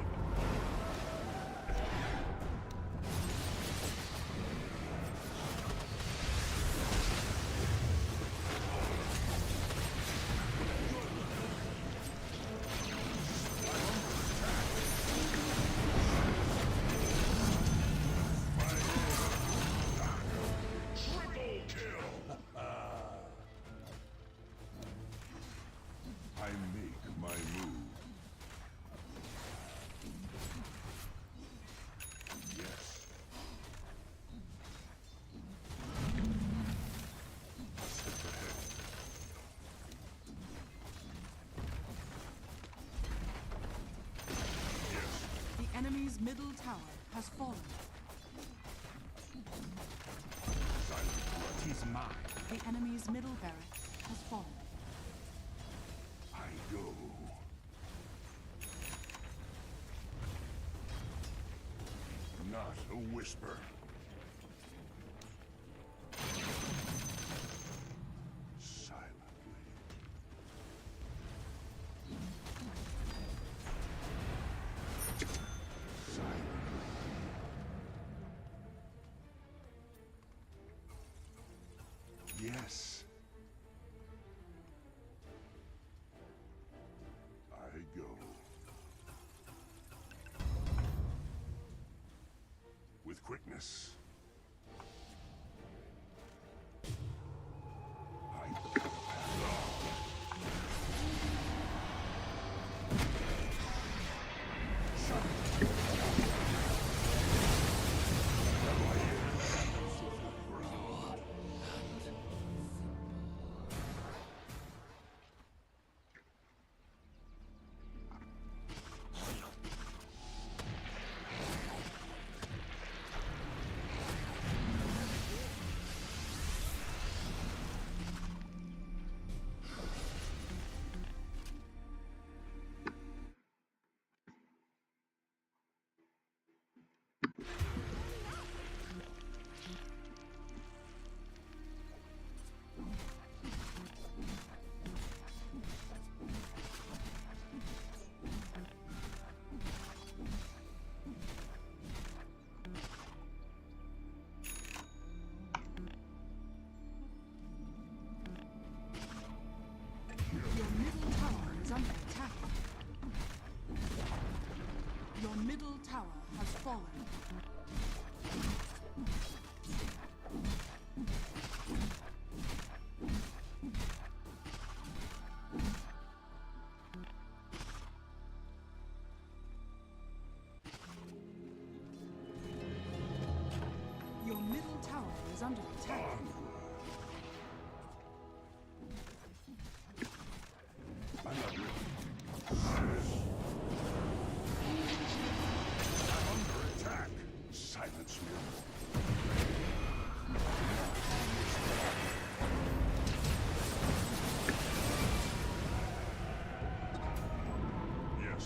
I make my move. Yes. Step ahead. Yes. The enemy's middle tower has fallen. Tis mine. The enemy's middle barracks has fallen. I go. Not a whisper. Silently. Silently. Yes. I go. With quickness. I cut a path. middle tower has fallen. Your middle tower is under attack. I'm not ready. I'm under attack. Silence me. Yes.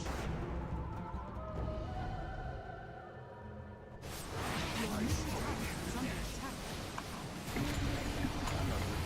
Your middle tower is under attack. I'm not ready.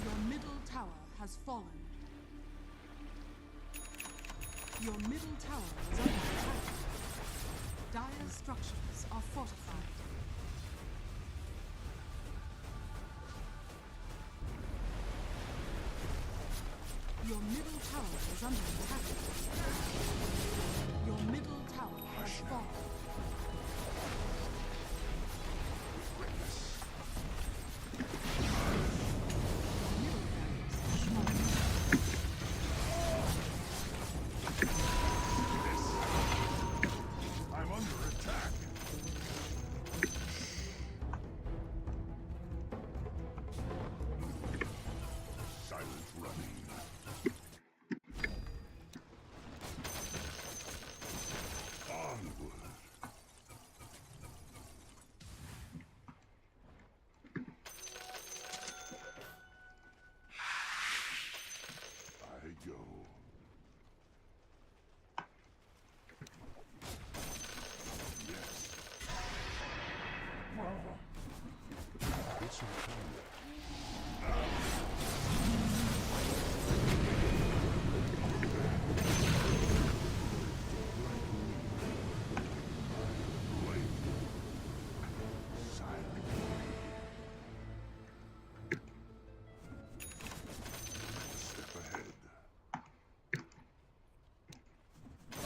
Your middle tower has fallen. Your middle tower is under attack. Dire structures are fortified. Your middle tower is under attack. Your middle tower has fallen. I'm under attack. Silent running. Onward. I go. Yes. It's not time yet. Step ahead.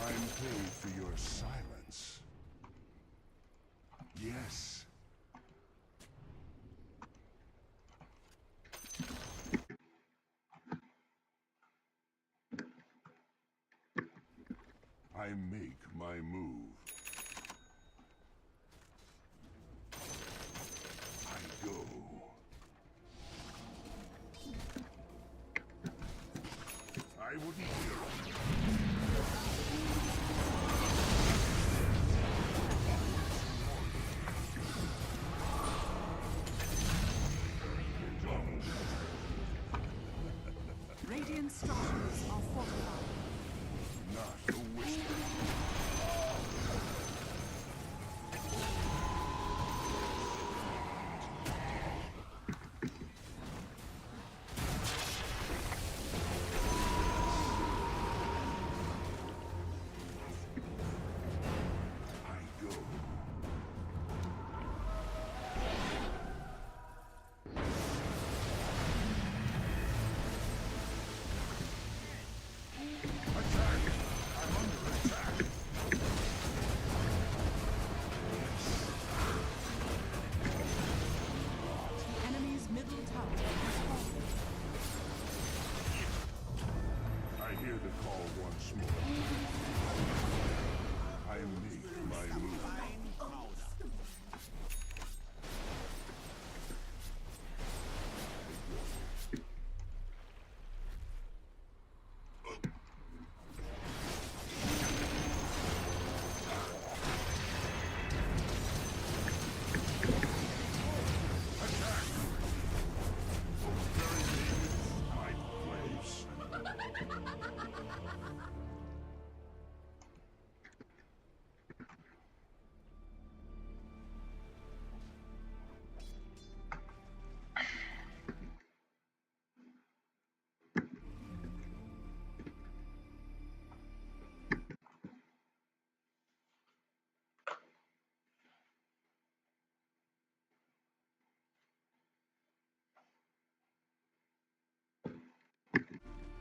I'm paid for your silence. Yes. I make my move. I go. I wouldn't hear it. Radiant structures are fortified. Not a whisper. I go. Attack! I'm under attack! the call once more. I make my move.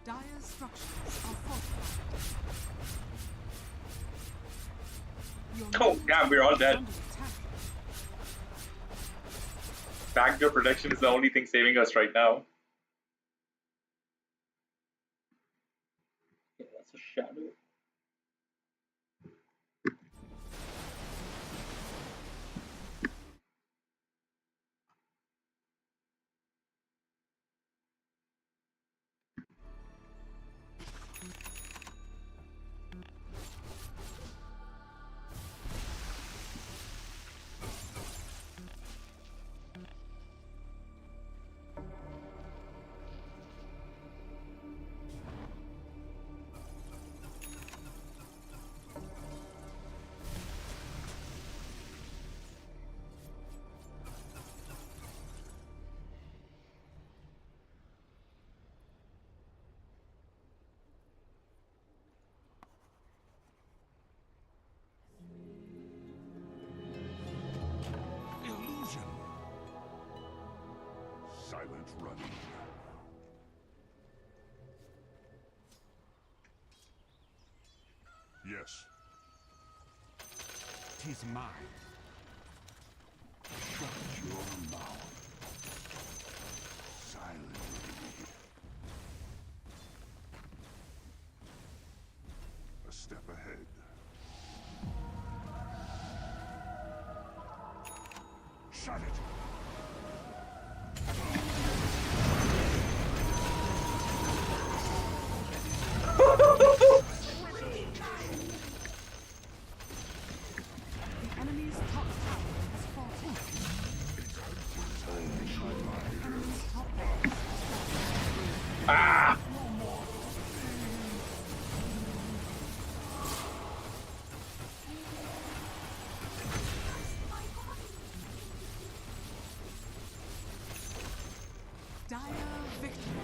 Dire's structures are fortified. Your Oh, middle damn, we're tower all is dead. under attack. Backdoor protection is the only thing saving us right now. Yeah, that's a shadow. Illusion. Silent running. Yes. Tis mine. Shut your mouth. Silently. A step ahead. Shut it! The enemy's top tower is fortified. The enemy's top tower. Ah! Dire victory.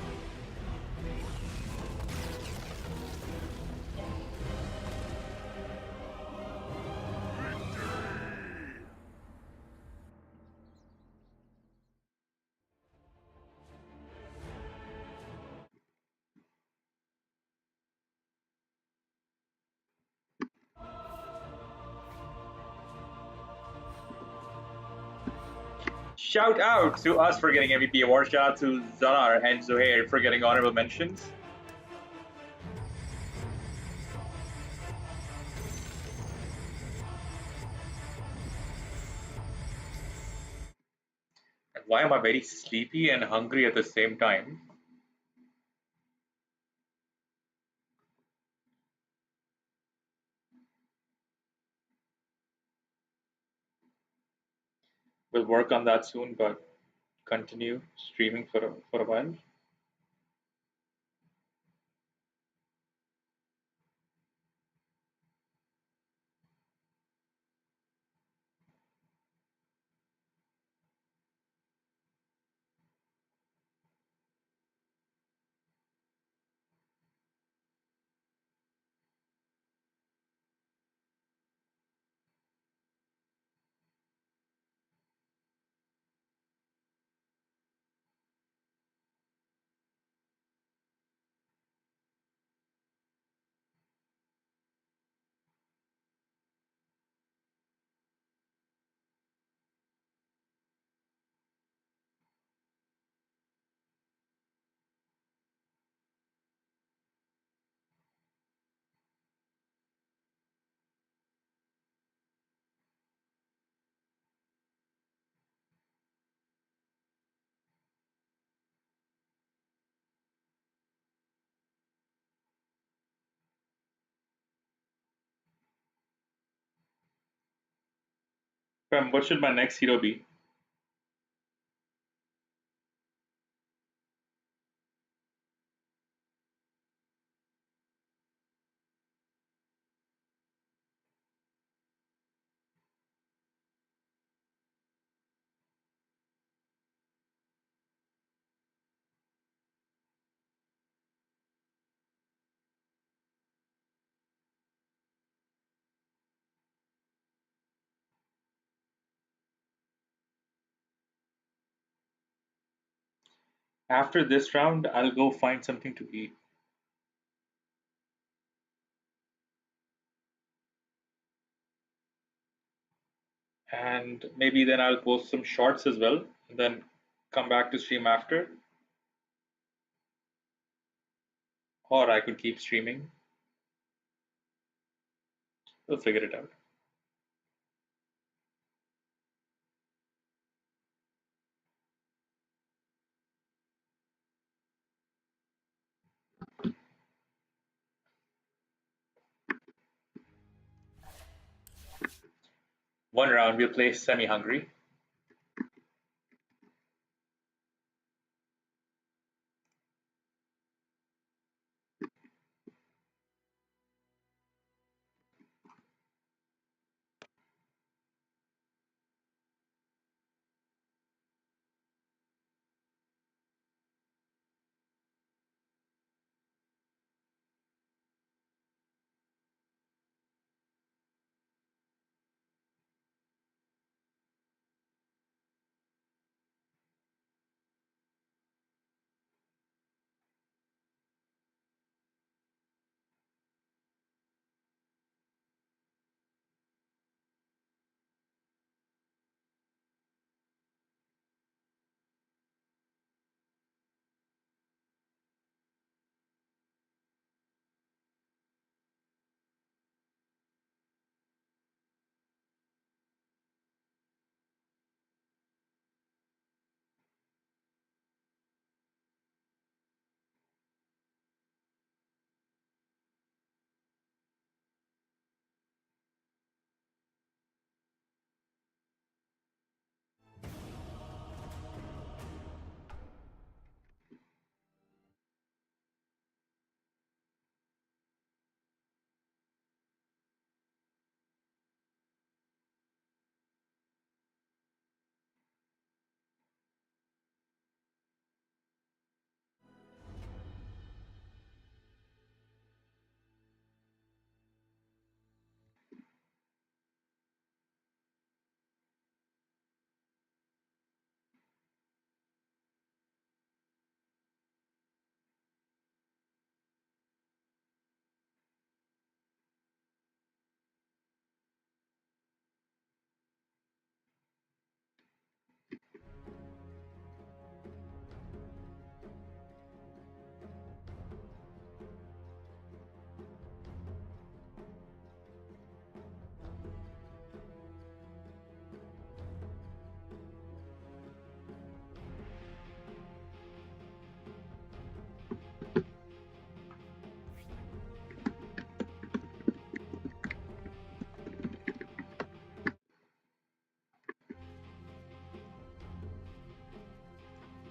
Shout out to us for getting MVP award. Shout out to Zanar and Zuhair for getting honorable mentions. And why am I very sleepy and hungry at the same time? We'll work on that soon, but continue streaming for a while. What should my next hero be? After this round, I'll go find something to eat. And maybe then I'll post some shorts as well, and then come back to stream after. Or I could keep streaming. We'll figure it out. One round, we'll play semi-hungry.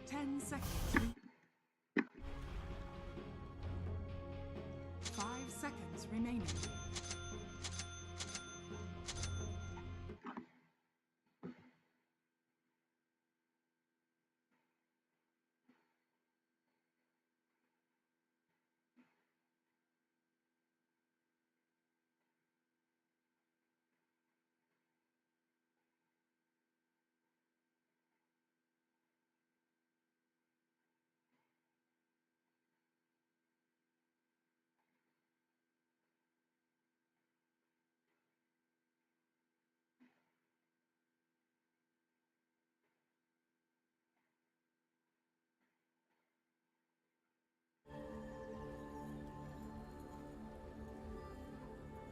Ten seconds. 5 seconds remaining.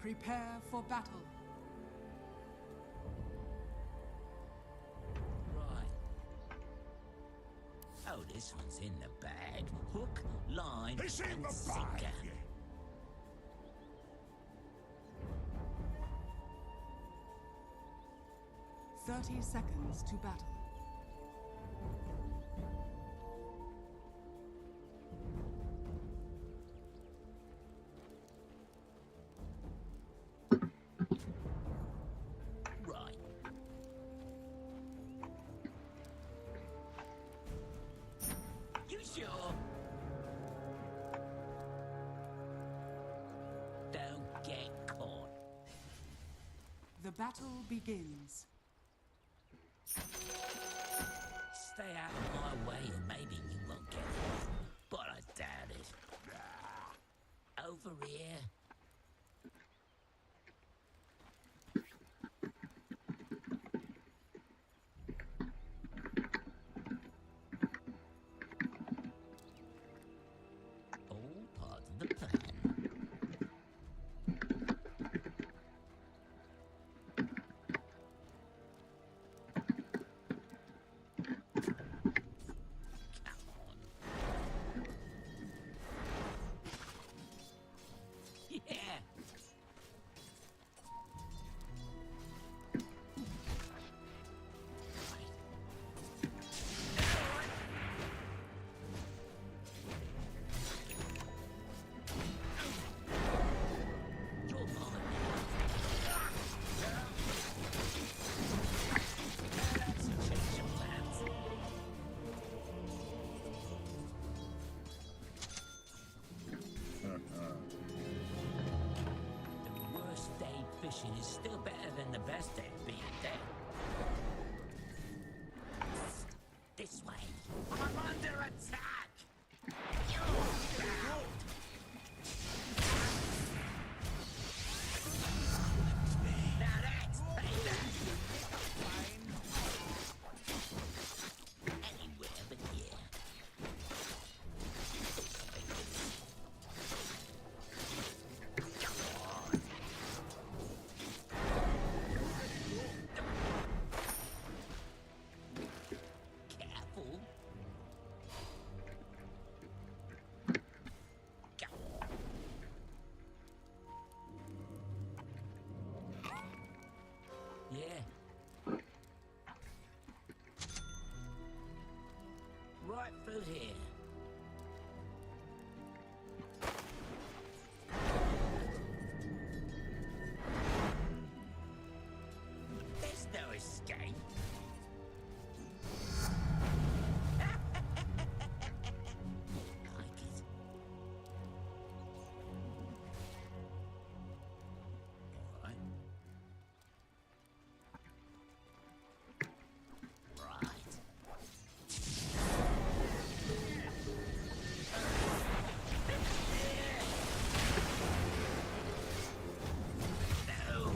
Prepare for battle. Right. Oh, this one's in the bag. Hook, line, It's in and the sinker. bag. 30 seconds to battle. Right. You sure? Don't get caught. The battle begins. Stay out of my way and maybe you won't get it. But I doubt it. Over here. All part of the plan. Come on. Yeah. You're mine now. That's a change of plans. The worst day fishing is still better than the best day being dead. This way. I'm under attack! Now that's payback! Anywhere but here. Come on. Careful. Go on. Yeah. Right through here. There's no escape. Like it. All right. Right. No.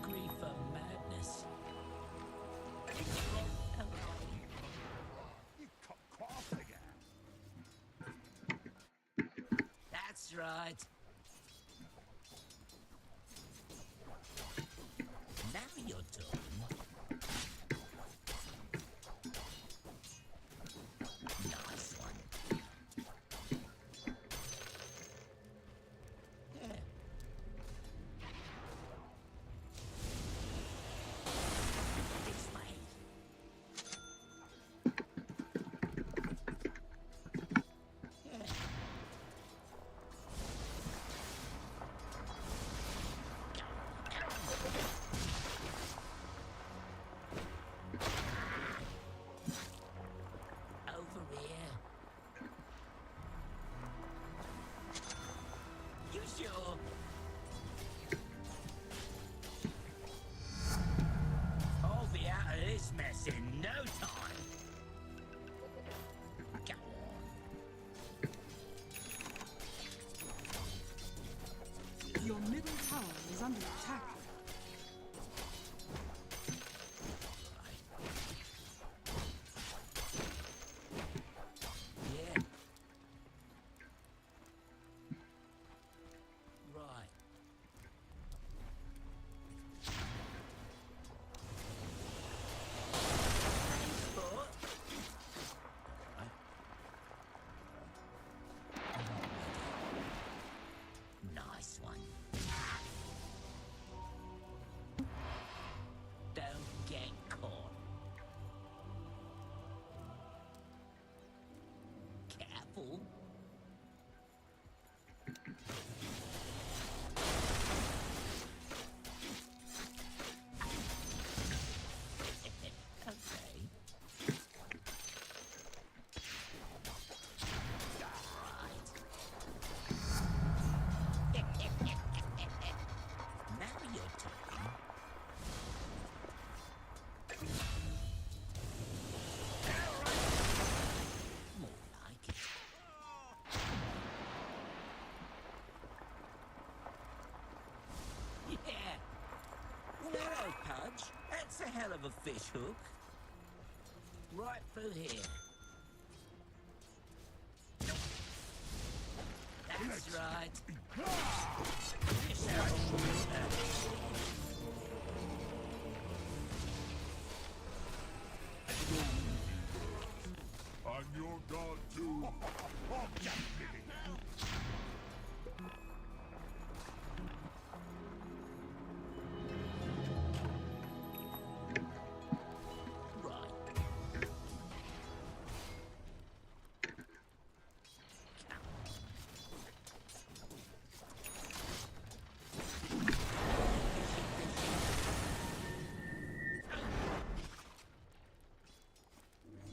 Grief of madness. You cut off again. That's right. Now you're talking. Nice one. Yeah. This way. Yeah. Over here. You sure? I'll be out of this mess in no time. Go on. Your middle tower is under attack. Yeah. Right. Thanks hell of a fish hook. Right through here. That's right. Fish out of water. On your guard too.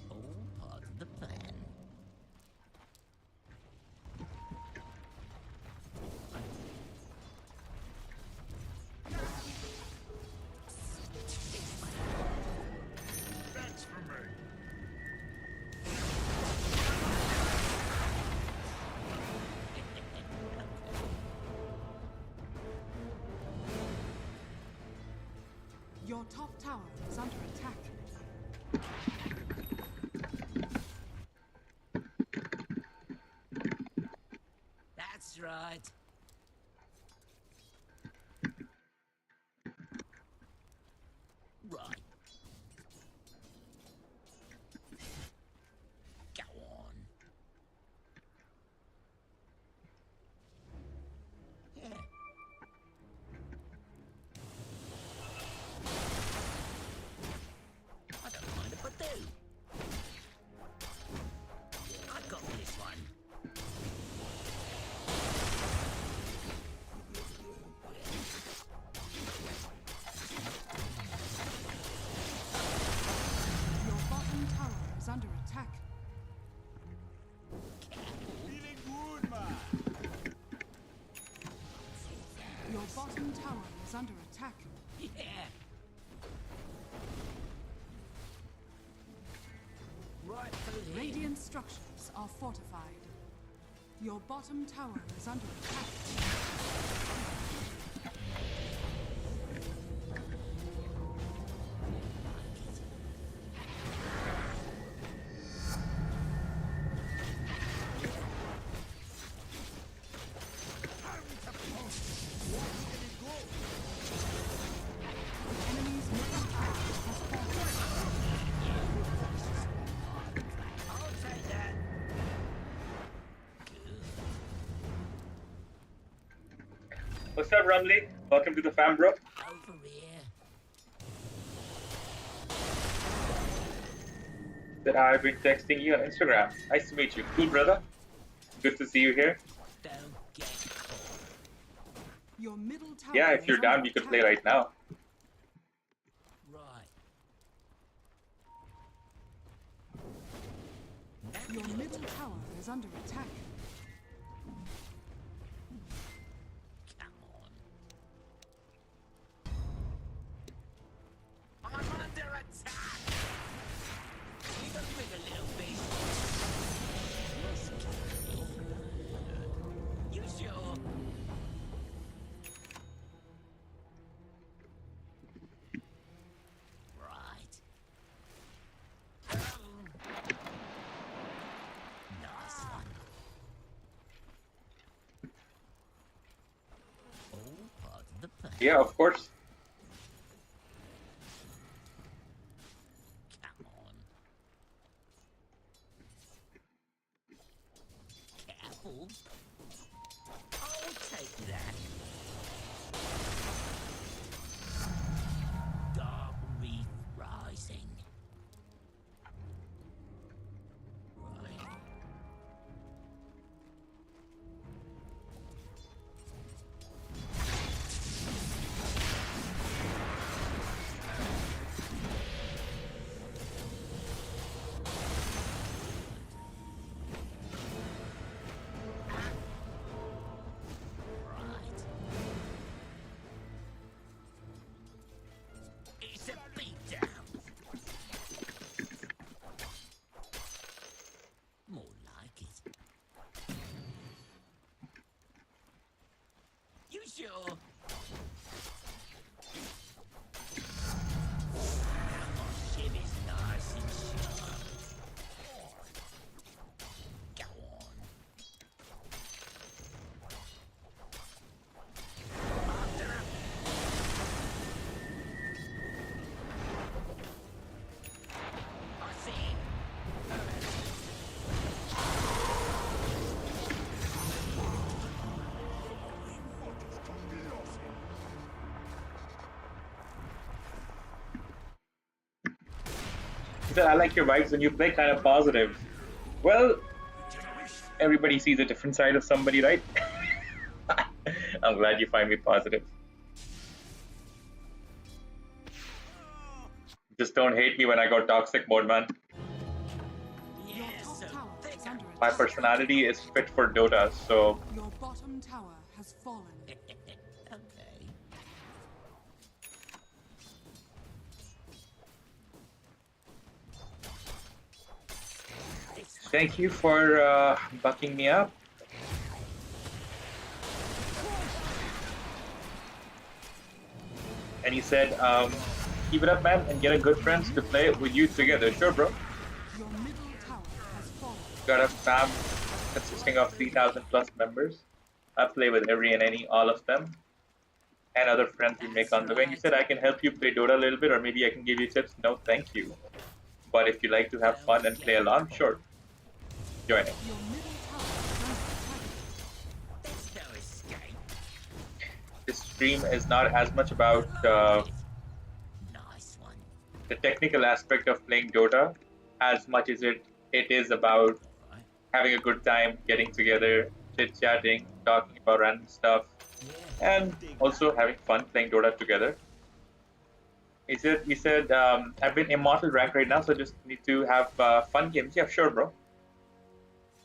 All part of the plan. That's for me. Your top tower is under attack. That's right. Right. Go on. Yeah. I don't mind if I do. I got this one. Your bottom tower is under attack. Feeling good, man. Your bottom tower is under attack. Yeah. Right through here. Radiant structures are fortified. Your bottom tower is under attack. The enemy's middle tower has fallen. I'll take that. What's up, Rumley? Welcome to the fam, bro. Over here. That I've been texting you on Instagram. Nice to meet you. Cool, brother. Good to see you here. Don't get caught. Your middle tower Yeah, if you're is down, under we could attack. play right now. Right. Your middle tower is under attack. Come on. I'm under attack. You got rid a little bit. You sure? Right. Nice one. All part of the plan. Yeah, of course. Come on. Careful. I'll take that. Dark reef rising. Right. Right. It's a beatdown. More like it. You sure? said, I like your vibes when you play, kind of positive. Well, everybody sees a different side of somebody, right? I'm glad you find me positive. Just don't hate me when I go toxic mode, man. Your Yes, top so tower thick. is under My attack. personality is fit for Dota, so Your bottom tower has fallen. Okay. thank you for bucking me up. And he said, keep it up, man, and get a good friends to play with you together. Sure, bro. Your middle tower has fallen. Got a fam consisting of 3,000 plus members. I play with every and any, all of them, and other friends we make That's on the way. And you right. said I can help you play Dota a little bit, or maybe I can give you tips. No, thank you. But if you like to have fun Don't and play get along, caught. sure, join it. Your middle tower is under attack. There's no escape. This stream is not as much I about like it. Nice one. the technical aspect of playing Dota as much as it is about All right. having a good time, getting together, chit chatting, talking about random stuff, Yeah. and also having fun playing Dota together. He said, I've been immortal rank right now, so just need to have fun games. Yeah, sure, bro.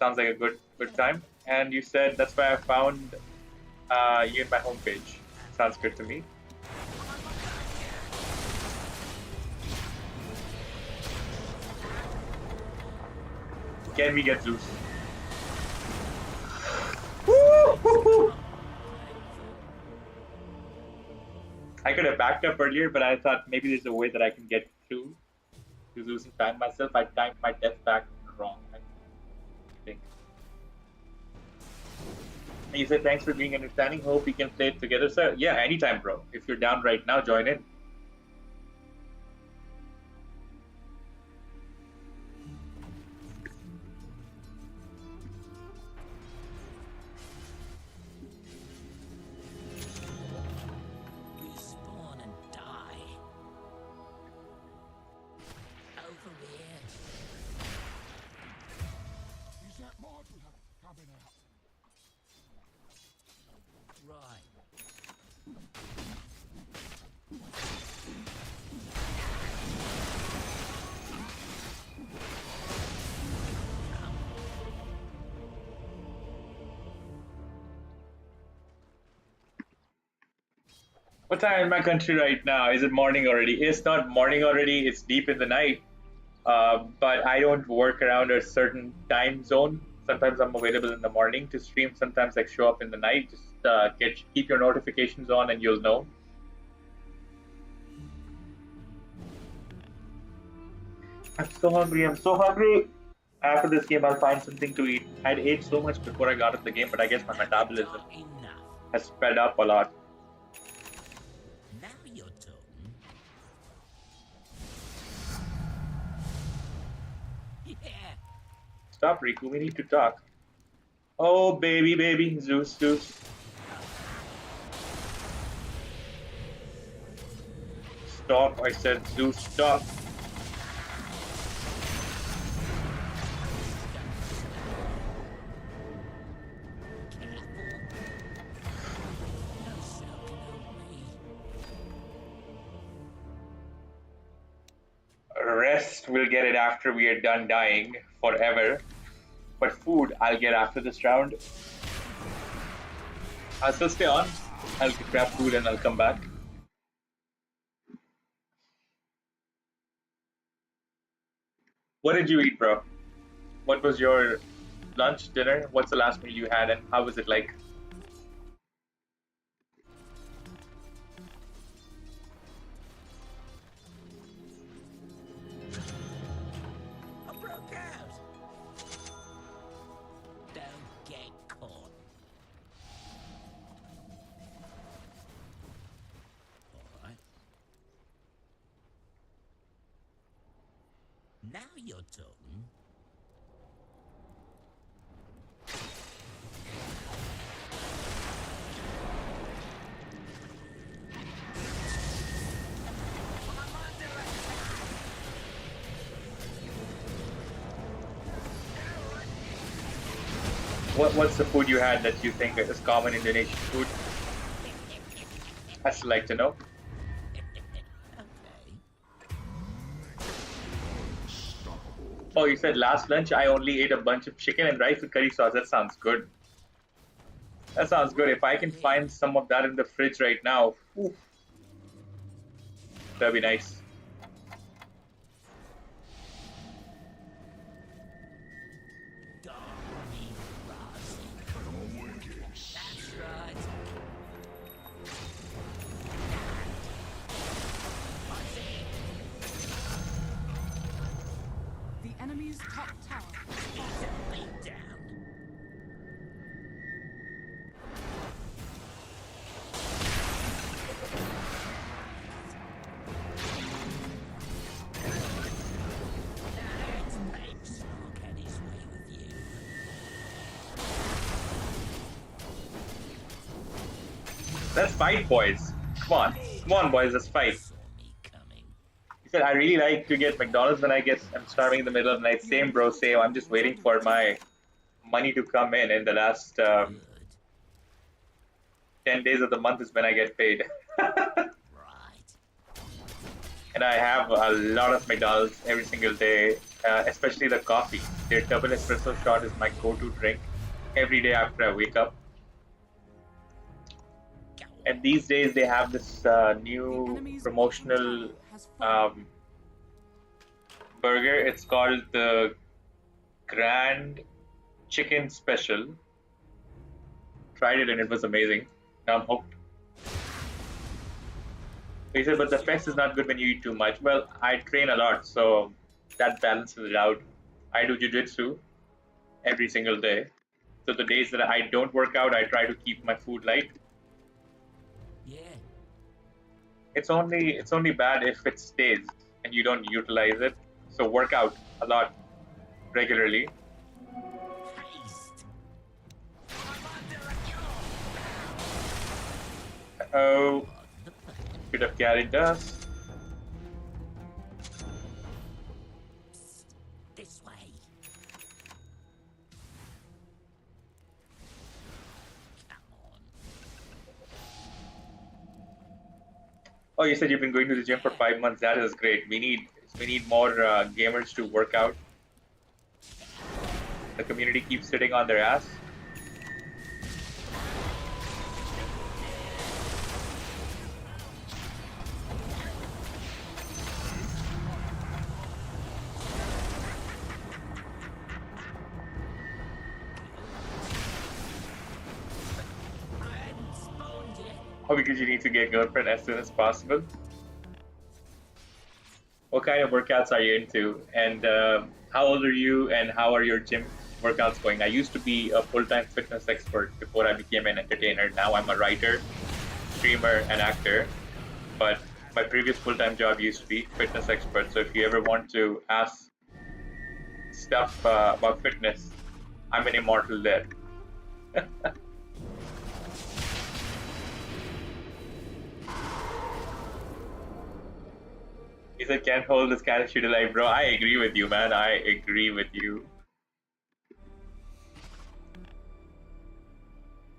Sounds like a good time. And you said that's why I found you in my homepage. Sounds good to me. Can we get Zeus? Woo! I could have backed up earlier, but I thought maybe there's a way that I can get through to Zeus and time myself. I timed my death back wrong, I think. And you said thanks for being understanding. Hope we can play it together, sir. Yeah, anytime, bro. If you're down right now, join in. Respawn and die. Over here. Is that modular coming out? Right. What time in my country right now? Is it morning already? It's not morning already. It's deep in the night. But I don't work around a certain time zone. Sometimes I'm available in the morning to stream. Sometimes I show up in the night. Just keep your notifications on, and you'll know. I'm so hungry. I'm so hungry. After this game, I'll find something to eat. I'd ate so much before I got into the game, but I guess my metabolism Not enough. has sped up a lot. Now you're talking. Yeah. Stop, Riku. We need to talk. Oh, baby, baby. Zeus, Zeus. Stop. I said, Zeus, stop. Rest, we'll get it after we are done dying forever. But food, I'll get after this round. I'll still stay on. I'll grab food and I'll come back. What did you eat, bro? What was your lunch, dinner? What's the last meal you had, and how was it like? I broke out. Don't get caught. All right. Now you're talking. What's the food you had that you think is common Indonesian food? I'd like to know. Okay. Oh, you said last lunch I only ate a bunch of chicken and rice with curry sauce. That sounds good. That sounds good. If I can find some of that in the fridge right now, oof, that'd be nice. Dormy Rossi. That's right. The enemy's top tower. Beat down. Let's make Smoke had his way with you. Let's fight, boys. Come on, boys. Let's fight. Saw me coming. He said, I really like to get McDonald's when I guess I'm starving in the middle of the night. Same, bro, same. I'm just waiting for my money to come in the last Good. 10 days of the month is when I get paid. Right. And I have a lot of McDonald's every single day, especially the coffee. Their double espresso shot is my go-to drink every day after I wake up. Go on. And these days they have this new Enemy's promotional bottom tower has fallen. burger. It's called the Grand Chicken Special. Tried it and it was amazing. Now I'm hooked. He said, but the flex is not good when you eat too much. Well, I train a lot, so that balances it out. I do jiu-jitsu every single day. So the days that I don't work out, I try to keep my food light. Yeah. It's only bad if it stays and you don't utilize it. So work out a lot regularly. Haste. Oh, bit of carry dust. This way. Come on. Oh, you said you've been going to the gym for 5 months. That is great. We need more gamers to work out. The community keeps sitting on their ass. I hadn't spawned yet. Oh, because you need to get girlfriend as soon as possible. What kind of workouts are you into? And how old are you? And how are your gym workouts going? I used to be a full-time fitness expert before I became an entertainer. Now I'm a writer, streamer, and actor. But my previous full-time job used to be fitness expert. So if you ever want to ask stuff about fitness, I'm an immortal there. He said, can't hold this kind of shit alive, bro. I agree with you, man. I agree with you.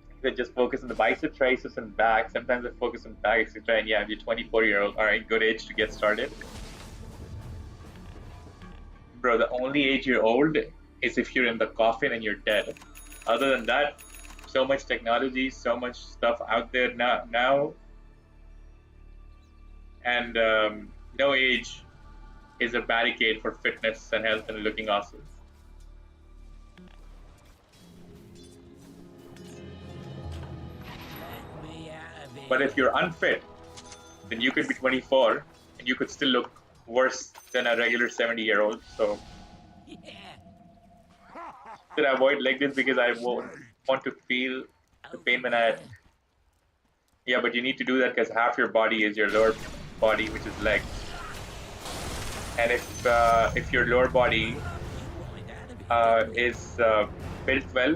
He said, just focus on the biceps, triceps, and back. Sometimes I focus on back, etc. And yeah, you're 24-year-old. All right, good age to get started. Bro, the only age you're old is if you're in the coffin and you're dead. Other than that, so much technology, so much stuff out there now. And no age is a barricade for fitness and health and looking awesome. Let me out of here. But if you're unfit, then you could be 24 and you could still look worse than a regular 70-year-old. So Yeah. should I avoid leg days because I won't want to feel the pain when I. Yeah, but you need to do that because half your body is your lower body, which is legs. And if your lower body is built well,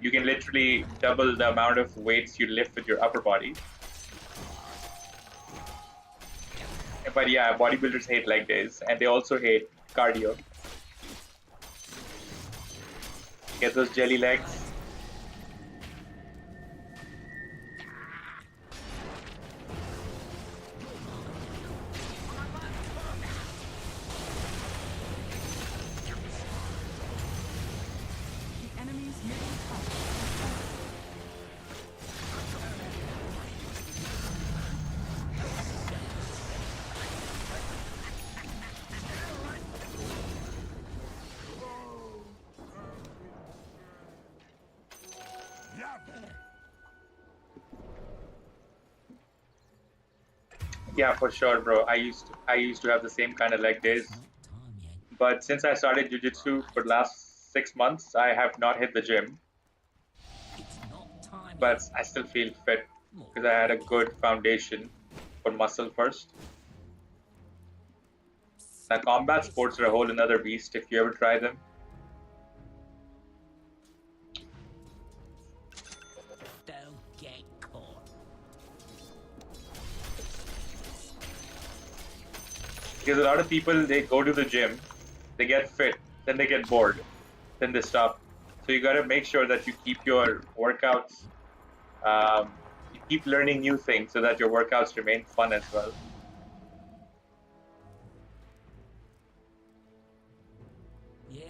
you can literally double the amount of weights you lift with your upper body. But yeah, bodybuilders hate leg days, and they also hate cardio. Get those jelly legs. Yeah, for sure, bro. I used to have the same kind of leg days, It's not time yet. but since I started jujitsu for the last 6 months, I have not hit the gym, It's not time but yet. I still feel fit More because I had a like good foundation for muscle first. Now, combat this sports are a way. whole another beast if you ever try them. Don't get caught. Because a lot of people, they go to the gym, they get fit, then they get bored, then they stop. So you got to make sure that you keep your workouts, you keep learning new things so that your workouts remain fun as well. Yeah.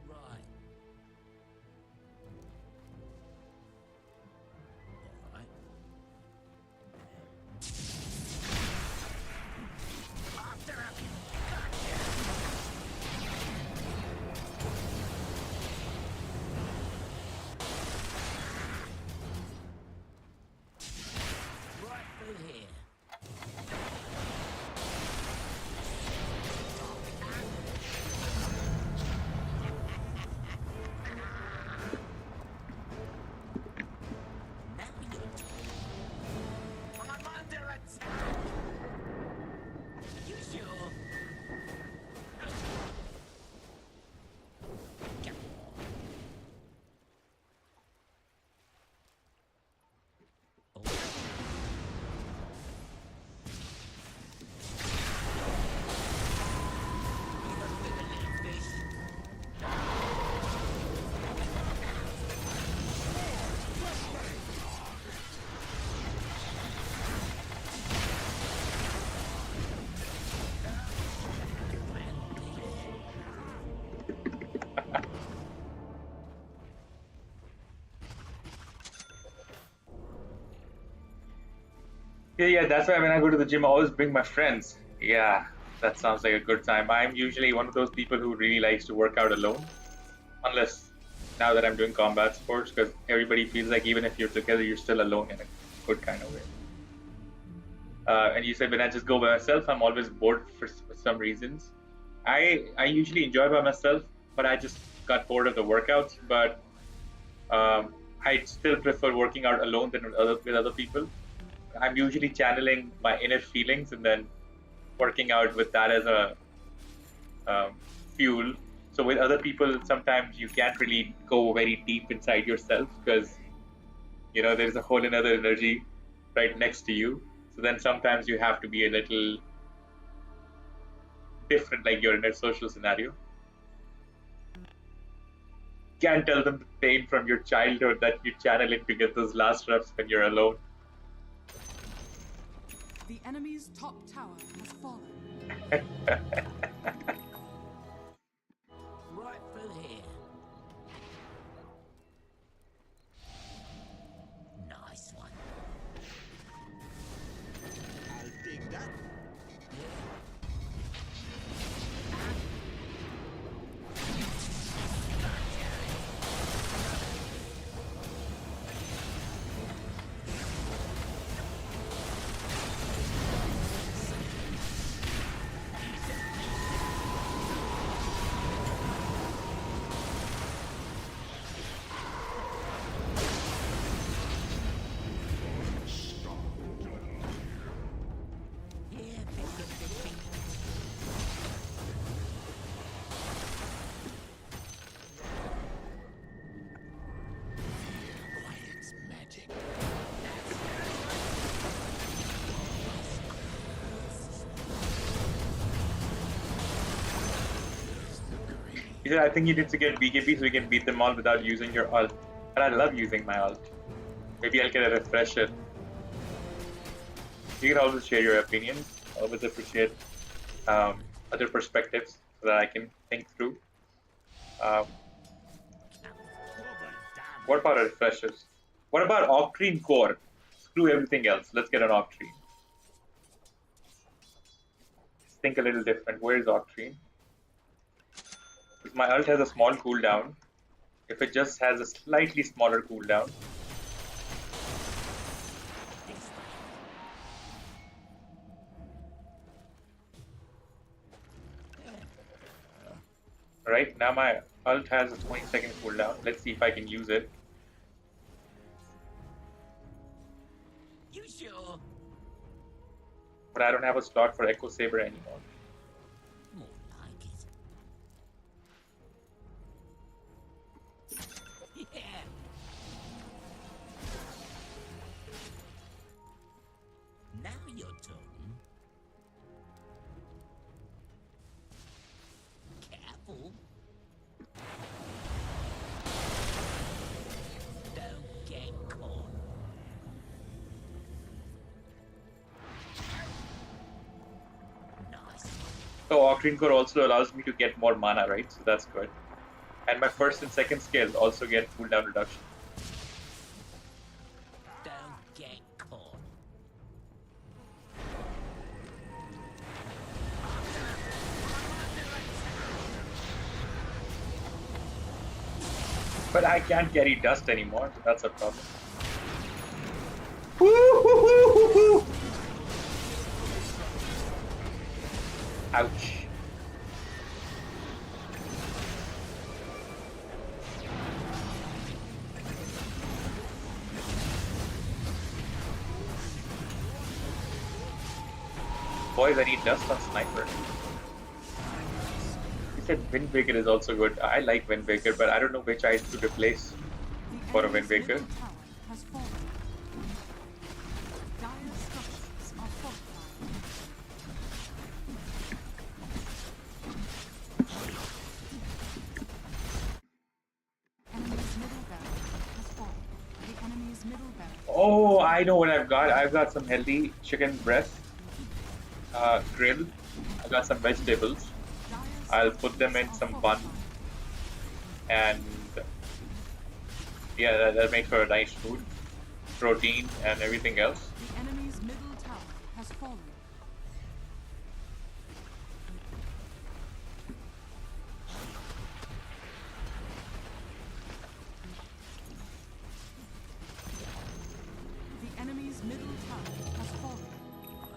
Right. All right. After him. Right through here. Now you're talking. I'm under attack. You sure? Come on. Oh. You must be the little fish. Yeah, yeah, that's why when I go to the gym, I always bring my friends. Yeah, that sounds like a good time. I'm usually one of those people who really likes to work out alone, unless now that I'm doing combat sports, because everybody feels like even if you're together, you're still alone in a good kind of way. And you said when I just go by myself, I'm always bored for some reasons. I usually enjoy by myself, but I just got bored of the workouts. But I still prefer working out alone than with other people. I'm usually channeling my inner feelings and then working out with that as a um, fuel. So with other people, sometimes you can't really go very deep inside yourself because there's a whole another energy right next to you. So then sometimes you have to be a little different, like you're in a social scenario. Can't tell them the pain from your childhood that you channel it to get those last reps when you're alone. The enemy's top tower has fallen. Right through here. Nice one. I'll dig that. Yeah, big. Quiet's magic. He said, I think you need to get BKB so we can beat them all without using your ult. And I love using my ult. Maybe I'll get a refresher. You can always share your opinions. I always appreciate other perspectives so that I can think through. Um, what about refreshers? What about Octrine Core? Screw everything else. Let's get an Octrine. Let's think a little different. Where is Octrine? Because my ult has a small cooldown. If it just has a slightly smaller cooldown, Right now my ult has a 20-second cooldown. Let's see if I can use it. You sure? But I don't have a slot for Echo Saber anymore. More like it. Yeah. Now you're talking. Careful. Don't get caught. Nice. So Octane Core also allows me to get more mana, right? So that's good. And my first and second skill also get cooldown reduction. Don't get caught. But I can't carry dust anymore, so that's a problem. Ouch. Boys, I need dust on sniper. You said Windbreaker is also good. I like Windbreaker, but I don't know which item to replace The for a enemy's Windbreaker. middle tower has fallen. Dire structures are fortified. Enemy's middle barracks has fallen. The enemy's middle barracks. Oh, I know what I've got. I've got some healthy chicken breast, grilled. I've got some vegetables. Dire I'll put them in structures some are bun, fortified. and yeah, that makes for a nice food, protein, and everything else. The enemy's middle tower has fallen. The enemy's middle tower has fallen.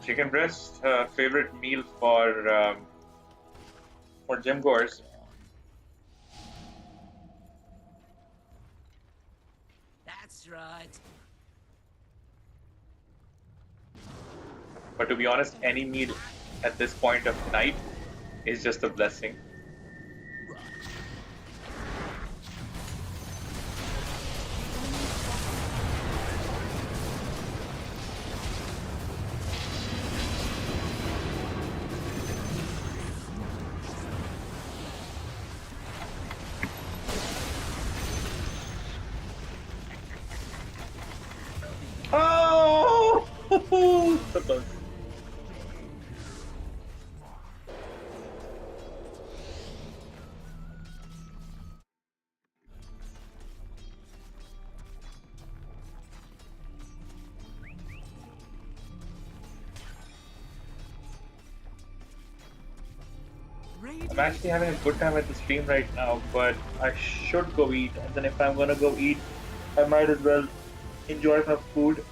Chicken breast, favorite meal for gym goers. That's right. But to be honest, any meal at this point of the night is just a blessing. Right. Oh, so close. I'm actually having a good time at the stream right now, but I should go eat. And then if I'm gonna go eat, I might as well enjoy my food,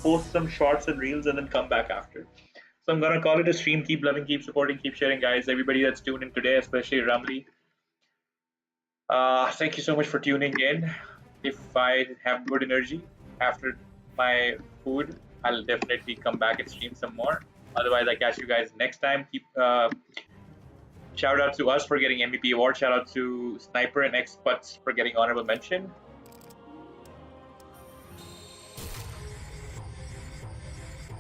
post some shorts and reels, and then come back after. So I'm gonna call it a stream. Keep loving, keep supporting, keep sharing, guys. Everybody that's tuned in today, especially Ramli. Thank you so much for tuning in. If I have good energy after my food, I'll definitely come back and stream some more. Otherwise, I catch you guys next time. Keep shout out to us for getting MVP award. Shout out to Sniper and X-Putz for getting honorable mention.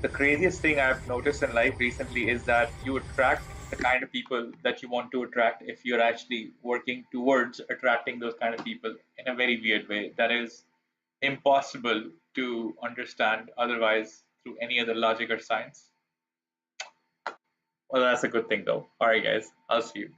The craziest thing I've noticed in life recently is that you attract the kind of people that you want to attract if you're actually working towards attracting those kind of people in a very weird way that is impossible to understand otherwise through any other logic or science. Well, that's a good thing though. All right, guys, I'll see you.